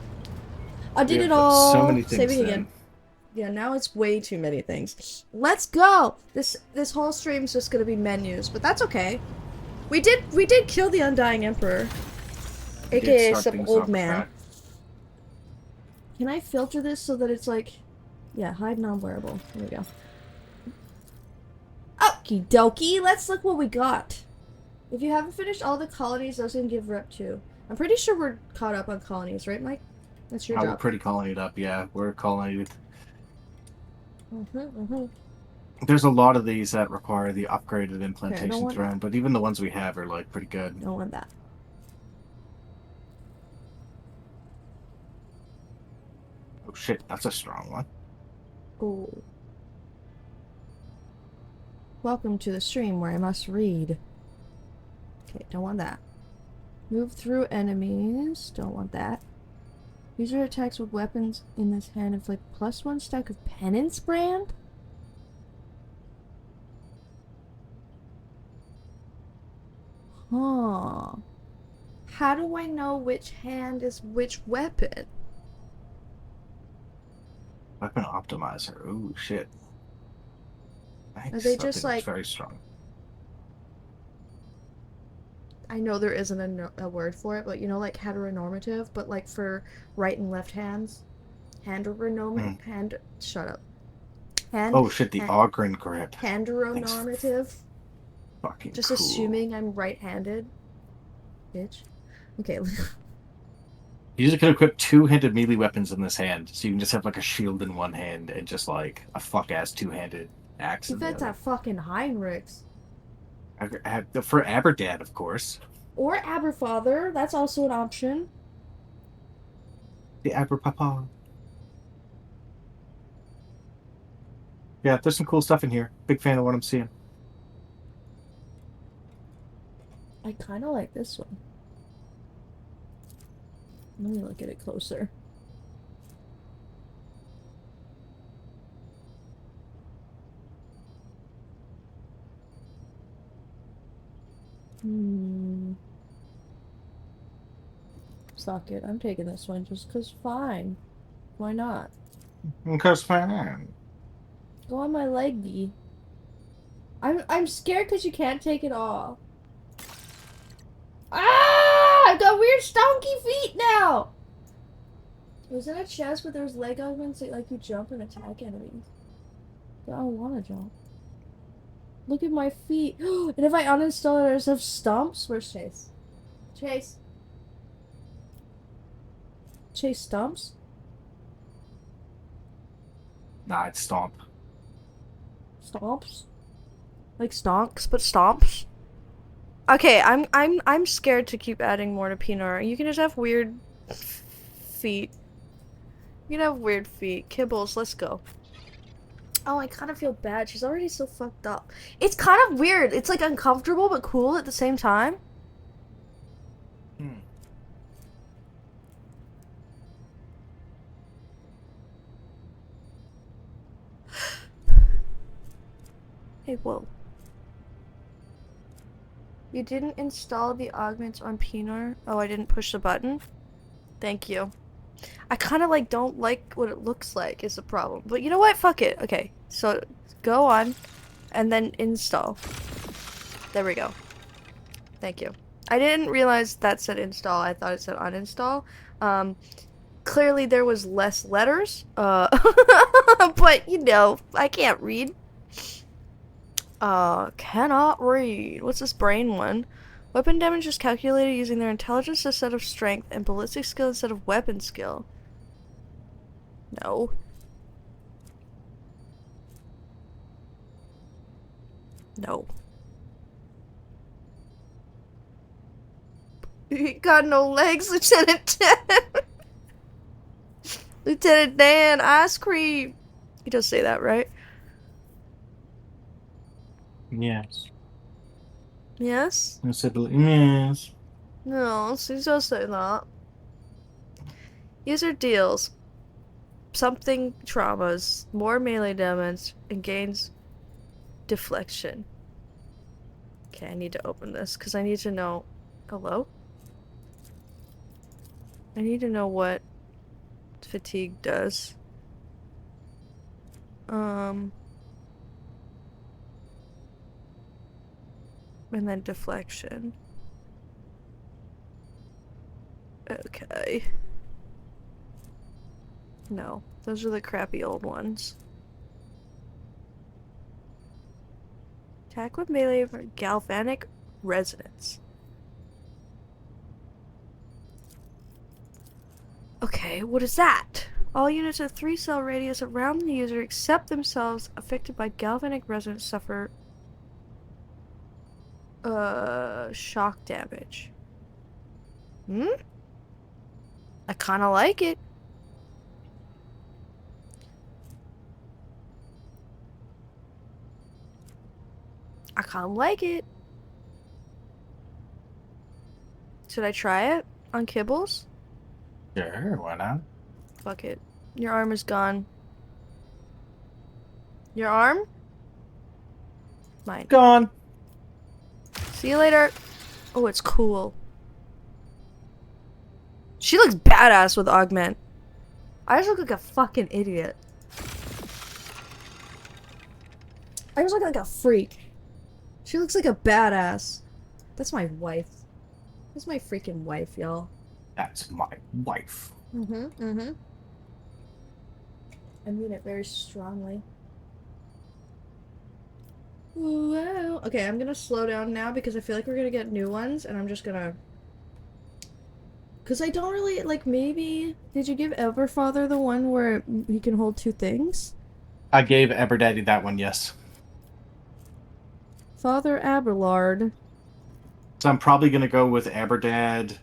I did it all. So many things. Saving again. Yeah, now it's way too many things. Let's go. This whole stream's just gonna be menus, but that's okay. We did kill the Undying Emperor, aka some old man. Can I filter this so that it's like, yeah, hide non-wearable. There we go. Okie dokie. Let's look what we got. If you haven't finished all the colonies, those can give rep too. I'm pretty sure we're caught up on colonies, right, Mike? That's your job. We're pretty colonied up, yeah. We're colonied. There's a lot of these that require the upgraded implantation throne, but even the ones we have are like pretty good. Don't want that. Oh shit, that's a strong one. Oh. Welcome to the stream where I must read. Okay, don't want that. Move through enemies. Don't want that. User attacks with weapons in this hand inflict +1 stack of penance brand? Huh. How do I know which hand is which weapon? Weapon optimizer. Ooh, shit. Are Nice. they That just thing looks like... very strong. I know there isn't a word for it, but you know, like heteronormative, but like for right and left hands? Hand-normative? Hand... Shut up. Oh shit, the Ogren grip. Heteronormative? Fucking Just cool. assuming I'm right-handed? Bitch. Okay. You just can equip two-handed melee weapons in this hand, so you can just have like a shield in one hand and just like a fuck-ass two-handed axe in the That's other. that fucking Heinrichs. For Aberdad, of course. Or Aberfather, that's also an option. The Aberpapa. Yeah, there's some cool stuff in here. Big fan of what I'm seeing. I kind of like this one. Let me look at it closer. Suck it. I'm taking this one just because fine. Why not? Because fan. Go on my leggy. I'm scared because you can't take it off. Ah! I've got weird stonky feet now! It was in a chest, but there's leg augments that like you jump and attack enemies. But I don't want to jump. Look at my feet. And if I uninstall it, I just have stumps? Where's Chase? Chase. Chase stumps? Nah, it's Stomp. Stomps? Like stonks, but stomps? Okay, I'm scared to keep adding more to Pinar. You can just have weird feet. You can have weird feet. Kibbles, let's go. Oh, I kind of feel bad. She's already so fucked up. It's kind of weird. It's like uncomfortable but cool at the same time. Hey, whoa. You didn't install the augments on Pinar? Oh, I didn't push the button? Thank you. I kind of like don't like what it looks like is the problem. But you know what? Fuck it. Okay, so go on and then install. There we go. Thank you. I didn't realize that said install. I thought it said uninstall. Clearly there was less letters. But you know, I can't read. Cannot read. What's this brain one? Weapon damage is calculated using their intelligence instead of strength and ballistic skill instead of weapon skill. No. No. You got no legs, Lieutenant Dan. Lieutenant Dan, ice cream. He does say that, right? Yes. Yes? I said yes. No, he does say that. User deals something traumas, more melee damage, and gains deflection. Okay, I need to open this because I need to know. Hello? I need to know what fatigue does. And then deflection. Okay. No, those are the crappy old ones. Attack with melee for galvanic resonance. Okay, what is that? All units of 3-cell radius around the user except themselves affected by galvanic resonance suffer shock damage. I kinda like it. I kind of like it. Should I try it on Kibbles? Sure, why not? Fuck it. Your arm is gone. Your arm? Mine. Gone. See you later. Oh, it's cool. She looks badass with augment. I just look like a fucking idiot. I just look like a freak. She looks like a badass. That's my wife. That's my freaking wife, y'all. That's my wife. Mm-hmm. I mean it very strongly. Wow. Okay, I'm gonna slow down now because I feel like we're gonna get new ones, and I'm just gonna... Because I don't really, like, maybe... Did you give Everfather the one where he can hold two things? I gave Eberdaddy that one, yes. Father Aberlard. So I'm probably going to go with Aberdad,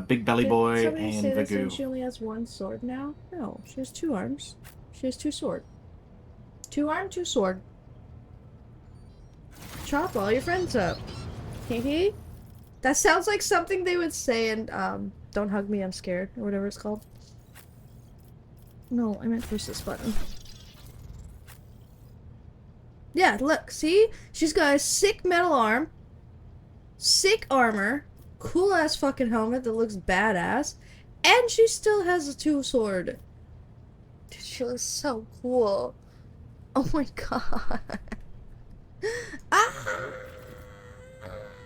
Big Belly Boy, Did somebody and say this and Vagoo. she only has one sword now? No, she has two arms. She has two sword. Two arm, two sword. Chop all your friends up. Hee. That sounds like something they would say in, Don't Hug Me, I'm Scared, or whatever it's called. No, I meant push this button. Yeah, look, see? She's got a sick metal arm, sick armor, cool ass fucking helmet that looks badass, and she still has a two sword. Dude, she looks so cool. Oh my god. Ah!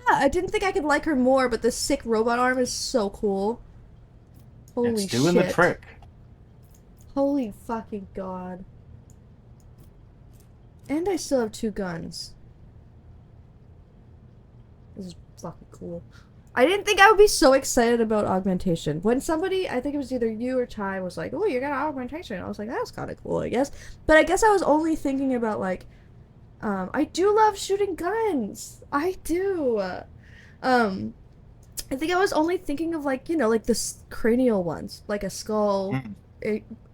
I didn't think I could like her more, but the sick robot arm is so cool. Holy shit. It's doing the trick. Holy fucking god. And I still have two guns. This is fucking cool. I didn't think I would be so excited about augmentation. When somebody, I think it was either you or Ty, was like, oh, you got augmentation. I was like, that's kind of cool, I guess. But I guess I was only thinking about, like, I do love shooting guns. I do. I think I was only thinking of, like, you know, like the cranial ones. Like a skull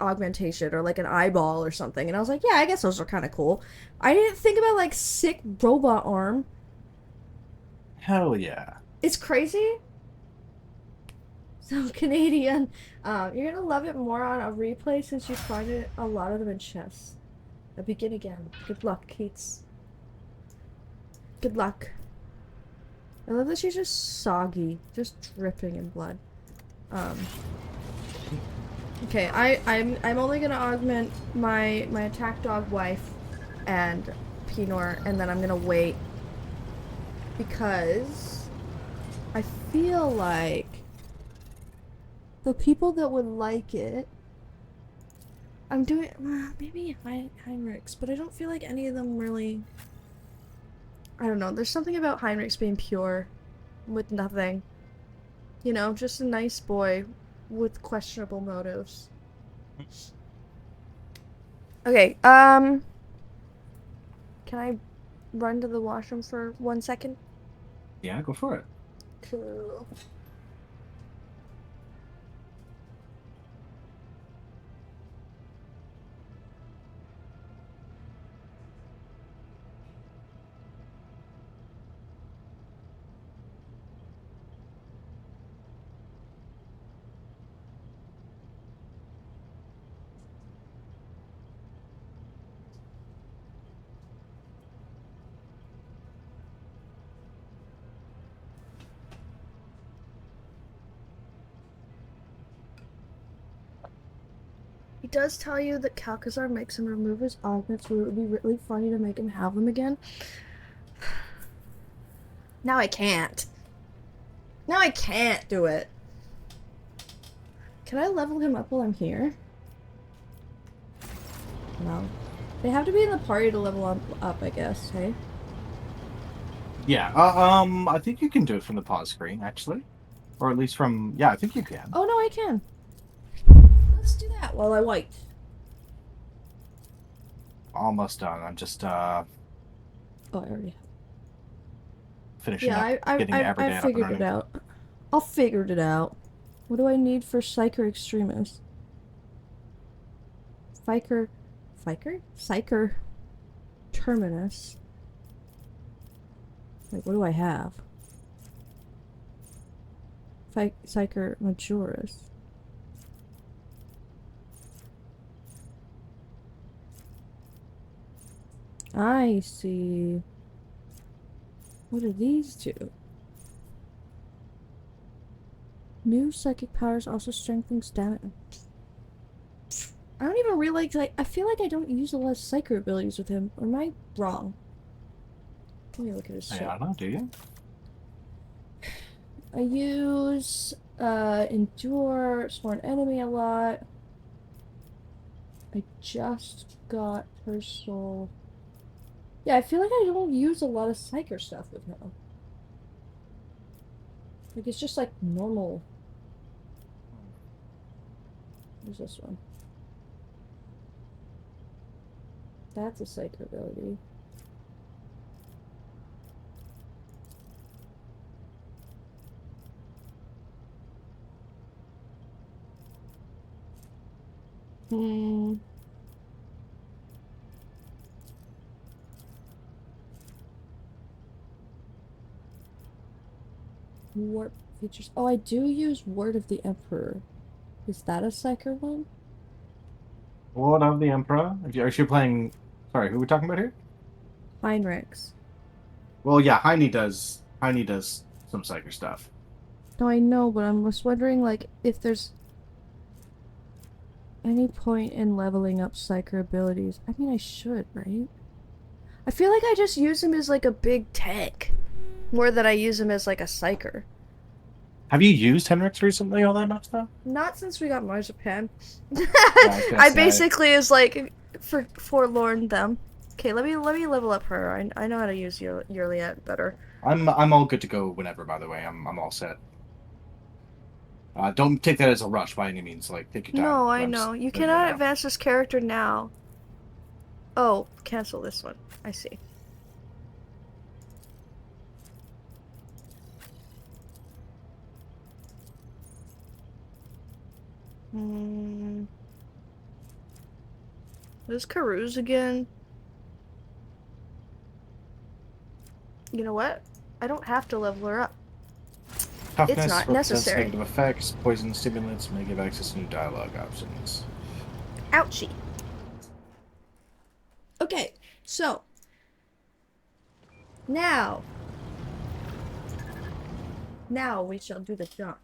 augmentation or like an eyeball or something. And I was like, yeah, I guess those are kind of cool. I didn't think about, like, sick robot arm. Hell yeah. It's crazy. So, Canadian, you're gonna love it more on a replay since you find it a lot of them in chests. Now begin again. Good luck, Keats. Good luck. I love that she's just soggy, just dripping in blood. Okay, I'm only gonna augment my attack dog wife and Pinor, and then I'm gonna wait because I feel like the people that would like it, I'm doing maybe Heinrichs, but I don't feel like any of them really. I don't know. There's something about Heinrichs being pure, with nothing. You know, just a nice boy with questionable motives. Okay. Can I run to the washroom for 1 second? Yeah, go for it. Cool. He does tell you that Calcazar makes him remove his augments, so it would be really funny to make him have them again. Now I can't. Now I can't do it. Can I level him up while I'm here? No. They have to be in the party to level up, I guess, hey? Yeah, I think you can do it from the pause screen, actually. Or at least from... Yeah, I think you can. Oh, no, I can. Let's do that while I wait. Almost done. I'm just, Oh, I already have. finishing Yeah, up getting I Aberdeen figured it out. I figured it out. What do I need for Psyker Extremis? Psyker Terminus. Like, what do I have? Psyker Majoris. I see. What are these two? New psychic powers also strengthen stamina. I don't even realize, like, I feel like I don't use a lot of psychic abilities with him. Or am I wrong? Let me look at his shit. I don't know, do you? I use, Endure, Sworn Enemy a lot. I just got her soul. Yeah, I feel like I don't use a lot of psyker stuff with him. Like, it's just like normal. Where's this one? That's a psyker ability. Warp features. Oh, I do use Word of the Emperor. Is that a psyker one? What of the Emperor? Are you playing... Sorry, who are we talking about here? Heinrichs. Well, yeah, Heine does some psyker stuff. No, I know, but I'm just wondering, like, if there's any point in leveling up psyker abilities. I mean, I should, right? I feel like I just use him as, like, a big tank. More than I use him as, like, a psyker. Have you used Henrix recently, all that much stuff? Not since we got Marzipan. I basically is, like, forlorn them. Okay, let me level up her. I know how to use Yurliet better. I'm all good to go whenever, by the way. I'm all set. Don't take that as a rush by any means. Like, take your time. No, I know. You cannot advance this character now. Oh, cancel this one. I see. This Karuz again. You know what? I don't have to level her up. Toughness, it's not necessary. Negative effects, poison stimulants may give access to new dialogue options. Ouchie. Okay, so now we shall do the jump.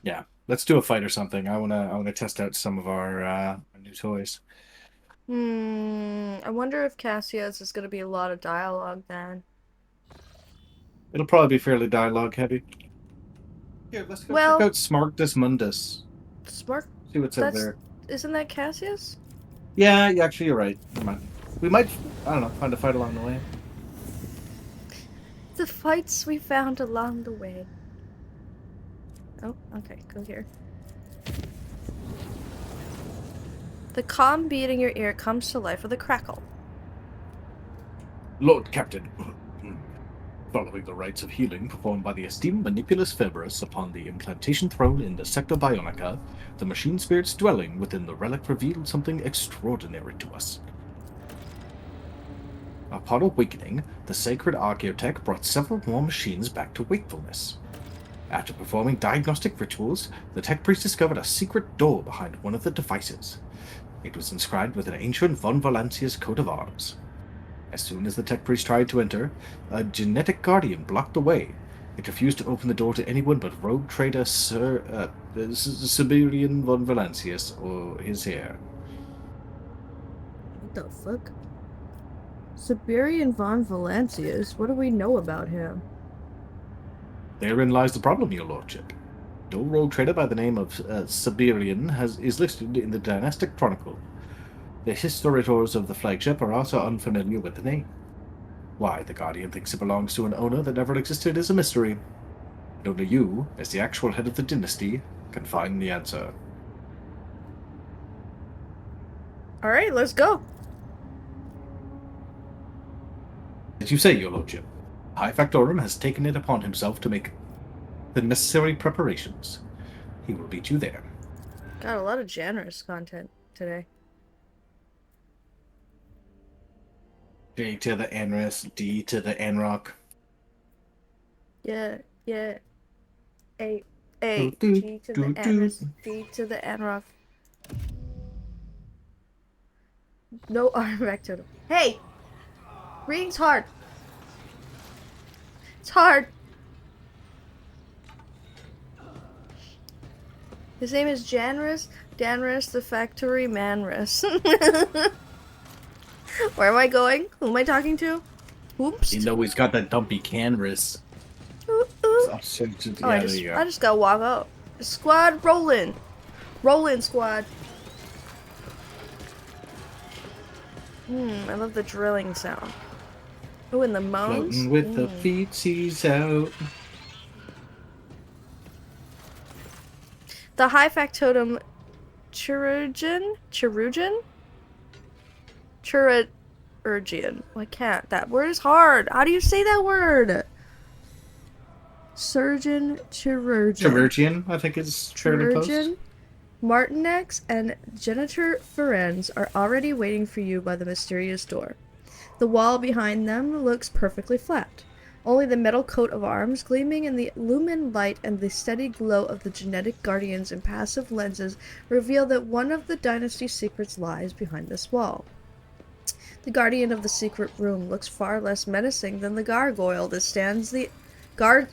Yeah, let's do a fight or something. I wanna test out some of our new toys. I wonder if Cassia's is gonna be a lot of dialogue then. It'll probably be fairly dialogue heavy. Here, let's go check out Smartus Mundus. See what's out there. Isn't that Cassia's? Yeah, actually, you're right. Never mind. We might, I don't know, find a fight along the way. The fights we found along the way. Oh, okay, go here. The calm beat in your ear comes to life with a crackle. Lord Captain, following the rites of healing performed by the esteemed Manipulus Februs upon the implantation throne in the Sector Bionica, the machine spirits dwelling within the relic revealed something extraordinary to us. Upon awakening, the sacred Archaeotech brought several more machines back to wakefulness. After performing diagnostic rituals, the tech priest discovered a secret door behind one of the devices. It was inscribed with an ancient von Valancia's coat of arms. As soon as the tech priest tried to enter, a genetic guardian blocked the way. It refused to open the door to anyone but rogue trader Siberian von Valancius or his heir. What the fuck? Siberian von Valancius? What do we know about him? Therein lies the problem, your lordship. No rogue trader by the name of Siberian is listed in the dynastic chronicle. The historiators of the flagship are also unfamiliar with the name. Why the Guardian thinks it belongs to an owner that never existed is a mystery. And only you, as the actual head of the dynasty, can find the answer. Alright, let's go. As you say, your lordship, High Factorum has taken it upon himself to make the necessary preparations. He will meet you there. Got a lot of generous content today. J to the Anris, D to the Anrock. Yeah, yeah. A, Do, A, do, G to do, the do. Aris, D to the Anroth. No arm back totem. Hey! Reading's hard. It's hard. His name is Janris. Danris the Factory Manris. Where am I going? Who am I talking to? Oops. You know he's got that dumpy canvas. Ooh, ooh. Oh, I there you go. just gotta walk up. Squad rolling. Rolling, squad. I love the drilling sound. Oh, and the moans. Floating with the feetsies out. The high factotum Chirurgian? I can't. That word is hard. How do you say that word? Surgeon Chirurgian. Chirurgian, I think is fairly close. Martinex and Genitor Ferenz are already waiting for you by the mysterious door. The wall behind them looks perfectly flat. Only the metal coat of arms gleaming in the lumen light and the steady glow of the genetic guardians' impassive lenses reveal that one of the dynasty's secrets lies behind this wall. The guardian of the secret room looks far less menacing than the gargoyle that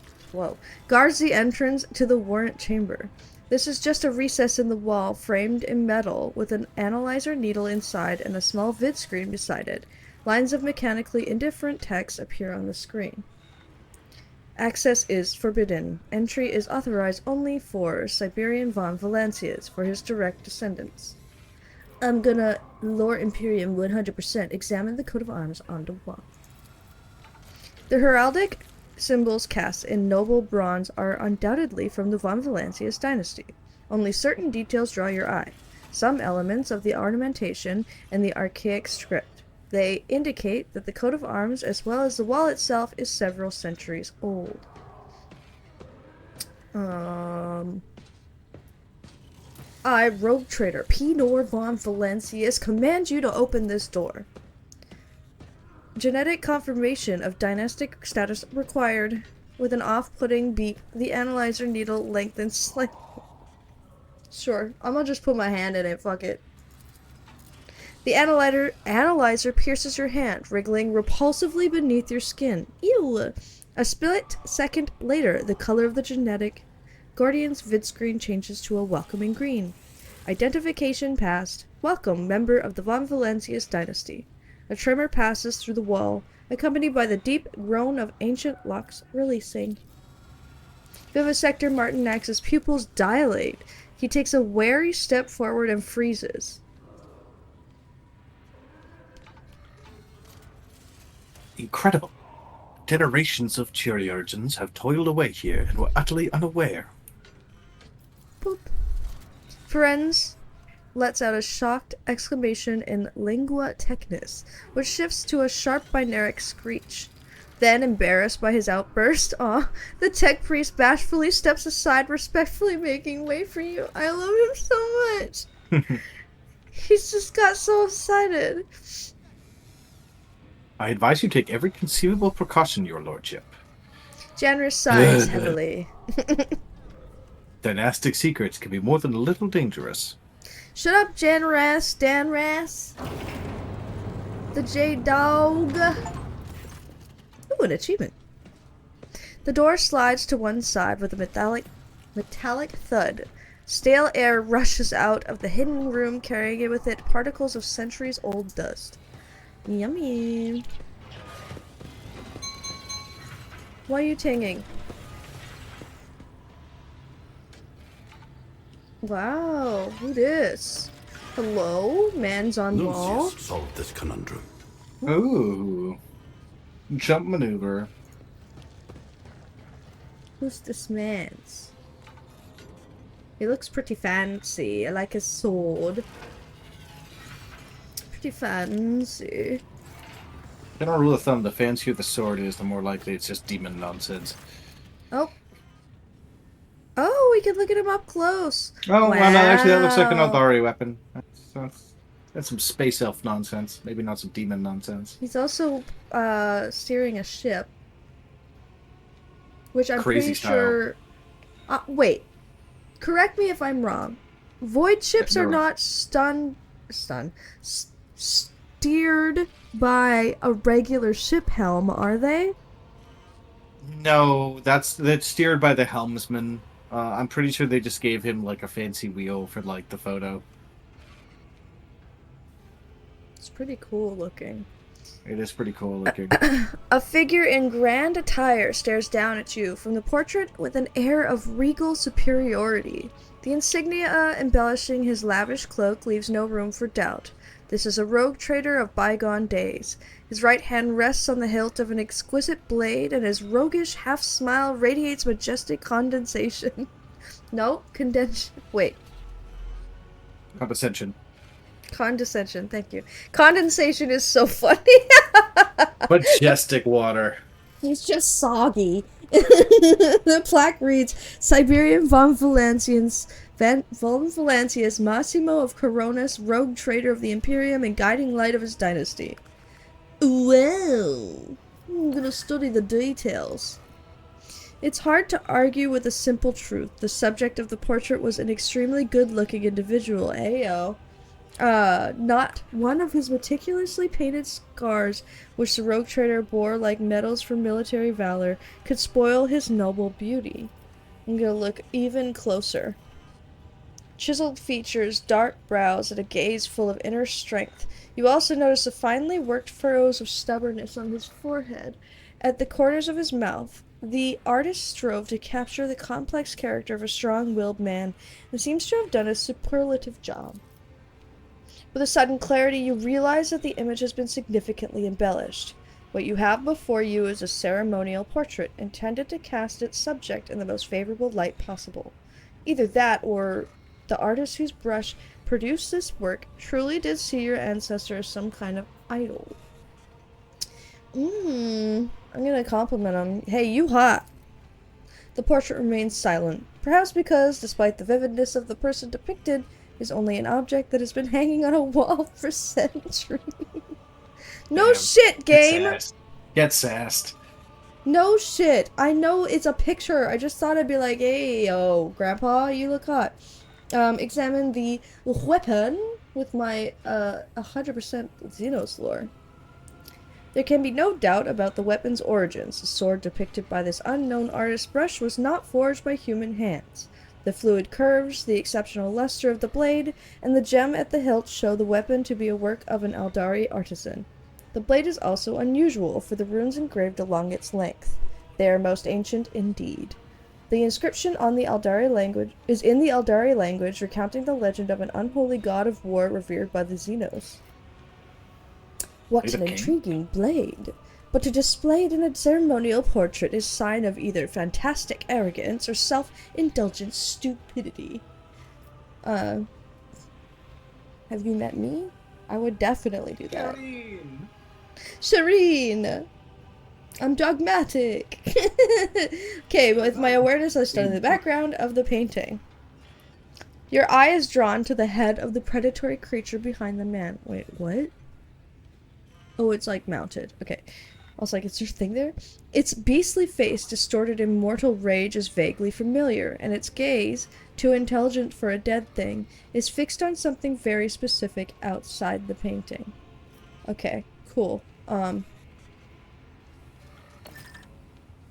guards the entrance to the warrant chamber. This is just a recess in the wall framed in metal with an analyzer needle inside and a small vid screen beside it. Lines of mechanically indifferent text appear on the screen. Access is forbidden. Entry is authorized only for Siberian von Valancias, for his direct descendants. I'm gonna Lore Imperium 100% examine the coat of arms on the wall. The heraldic symbols cast in noble bronze are undoubtedly from the von Valancias dynasty. Only certain details draw your eye. Some elements of the ornamentation and the archaic script. They indicate that the coat of arms, as well as the wall itself, is several centuries old. I, rogue trader Pinor von Valancias, command you to open this door. Genetic confirmation of dynastic status required. With an off-putting beep, the analyzer needle lengthens slightly. Sure, I'm gonna just put my hand in it, fuck it. The analyzer pierces your hand, wriggling repulsively beneath your skin. Ew! A split second later, the color of the genetic guardian's vidscreen changes to a welcoming green. Identification passed. Welcome, member of the von Valancias dynasty. A tremor passes through the wall, accompanied by the deep groan of ancient locks releasing. Vivisector Martinax's pupils dilate. He takes a wary step forward and freezes. Incredible. Generations of chirurgeons have toiled away here and were utterly unaware. Boop. Ferenz lets out a shocked exclamation in lingua technis, which shifts to a sharp binaric screech. Then, embarrassed by his outburst, the tech priest bashfully steps aside, respectfully making way for you. I love him so much. He's just got so excited. I advise you take every conceivable precaution, your lordship. Janris sighs heavily. Dynastic secrets can be more than a little dangerous. Shut up, Danras. The J-Dog. Ooh, an achievement. The door slides to one side with a metallic thud. Stale air rushes out of the hidden room, carrying with it particles of centuries-old dust. Yummy. Why are you tinging? Wow, who this? Hello? Man's on wall? Lucius solved this conundrum. Ooh. Jump maneuver. Who's this man's? He looks pretty fancy. I like his sword. Pretty fancy. General rule of thumb, the fancier the sword is, the more likely it's just demon nonsense. Oh. Oh, we can look at him up close. Oh, wow. Well, no, actually that looks like an Aldari weapon. That's some space elf nonsense. Maybe not some demon nonsense. He's also steering a ship. which I'm Crazy pretty style. sure. Wait, correct me if I'm wrong. Void ships are you're not steered by a regular ship helm, are they? No, that's steered by the helmsman. I'm pretty sure they just gave him like a fancy wheel for like the photo. It's pretty cool looking. It is pretty cool looking. A figure in grand attire stares down at you from the portrait with an air of regal superiority. The insignia embellishing his lavish cloak leaves no room for doubt. This is a rogue trader of bygone days. His right hand rests on the hilt of an exquisite blade, and his roguish half-smile radiates majestic condensation. No, wait. Condescension. Condescension, thank you. Condensation is so funny. Majestic water. He's just soggy. The plaque reads, Siberian von Valancius Massimo of Coronas, rogue trader of the Imperium and guiding light of his dynasty. Well, I'm gonna study the details. It's hard to argue with a simple truth. The subject of the portrait was an extremely good-looking individual. Ayo. Not one of his meticulously painted scars, which the rogue trader bore like medals for military valor, could spoil his noble beauty. I'm gonna look even closer. Chiseled features, dark brows, and a gaze full of inner strength. You also notice the finely worked furrows of stubbornness on his forehead. At the corners of his mouth, the artist strove to capture the complex character of a strong-willed man, and seems to have done a superlative job. With a sudden clarity, you realize that the image has been significantly embellished. What you have before you is a ceremonial portrait, intended to cast its subject in the most favorable light possible. Either that, or the artist whose brush produced this work truly did see your ancestor as some kind of idol. I'm gonna compliment him. Hey, you hot! The portrait remains silent, perhaps because, despite the vividness of the person depicted, is only an object that has been hanging on a wall for centuries. No Damn. shit, game! Get sassed. No shit. I know it's a picture. I just thought I'd be like, hey, yo, Grandpa, you look hot. Examine the weapon with my 100% Xenos lore. There can be no doubt about the weapon's origins. The sword depicted by this unknown artist's brush was not forged by human hands. The fluid curves, the exceptional luster of the blade, and the gem at the hilt show the weapon to be a work of an Aldari artisan. The blade is also unusual for the runes engraved along its length. They are most ancient indeed. The inscription on the Aldari language is in the Aldari language, recounting the legend of an unholy god of war revered by the Xenos. What an intriguing blade! But to display it in a ceremonial portrait is sign of either fantastic arrogance or self-indulgent stupidity. Have you met me? I would definitely do that. Shireen! I'm dogmatic! Okay, with my awareness, I study the background of the painting. Your eye is drawn to the head of the predatory creature behind the man. Wait, what? Oh, it's like mounted. Okay. I was like, is there a thing there? Its beastly face, distorted in mortal rage, is vaguely familiar, and its gaze, too intelligent for a dead thing, is fixed on something very specific outside the painting. Okay, cool.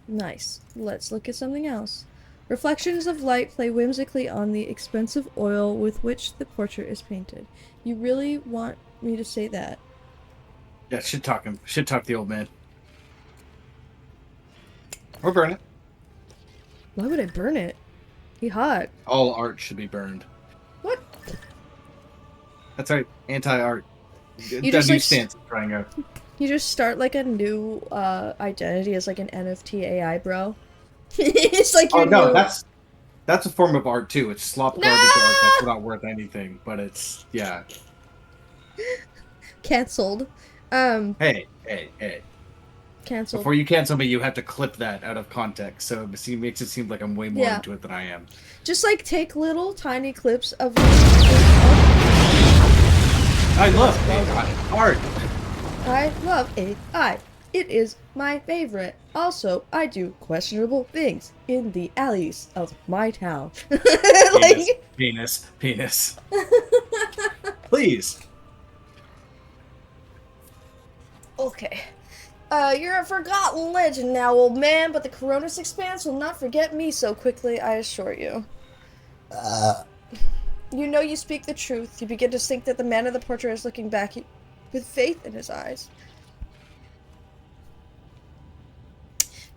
Nice. Let's look at something else. Reflections of light play whimsically on the expensive oil with which the portrait is painted. You really want me to say that? Yeah, shit talk him. Shit talk the old man. Or burn it. Why would I burn it? He hot. All art should be burned. What? That's right. Anti-art. You That just, new like, stance I'm trying out. You just start like a new identity as like an NFT AI bro. It's like your new... that's a form of art too. It's slop garbage art that's not worth anything, but it's yeah. Cancelled. Hey. Cancelled. Before you cancel me, you have to clip that out of context, so it makes it seem like I'm way more into it than I am. Just like take little tiny clips of. I love AI art. I love AI. It is my favorite. Also, I do questionable things in the alleys of my town. Penis. Please. Okay. You're a forgotten legend now, old man, but the Coronis Expanse will not forget me so quickly, I assure you. You know you speak the truth. You begin to think that the man in the portrait is looking back with faith in his eyes.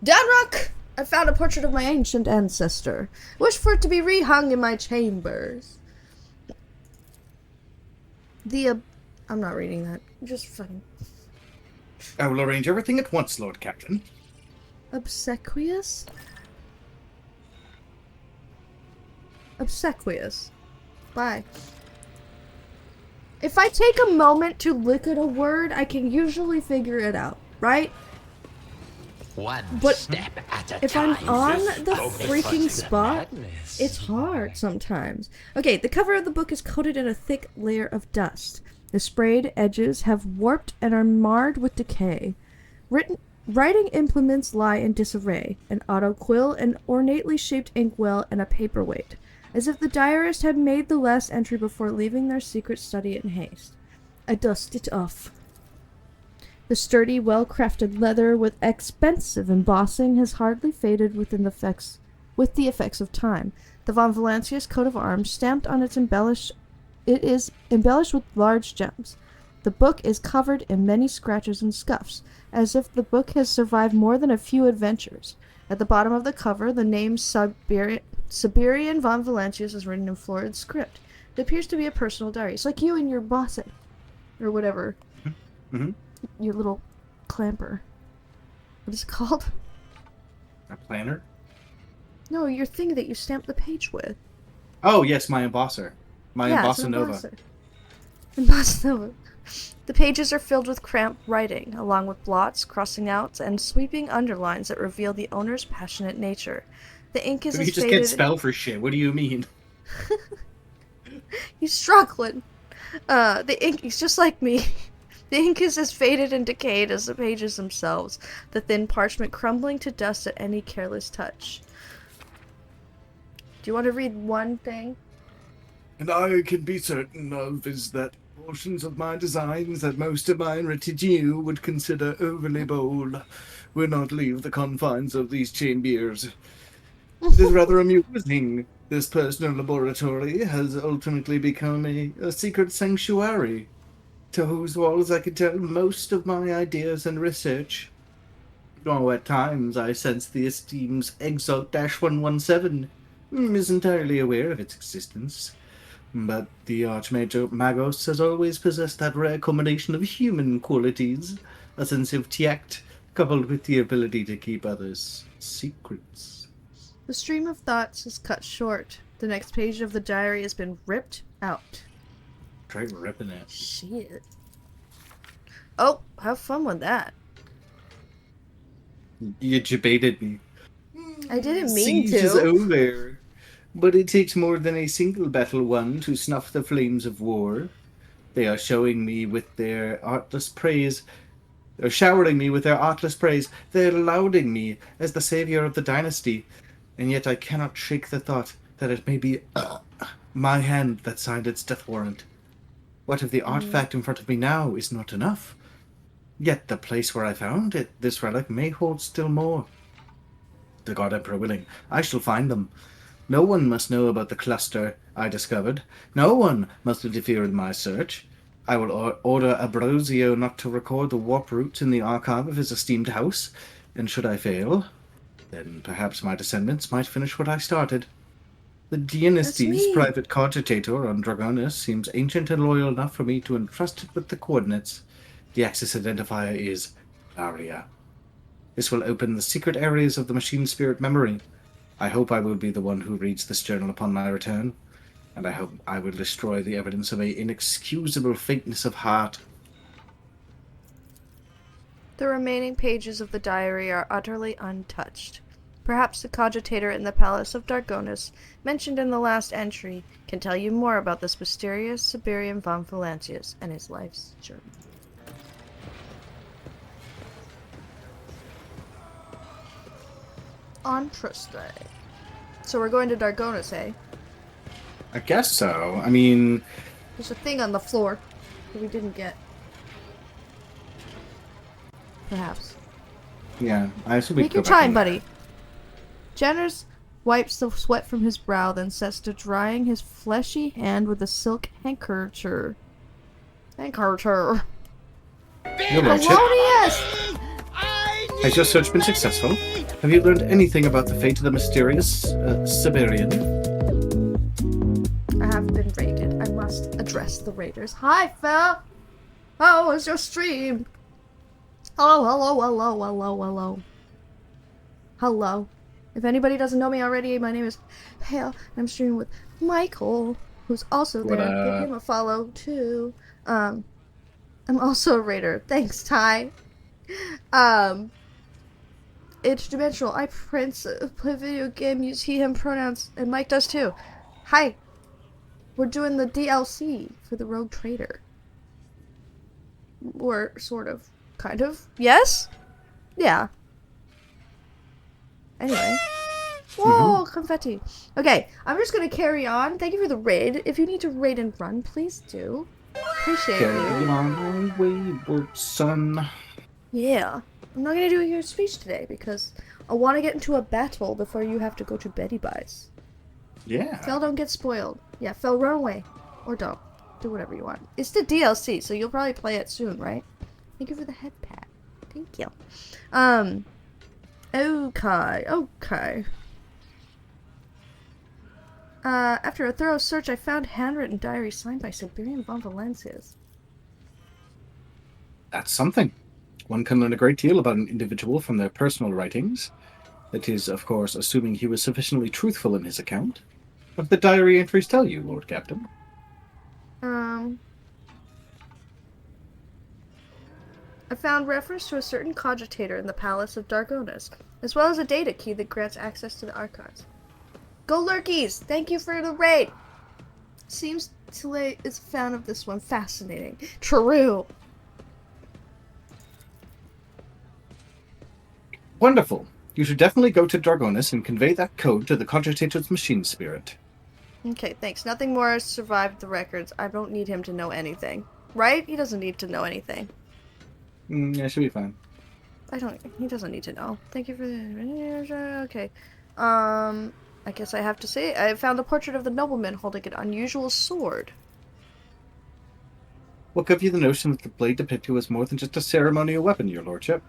Danrock! I found a portrait of my ancient ancestor. Wish for it to be rehung in my chambers. I'm not reading that. Just fucking... I will arrange everything at once, Lord Captain. Obsequious? Obsequious. Bye. If I take a moment to look at a word, I can usually figure it out, right? One But step at a if time. I'm on the freaking spot, it's hard sometimes. Okay, the cover of the book is coated in a thick layer of dust. The sprayed edges have warped and are marred with decay. Writing implements lie in disarray, an auto quill, an ornately shaped inkwell, and a paperweight, as if the diarist had made the last entry before leaving their secret study in haste. I dust it off. The sturdy, well-crafted leather with expensive embossing has hardly faded with the effects of time. The Von Valancius coat of arms, stamped on it is embellished with large gems. The book is covered in many scratches and scuffs, as if the book has survived more than a few adventures. At the bottom of the cover, the name Siberian Von Valancius is written in florid script. It appears to be a personal diary. It's like you and your bossing. Or whatever. Mm-hmm. Your little clamper. What is it called? A planner? No, your thing that you stamp the page with. Oh, yes, my embosser. My Embossa Nova. Embossa Nova. The pages are filled with cramped writing, along with blots, crossing outs, and sweeping underlines that reveal the owner's passionate nature. The ink is You as just faded... get spell for shit. What do you mean? He's struggling. The ink... He's just like me. The ink is as faded and decayed as the pages themselves, the thin parchment crumbling to dust at any careless touch. Do you want to read one thing? And I can be certain of is that portions of my designs that most of my retinue would consider overly bold will not leave the confines of these chambers. It is rather amusing. This personal laboratory has ultimately become a secret sanctuary, to whose walls I can tell most of my ideas and research. Though at times I sense the esteemed Exalt-117 is entirely aware of its existence. But the Archmage Magos has always possessed that rare combination of human qualities, a sense of tact, coupled with the ability to keep others' secrets. The stream of thoughts is cut short. The next page of the diary has been ripped out. Try ripping it. Shit. Oh, have fun with that. You debated me. I didn't mean Siege to. is over. But it takes more than a single battle won to snuff the flames of war. They are showering me with their artless praise. They are lauding me as the savior of the dynasty. And yet I cannot shake the thought that it may be my hand that signed its death warrant. What if the artifact in front of me now is not enough? Yet the place where I found it, this relic, may hold still more. The God Emperor willing, I shall find them. No one must know about the cluster I discovered. No one must interfere with my search. I will order Ambrosio not to record the warp routes in the archive of his esteemed house, and should I fail, then perhaps my descendants might finish what I started. The dynasty's private cogitator on Dragonus seems ancient and loyal enough for me to entrust it with the coordinates. The access identifier is Aria. This will open the secret areas of the machine spirit memory. I hope I will be the one who reads this journal upon my return, and I hope I will destroy the evidence of an inexcusable faintness of heart. The remaining pages of the diary are utterly untouched. Perhaps the cogitator in the Palace of Dargonus, mentioned in the last entry, can tell you more about this mysterious Siberian Von Valancius and his life's journey. Interesting. So we're going to Dargonis, eh? I guess so. I mean... There's a thing on the floor that we didn't get. Perhaps. Yeah, I assume we Take can your go back time, in buddy. Jenners wipes the sweat from his brow, then sets to drying his fleshy hand with a silk handkerchief. Handkerchief. Your lordship, Yes! has your search been successful? Have you learned anything about the fate of the mysterious Siberian? I have been raided. I must address the raiders. Hi, Phil! How was your stream? Hello, hello, hello, hello, hello. Hello. If anybody doesn't know me already, my name is Hael, and I'm streaming with Michael, who's also there. Give him a follow, too. I'm also a raider. Thanks, Ty. Interdimensional. I Prince play video game, use he, him pronouns, and Mike does too. Hi. We're doing the DLC for the Rogue Trader. Or sort of. Kind of. Yes? Yeah. Anyway. Whoa, confetti. Okay, I'm just gonna carry on. Thank you for the raid. If you need to raid and run, please do. Appreciate Carry you. on, wayward son. Yeah. I'm not gonna do your speech today because I want to get into a battle before you have to go to Betty Buys. Yeah. Phil, don't get spoiled. Yeah, Phil, run away. Or don't. Do whatever you want. It's the DLC, so you'll probably play it soon, right? Thank you for the head pat. Thank you. Okay. After a thorough search, I found handwritten diary signed by Siberian von Valencias. That's something. One can learn a great deal about an individual from their personal writings. That is, of course, assuming he was sufficiently truthful in his account. What did the diary entries tell you, Lord Captain? I found reference to a certain cogitator in the Palace of Dargonis, as well as a data key that grants access to the archives. Go Lurkies! Thank you for the raid! Seems Tile is a fan of this one. Fascinating. True! Wonderful. You should definitely go to Dargonis and convey that code to the cogitator's machine spirit. Okay, thanks. Nothing more has survived the records. I don't need him to know anything. Right? He doesn't need to know anything. Yeah, should be fine. He doesn't need to know. Thank you for the... Okay. I guess I have to say, I found a portrait of the nobleman holding an unusual sword. What gave you the notion that the blade depicted was more than just a ceremonial weapon, your lordship?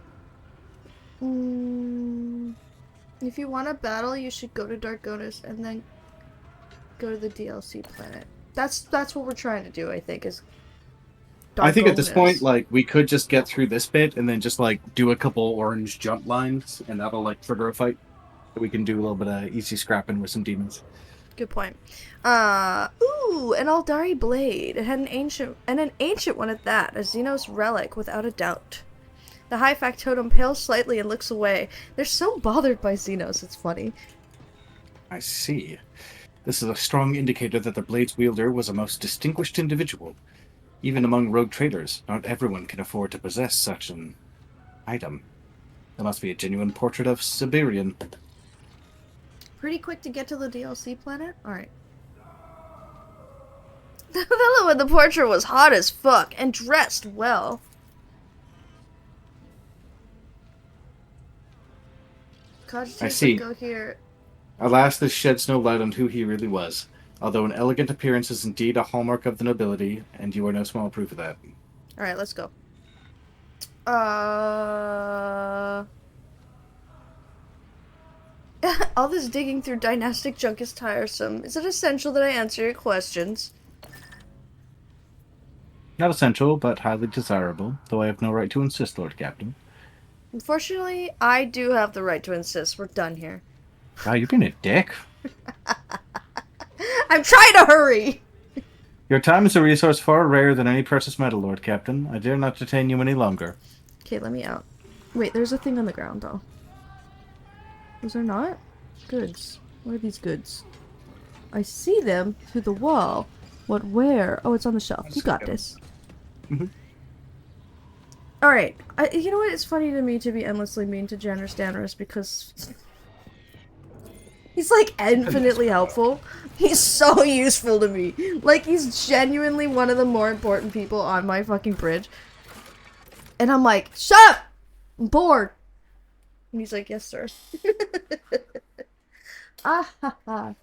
If you want a battle, you should go to Dargonis and then go to the DLC planet. That's what we're trying to do, I think, is Dargonis. I think at this point, like, we could just get through this bit and then just, like, do a couple orange jump lines, and that'll, like, trigger a fight. We can do a little bit of easy scrapping with some demons. Good point. Ooh, an Aldari blade. It had an ancient one at that, a Xenos relic, without a doubt. The high factotum pales slightly and looks away. They're so bothered by Xenos, it's funny. I see. This is a strong indicator that the blade's wielder was a most distinguished individual. Even among rogue traders, not everyone can afford to possess such an item. There must be a genuine portrait of Siberian. Pretty quick to get to the DLC planet? Alright. The fellow in the portrait was hot as fuck and dressed well. I see. Go here. Alas, this sheds no light on who he really was, although an elegant appearance is indeed a hallmark of the nobility, and you are no small proof of that. Alright, let's go. All this digging through dynastic junk is tiresome. Is it essential that I answer your questions? Not essential, but highly desirable, though I have no right to insist, Lord Captain. Unfortunately, I do have the right to insist. We're done here. Wow, you're being a dick. I'm trying to hurry! Your time is a resource far rarer than any precious metal, Lord Captain. I dare not detain you any longer. Okay, let me out. Wait, there's a thing on the ground, though. Is there not? Goods. What are these goods? I see them through the wall. What, where? Oh, it's on the shelf. You got this. Alright. You know what? It's funny to me to be endlessly mean to Janice Danvers because He's like infinitely helpful. He's so useful to me. Like, he's genuinely one of the more important people on my fucking bridge. And I'm like, shut up! I'm bored. And he's like, yes, sir. Ah ha ha.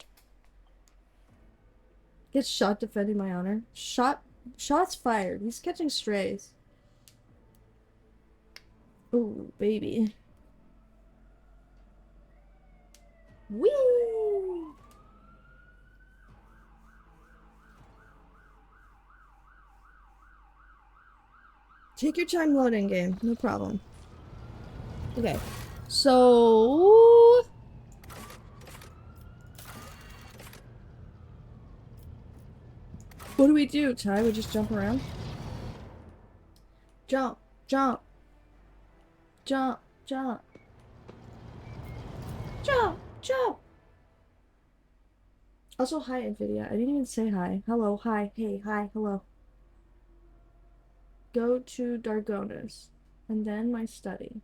Gets shot defending my honor. Shots fired. He's catching strays. Ooh, baby. Whee! Take your time loading, game. No problem. Okay. So... what do we do, Ty? We just jump around? Jump, jump. Jump, jump. Jump, jump. Also, hi, NVIDIA. I didn't even say hi. Hello, hi, hey, hi, hello. Go to Dargonis. And then my study.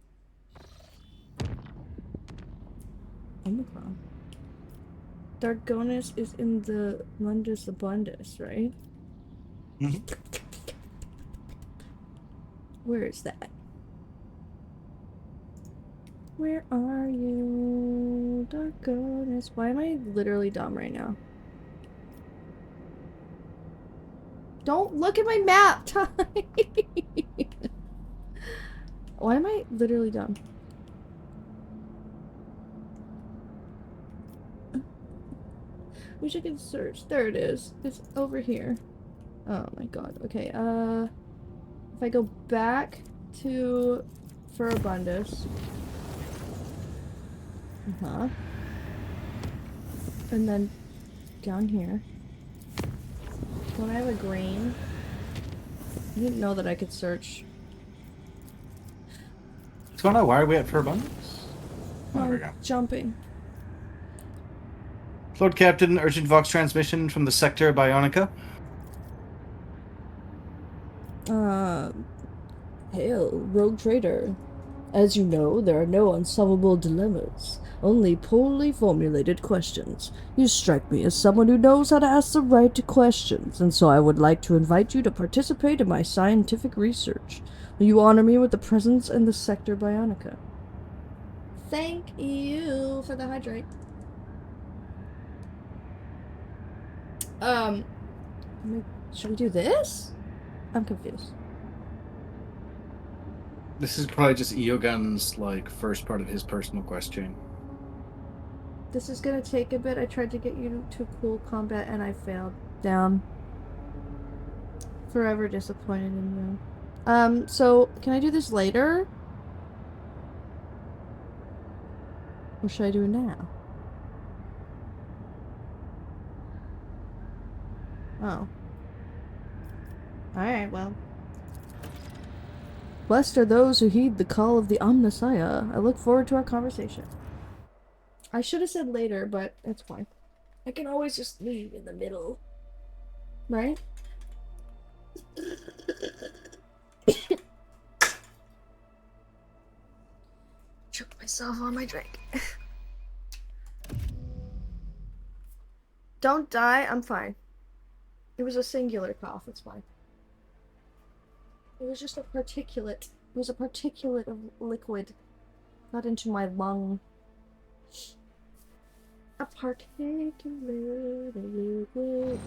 Omicron. Dargonis is in the Mundus Abundus, right? Mm-hmm. Where is that? Where are you, Dargonis? Why am I literally dumb right now? Don't look at my map, Ty! Why am I literally dumb? Wish I could search. There it is. It's over here. Oh my god. Okay, if I go back to Furabundus. And then down here. Don't I have a green? I didn't know that I could search. What's going on? Why are we at for abundance? Oh, there we go. Jumping. Lord Captain, urgent Vox transmission from the sector Bionica. Hail, rogue trader. As you know, there are no unsolvable dilemmas, only poorly formulated questions. You strike me as someone who knows how to ask the right questions, and so I would like to invite you to participate in my scientific research. Will you honor me with the presence in the sector Bionica? Thank you for the hydrate. Should we do this? I'm confused. This is probably just Eogun's, like, first part of his personal question. This is gonna take a bit. I tried to get you to cool combat and I failed. Down. Forever disappointed in you. So, can I do this later? Or should I do it now? Oh. Alright, well. Blessed are those who heed the call of the Omnissiah. I look forward to our conversation. I should have said later, but that's fine. I can always just leave in the middle. Right? Choked myself on my drink. Don't die, I'm fine. It was a singular cough, it's fine. It was just a particulate. It was a particulate of liquid. Got into my lung. A particulate of liquid.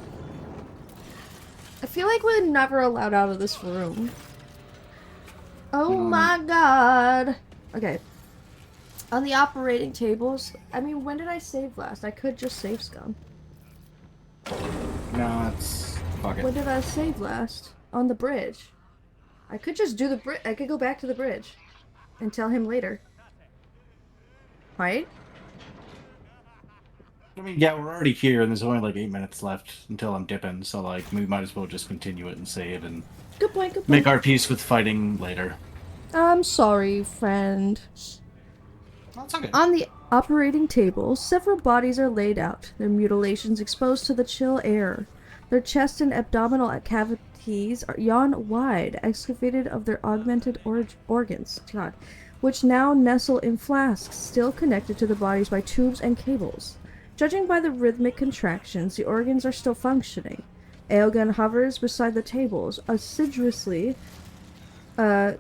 I feel like we're never allowed out of this room. Oh my god. Okay. On the operating tables, I mean, when did I save last? I could just save scum. No, it's... fuck it. When did I save last? On the bridge. I could just do the bridge. I could go back to the bridge. And tell him later. Right? I mean, yeah, we're already here, and there's only like 8 minutes left until I'm dipping, so like, we might as well just continue it and save and... Good point, good point. Make our peace with fighting later. I'm sorry, friend. That's okay. On the operating table, several bodies are laid out, their mutilations exposed to the chill air. Their chest and abdominal cavities yawn wide, excavated of their augmented organs, which now nestle in flasks, still connected to the bodies by tubes and cables. Judging by the rhythmic contractions, the organs are still functioning. Hael-kun hovers beside the tables, assiduously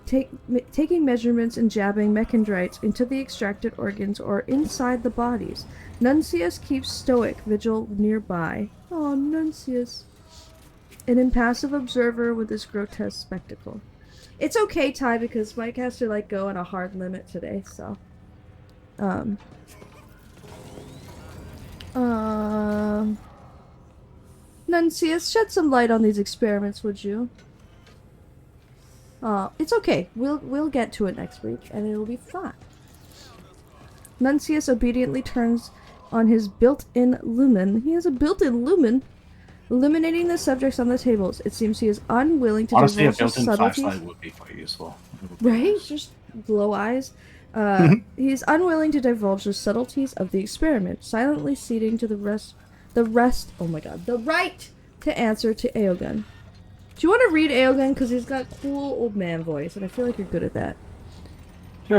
taking measurements and jabbing mechandrites into the extracted organs or inside the bodies. Nuncius keeps stoic vigil nearby. Oh, Nuncius. An impassive observer with this grotesque spectacle. It's okay, Ty, because Mike has to, like, go on a hard limit today, so... Nuncius, shed some light on these experiments, would you? It's okay. We'll get to it next week, and it'll be fine. Nuncius obediently turns on his built-in lumen. He has a built-in lumen, illuminating the subjects on the tables. It seems he is unwilling to Honestly, a divulge his built-in subtleties. flashlight would be quite useful. Right? Just glow eyes. He's unwilling to divulge the subtleties of the experiment, silently ceding to the right to answer to Hael-kun. Do you want to read Hael-kun? Because he's got cool old man voice, and I feel like you're good at that. Sure.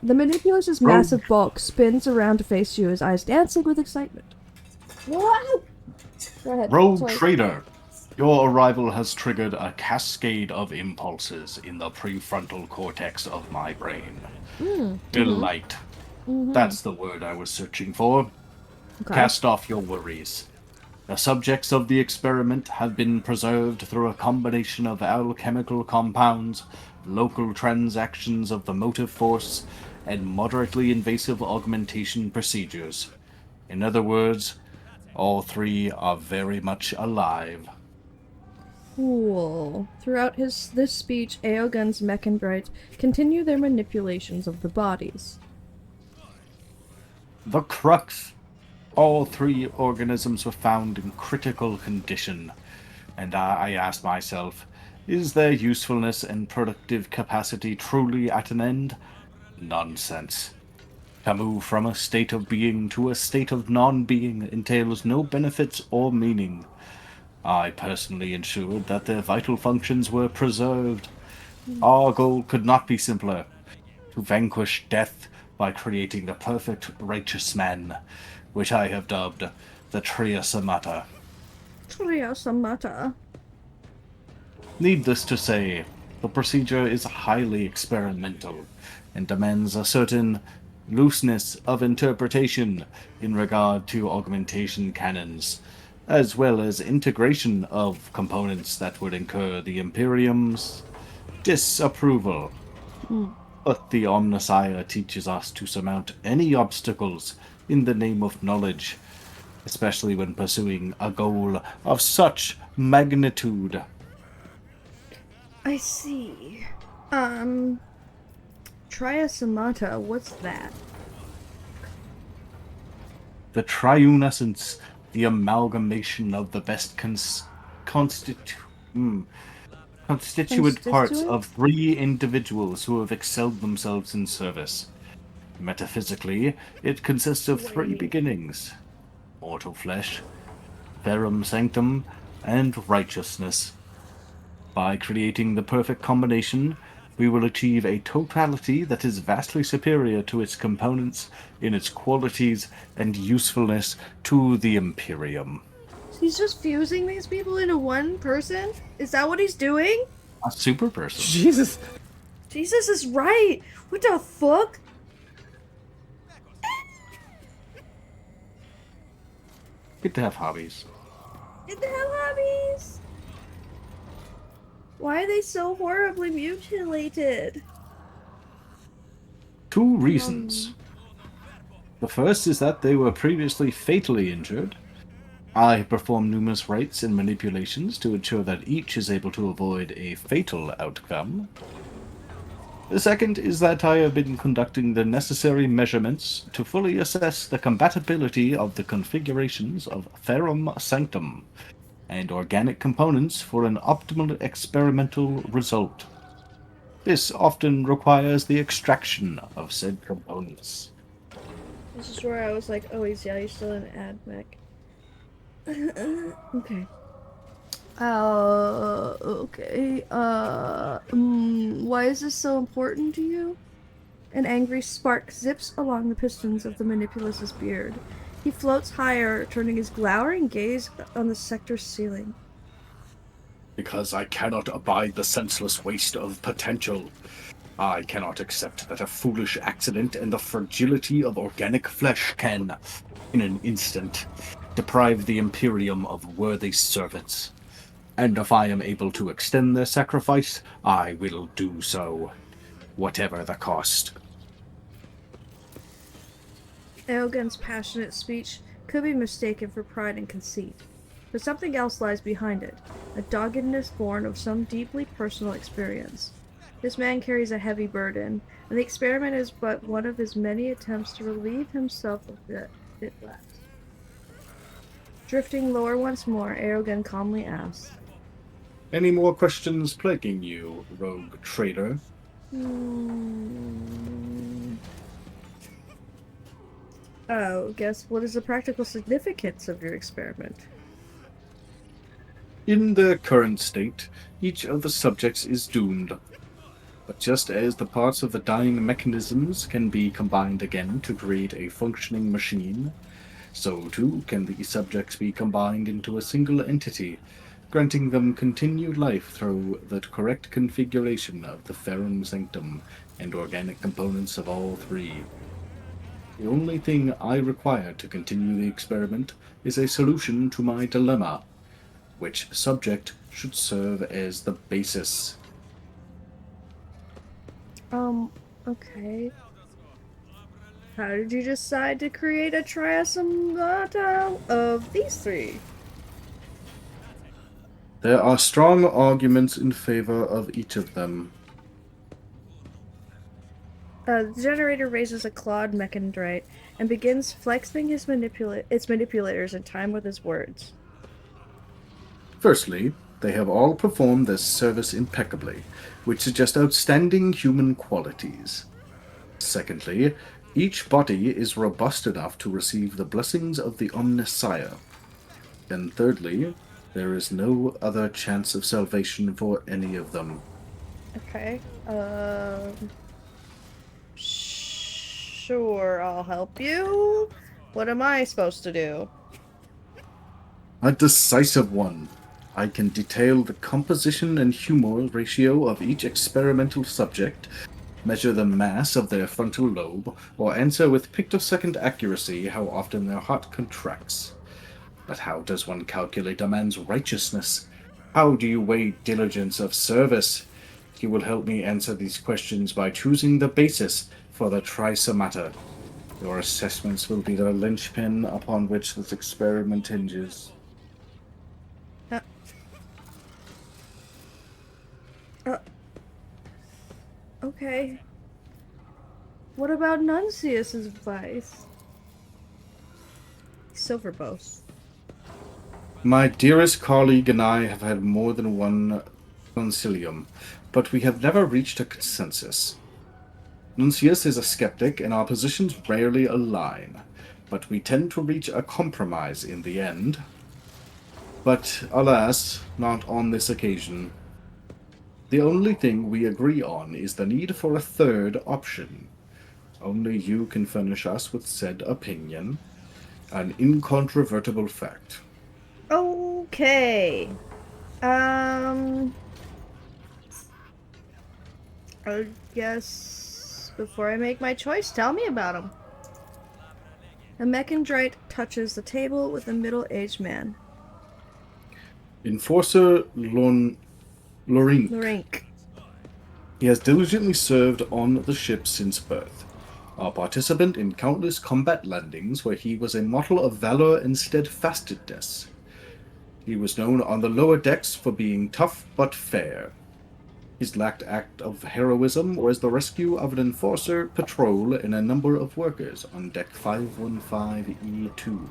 The Manipulus's massive bulk spins around to face you, his eyes dancing with excitement. Whoa! Go ahead. Rogue Sorry. Trader, your arrival has triggered a cascade of impulses in the prefrontal cortex of my brain. Delight. That's the word I was searching for. Okay. Cast off your worries. The subjects of the experiment have been preserved through a combination of alchemical compounds, local transactions of the motive force, and moderately invasive augmentation procedures. In other words, all three are very much alive. Cool. Throughout this speech, Hael-kun's mechandrites continue their manipulations of the bodies. The crux. All three organisms were found in critical condition, and I asked myself, is their usefulness and productive capacity truly at an end? Nonsense. To move from a state of being to a state of non-being entails no benefits or meaning. I personally ensured that their vital functions were preserved. Our goal could not be simpler. To vanquish death by creating the perfect righteous man, which I have dubbed the Triasamata. Triasamata. Needless to say, the procedure is highly experimental and demands a certain looseness of interpretation in regard to augmentation canons, as well as integration of components that would incur the Imperium's disapproval. But the Omnissiah teaches us to surmount any obstacles in the name of knowledge, especially when pursuing a goal of such magnitude. I see. Triasamata, what's that? The triune essence, the amalgamation of the best constituent parts of three individuals who have excelled themselves in service. Metaphysically, it consists of three beginnings: mortal flesh, verum sanctum, and righteousness. By creating the perfect combination, we will achieve a totality that is vastly superior to its components in its qualities and usefulness to the Imperium. He's just fusing these people into one person? Is that what he's doing? A super person. Jesus. Jesus is right. What the fuck? Good to have hobbies. Did they have hobbies? Why are they so horribly mutilated? Two reasons. The first is that they were previously fatally injured. I perform numerous rites and manipulations to ensure that each is able to avoid a fatal outcome. The second is that I have been conducting the necessary measurements to fully assess the compatibility of the configurations of Verum Sanctum and organic components for an optimal experimental result. This often requires the extraction of said components. This is where I was like, oh, he's still in ad mech. Okay. Okay. Why is this so important to you? An angry spark zips along the pistons of the Manipulus's beard. He floats higher, turning his glowering gaze on the sector's ceiling. Because I cannot abide the senseless waste of potential. I cannot accept that a foolish accident and the fragility of organic flesh can, in an instant, deprive the Imperium of worthy servants. And if I am able to extend their sacrifice, I will do so, whatever the cost. Hael-kun's passionate speech could be mistaken for pride and conceit, but something else lies behind it, a doggedness born of some deeply personal experience. This man carries a heavy burden, and the experiment is but one of his many attempts to relieve himself of it left. Drifting lower once more, Hael-kun calmly asks, Any more questions plaguing you, rogue traitor? Oh, guess what is the practical significance of your experiment? In their current state, each of the subjects is doomed. But just as the parts of the dying mechanisms can be combined again to create a functioning machine, so too can these subjects be combined into a single entity, granting them continued life through the correct configuration of the Ferrum Sanctum and organic components of all three. The only thing I require to continue the experiment is a solution to my dilemma, which subject should serve as the basis. Okay. How did you decide to create a triassemblato of these three? There are strong arguments in favor of each of them. The generator raises a clawed mechandrite and begins flexing its manipulators in time with his words. Firstly, they have all performed their service impeccably, which suggests outstanding human qualities. Secondly, each body is robust enough to receive the blessings of the Omnissiah. And thirdly, there is no other chance of salvation for any of them. Okay. Sure, I'll help you. What am I supposed to do? A decisive one. I can detail the composition and humor ratio of each experimental subject, measure the mass of their frontal lobe, or answer with pictosecond accuracy how often their heart contracts. But how does one calculate a man's righteousness? How do you weigh diligence of service? You will help me answer these questions by choosing the basis for the trisomata. Your assessments will be the linchpin upon which this experiment hinges. Okay. What about Nuncius's advice? Silverbow. My dearest colleague and I have had more than one concilium, but we have never reached a consensus. Nuncius is a skeptic, and our positions rarely align, but we tend to reach a compromise in the end. But, alas, not on this occasion. The only thing we agree on is the need for a third option. Only you can furnish us with said opinion, an incontrovertible fact. Okay. I guess before I make my choice, tell me about him. A mechandrite touches the table with a middle-aged man. Enforcer Lorink. He has diligently served on the ship since birth. A participant in countless combat landings where he was a model of valor and steadfastness. He was known on the lower decks for being tough but fair. His last act of heroism was the rescue of an enforcer patrol and a number of workers on deck 515E2.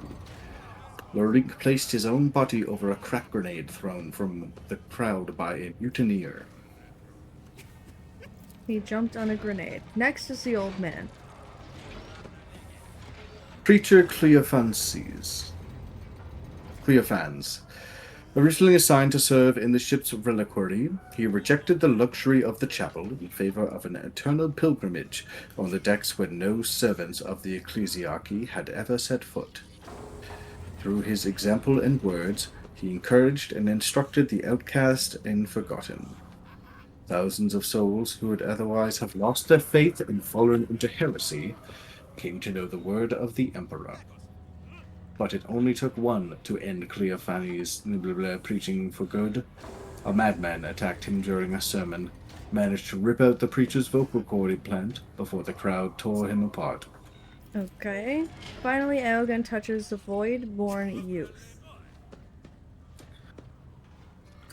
Lorink placed his own body over a crack grenade thrown from the crowd by a mutineer. He jumped on a grenade. Next is the old man. Preacher Cleophans. Originally assigned to serve in the ship's reliquary, he rejected the luxury of the chapel in favor of an eternal pilgrimage on the decks where no servants of the ecclesiarchy had ever set foot. Through his example and words, he encouraged and instructed the outcast and forgotten. Thousands of souls who would otherwise have lost their faith and fallen into heresy came to know the word of the Emperor. But it only took one to end Cleophani's preaching for good. A madman attacked him during a sermon, managed to rip out the preacher's vocal cord implant before the crowd tore him apart. Okay. Finally, Hael-kun touches the void-born youth.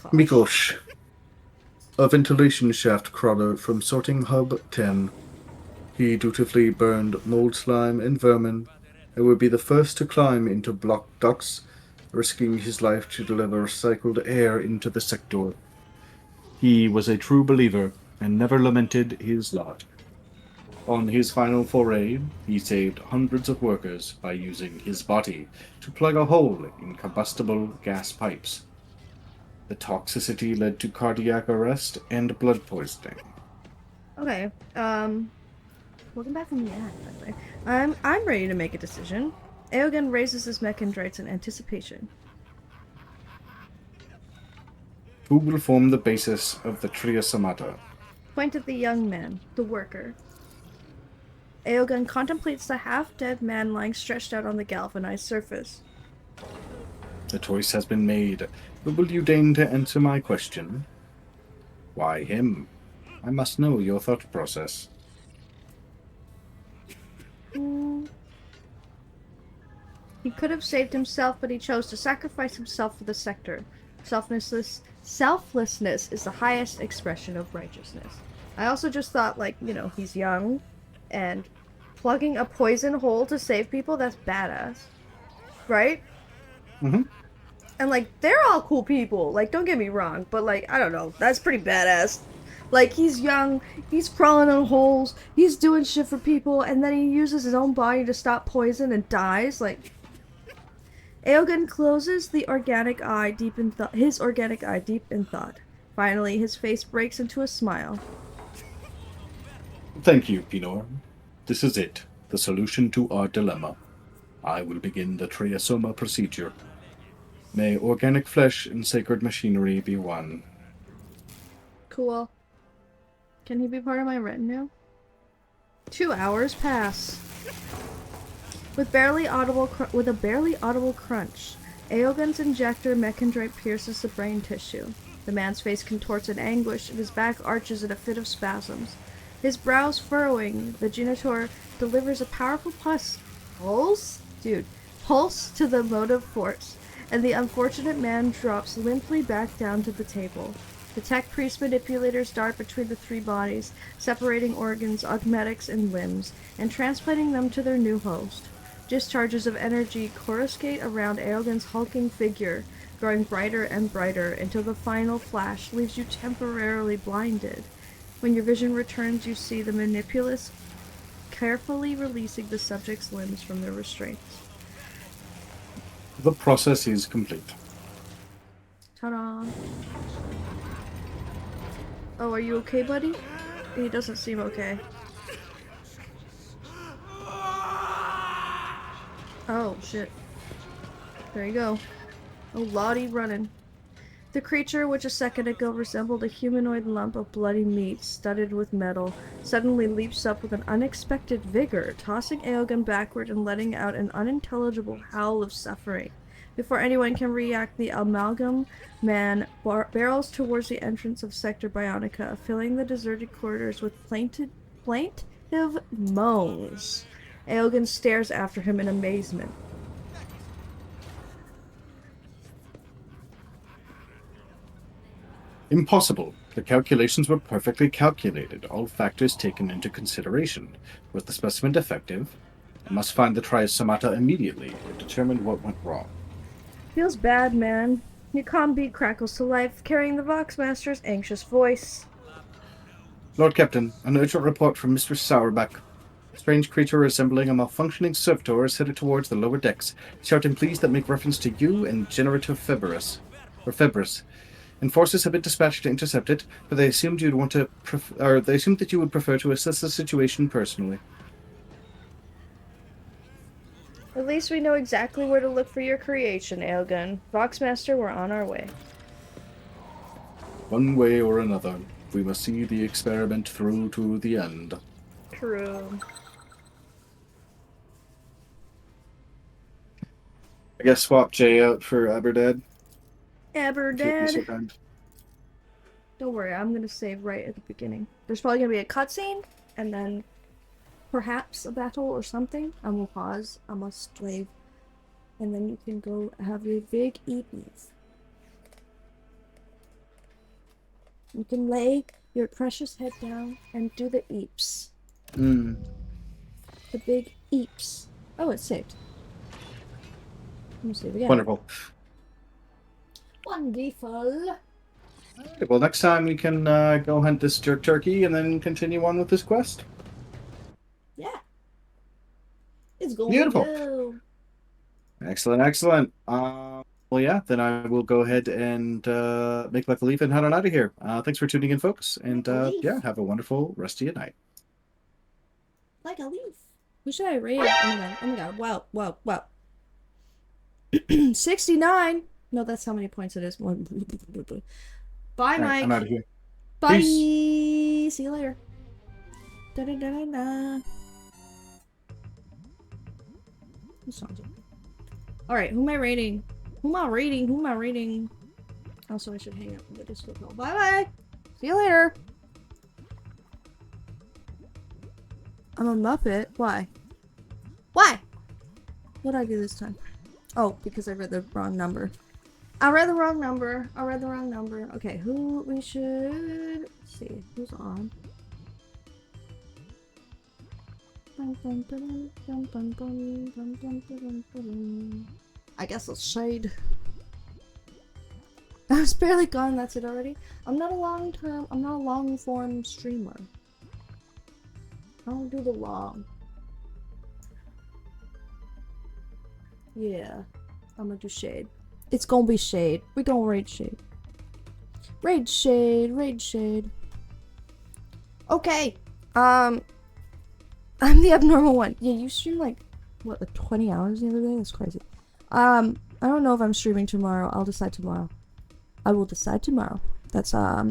Gosh. Mikosh. A ventilation shaft crawler from sorting hub 10. He dutifully burned mold slime and vermin, and would be the first to climb into block ducts, risking his life to deliver recycled air into the sector. He was a true believer, and never lamented his lot. On his final foray, he saved hundreds of workers by using his body to plug a hole in combustible gas pipes. The toxicity led to cardiac arrest and blood poisoning. Okay, welcome back from the ad, by the way. I'm ready to make a decision. Hael-kun raises his mechandrites in anticipation. Who will form the basis of the Tria Samata? Point at the young man, the worker. Hael-kun contemplates the half-dead man lying stretched out on the galvanized surface. The choice has been made, but will you deign to answer my question? Why him? I must know your thought process. He could have saved himself, but he chose to sacrifice himself for the sector. Selflessness is the highest expression of righteousness. I also just thought, like, you know, he's young, and plugging a poison hole to save people, that's badass. Right? Mm-hmm. And, like, they're all cool people. Like, don't get me wrong, but, like, I don't know. That's pretty badass. Like, he's young, he's crawling on holes, he's doing shit for people, and then he uses his own body to stop poison and dies. Like, Hael-kun closes the organic eye deep in his organic eye deep in thought. Finally, his face breaks into a smile. Thank you, Pinor. This is it, the solution to our dilemma. I will begin the triasoma procedure. May organic flesh and sacred machinery be one. Cool. Can he be part of my retinue? 2 hours pass. With a barely audible crunch, Hael-kun's injector mechandrite pierces the brain tissue. The man's face contorts in anguish, and his back arches in a fit of spasms. His brows furrowing, the genitor delivers a powerful pulse to the motive force, and the unfortunate man drops limply back down to the table. The tech priest manipulators dart between the three bodies, separating organs, augmetics, and limbs, and transplanting them to their new host. Discharges of energy coruscate around Hael-kun's hulking figure, growing brighter and brighter until the final flash leaves you temporarily blinded. When your vision returns, you see the manipulus carefully releasing the subject's limbs from their restraints. The process is complete. Ta-da! Oh, are you okay, buddy? He doesn't seem okay. Oh, shit. There you go. Oh, Lottie running. The creature, which a second ago resembled a humanoid lump of bloody meat studded with metal, suddenly leaps up with an unexpected vigor, tossing Hael-kun backward and letting out an unintelligible howl of suffering. Before anyone can react, the amalgam man barrels towards the entrance of Sector Bionica, filling the deserted corridors with plaintive moans. Hael-kun stares after him in amazement. Impossible. The calculations were perfectly calculated, all factors taken into consideration. Was the specimen defective? I must find the triasomata immediately and determine what went wrong. Feels bad, man. Your calm beat crackles to life, carrying the Voxmaster's anxious voice. Lord Captain, an urgent report from Mr. Sauerback. A strange creature resembling a malfunctioning servitor is headed towards the lower decks, shouting pleas that make reference to you and Generator Febris. Enforcers have been dispatched to intercept it, but they assumed that you would prefer to assess the situation personally. At least we know exactly where to look for your creation, Hael-kun. Voxmaster, we're on our way. One way or another, we must see the experiment through to the end. True. I guess swap Jay out for Aberdad. Aberdad. Kind. Don't worry, I'm gonna save right at the beginning. There's probably gonna be a cutscene, and then perhaps a battle or something. I will pause. I must save. And then you can go have your big eepies. You can lay your precious head down and do the eeps. Mm. The big eeps. Oh, it's saved. Let me save again. Wonderful. Wonderful. Right, well, next time we can go hunt this jerk turkey and then continue on with this quest. Yeah. It's going Beautiful. well. Excellent, excellent. Well, yeah, then I will go ahead and make like a leaf and head on out of here. Thanks for tuning in, folks. And yeah, have a wonderful rest of your night. Like a leaf. Who should I raid? Oh my god. Wow, wow, wow. 69. No, that's how many points it is. Bye, All Mike. right, I'm out of here. Bye. Peace. See you later. Da da da da da. What song is it? Alright, who am I raiding? Who am I raiding? Who am I raiding? Also, I should hang up the Discord call. Bye bye. See you later. I'm a Muppet. Why? Why? What did I do this time? Oh, because I read the wrong number. I read the wrong number. I read the wrong number. Okay, who we should... Let's see. Who's on? I guess it's Shade. I was barely gone, that's it already. I'm not a long form streamer. I don't do the long. Yeah, I'm gonna do Shade. It's gonna be Shade. We gonna raid Shade. Raid Shade, raid Shade. Okay, I'm the abnormal one. Yeah, you stream like, what, like 20 hours the other day? That's crazy. I don't know if I'm streaming tomorrow. I'll decide tomorrow. I will decide tomorrow. That's, yeah.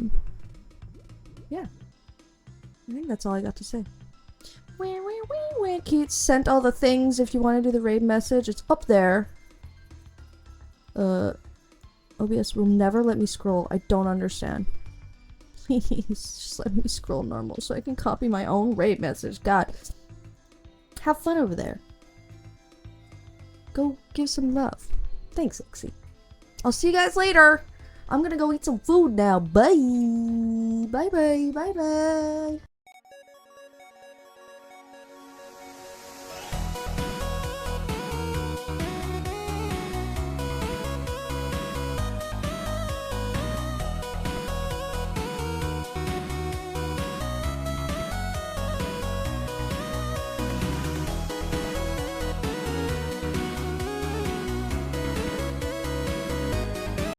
I think that's all I got to say. Keith sent all the things if you want to do the raid message. It's up there. OBS will never let me scroll. I don't understand. Please, just let me scroll normal so I can copy my own raid message. God. Have fun over there. Go give some love. Thanks, Lexi. I'll see you guys later. I'm gonna go eat some food now. Bye. Bye bye. Bye bye.